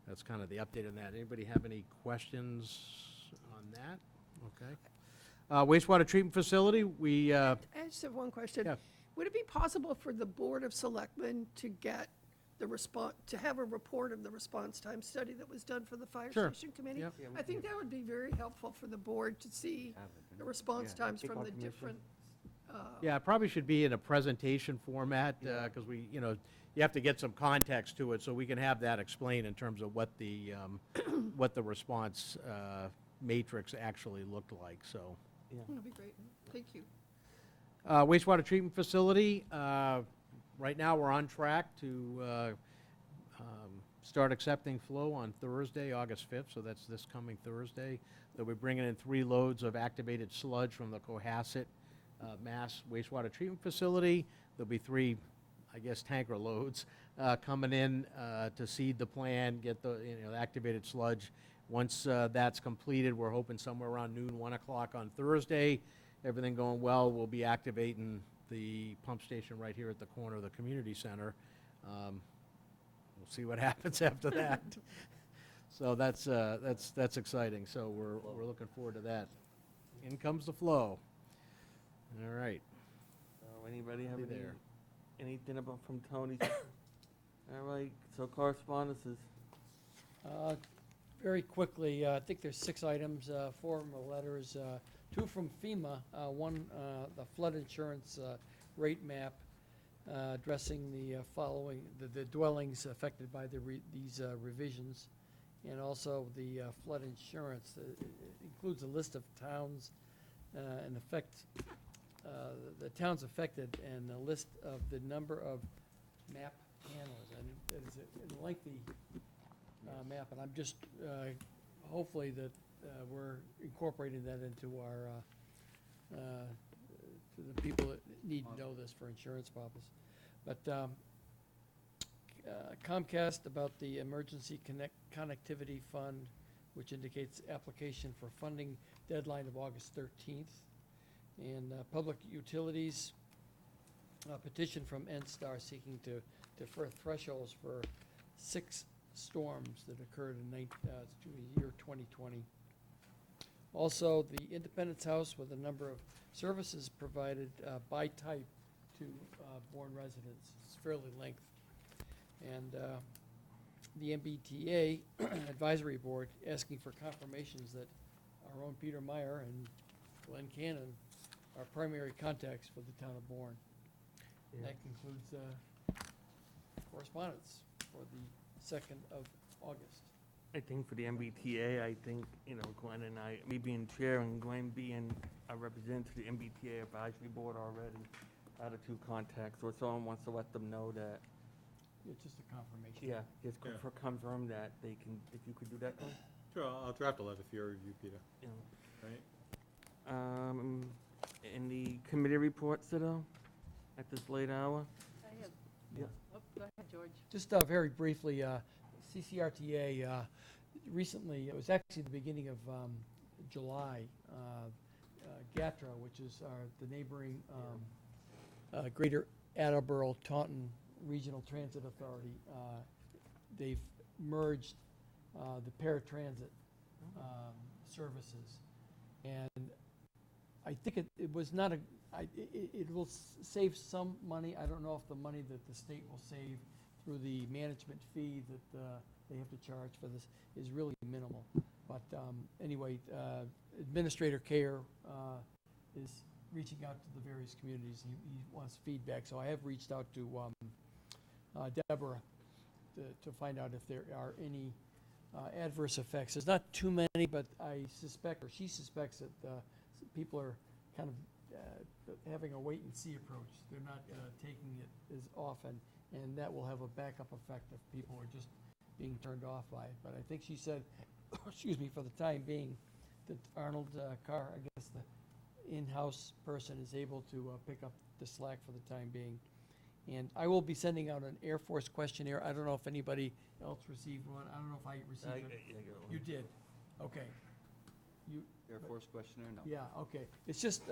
that's kind of the update on that. Anybody have any questions on that? Okay. Wastewater treatment facility, we, I just have one question. Yeah. Would it be possible for the Board of Selectmen to get the response, to have a report of the response time study that was done for the Fire Sure. Station Committee? Yep. I think that would be very helpful for the board to see the response times from the different, yeah, it probably should be in a presentation format, because we, you have to get some context to it, so we can have that explained in terms of what the, what the response matrix actually looked like, so. that'd be great. Thank you. Wastewater treatment facility, right now, we're on track to start accepting flow on Thursday, August 5th, so that's this coming Thursday. They'll be bringing in 3 loads of activated sludge from the Cohasset Mass Wastewater Treatment Facility. There'll be 3, I guess, tanker loads coming in to seed the plant, get the activated sludge. Once that's completed, we're hoping somewhere around noon, 1 o'clock on Thursday. Everything going well, we'll be activating the pump station right here at the corner of the community center. We'll see what happens after that. So that's exciting. So we're looking forward to that. In comes the flow. All right. Anybody have Be any, there. anything about from Tony? All right, so correspondences. Very quickly, I think there's 6 items, 4 of them are letters, 2 from FEMA, one, the flood insurance rate map addressing the following, the dwellings affected by these revisions, and also the flood insurance. It includes a list of towns and the towns affected and a list of the number of map handlers. And it is a lengthy map, and I'm just, hopefully that we're incorporating that into our, to the people that need to know this for insurance purposes. But Comcast about the Emergency Connectivity Fund, which indicates application for funding deadline of August 13th. And Public Utilities, a petition from NSTAR seeking to defer thresholds for 6 storms that occurred in the year 2020. Also, the Independence House with a number of services provided by type to Bourne residents. It's fairly lengthy. And the MBTA Advisory Board asking for confirmations that our own Peter Meyer and Glenn Cannon are primary contacts for the town of Bourne. And that concludes correspondence for the 2nd of August. I think for the MBTA, I think, Glenn and I, me being chair and Glenn being a representative to the MBTA advisory board already, are the 2 contacts, or someone wants to let them know that, It's just a confirmation. yeah, just confirm that they can, if you could do that, Glenn? Sure, I'll draft a letter for your review, Peter. You know. Right? Any committee reports at all, at this late hour? I have, Yeah. oh, go ahead, George. Just very briefly, CCRTA, recently, it was actually the beginning of July, GATRA, which is the neighboring Greater Attleboro Taunton Regional Transit Authority, they've merged the paratransit services. And I think it was not it will save some money. I don't know if the money that the state will save through the management fee that they have to charge for this is really minimal. But anyway, Administrator Care is reaching out to the various communities. He wants feedback, so I have reached out to Deborah to find out if there are any adverse effects. There's not too many, but I suspect, or she suspects, that people are kind of having a wait-and-see approach. They're not taking it as often, and that will have a backup effect if people are just being turned off by it. But I think she said, excuse me, for the time being, that Arnold Carr, I guess the in-house person, is able to pick up the slack for the time being. And I will be sending out an Air Force questionnaire. I don't know if anybody else received one. I don't know if I received it. I got one. You did? Okay. Air Force questionnaire? No. Yeah, okay. It's just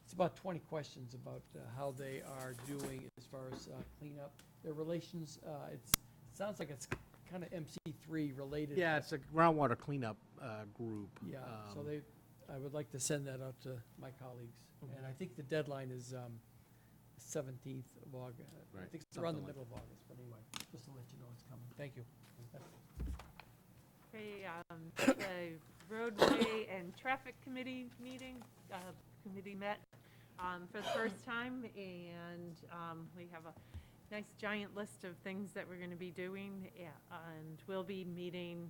it's about 20 questions about how they are doing as far as cleanup. Their relations, it sounds like it's kind of MC3 related. Yeah, it's a groundwater cleanup group. Yeah, so I would like to send that out to my colleagues. And I think the deadline is 17th of August. I Right, think it's around the something like middle of August, but anyway, just to let you know it's coming. Thank you. Okay, the roadway and traffic committee meeting, committee met for the first time, and we have a nice giant list of things that we're going to be doing, and we'll be meeting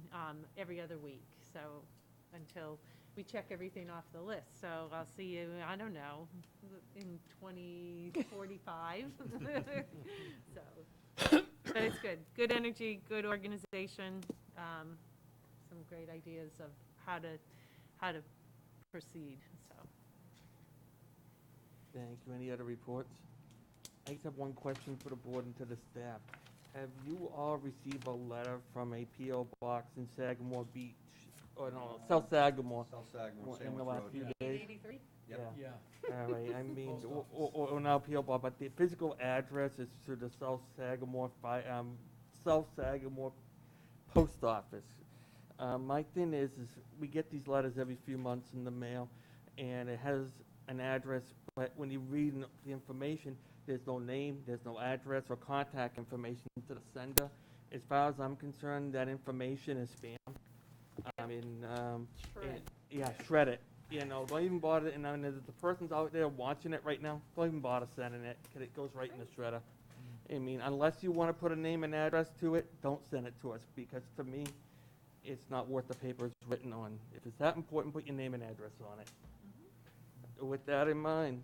every other week, so until we check everything off the list. So I'll see you, I don't know, in 2045. So, but it's good. Good energy, good organization, some great ideas of how to proceed, so. Thank you. Any other reports? I just have one question for the board and to the staff. Have you all received a letter from a P.O. box in Sagamore Beach, or no, South Sagamore? South Sagamore, In the Sandwich last Road. few Yeah. days? 83? Yep. Yeah. All right, I mean, Post or now P.O. box, but the physical address is to the South Sagamore Post Office. My thing is we get these letters every few months in the mail, and it has an address, but when you read the information, there's no name, there's no address or contact information to the sender. As far as I'm concerned, that information is spam. I mean, Shred. yeah, shred it. You know, don't even bother, and I mean, if the person's out there watching it right now, don't even bother sending it, because it goes right in the shredder. I mean, unless you want to put a name and address to it, don't send it to us, because to me, it's not worth the paper it's written on. If it's that important, put your name and address on it. With that in mind,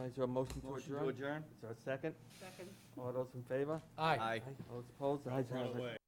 is there a motion to adjourn? Motion to adjourn? Is there a second? Second. All those in favor? Aye. Aye. All those opposed? The ayes have it.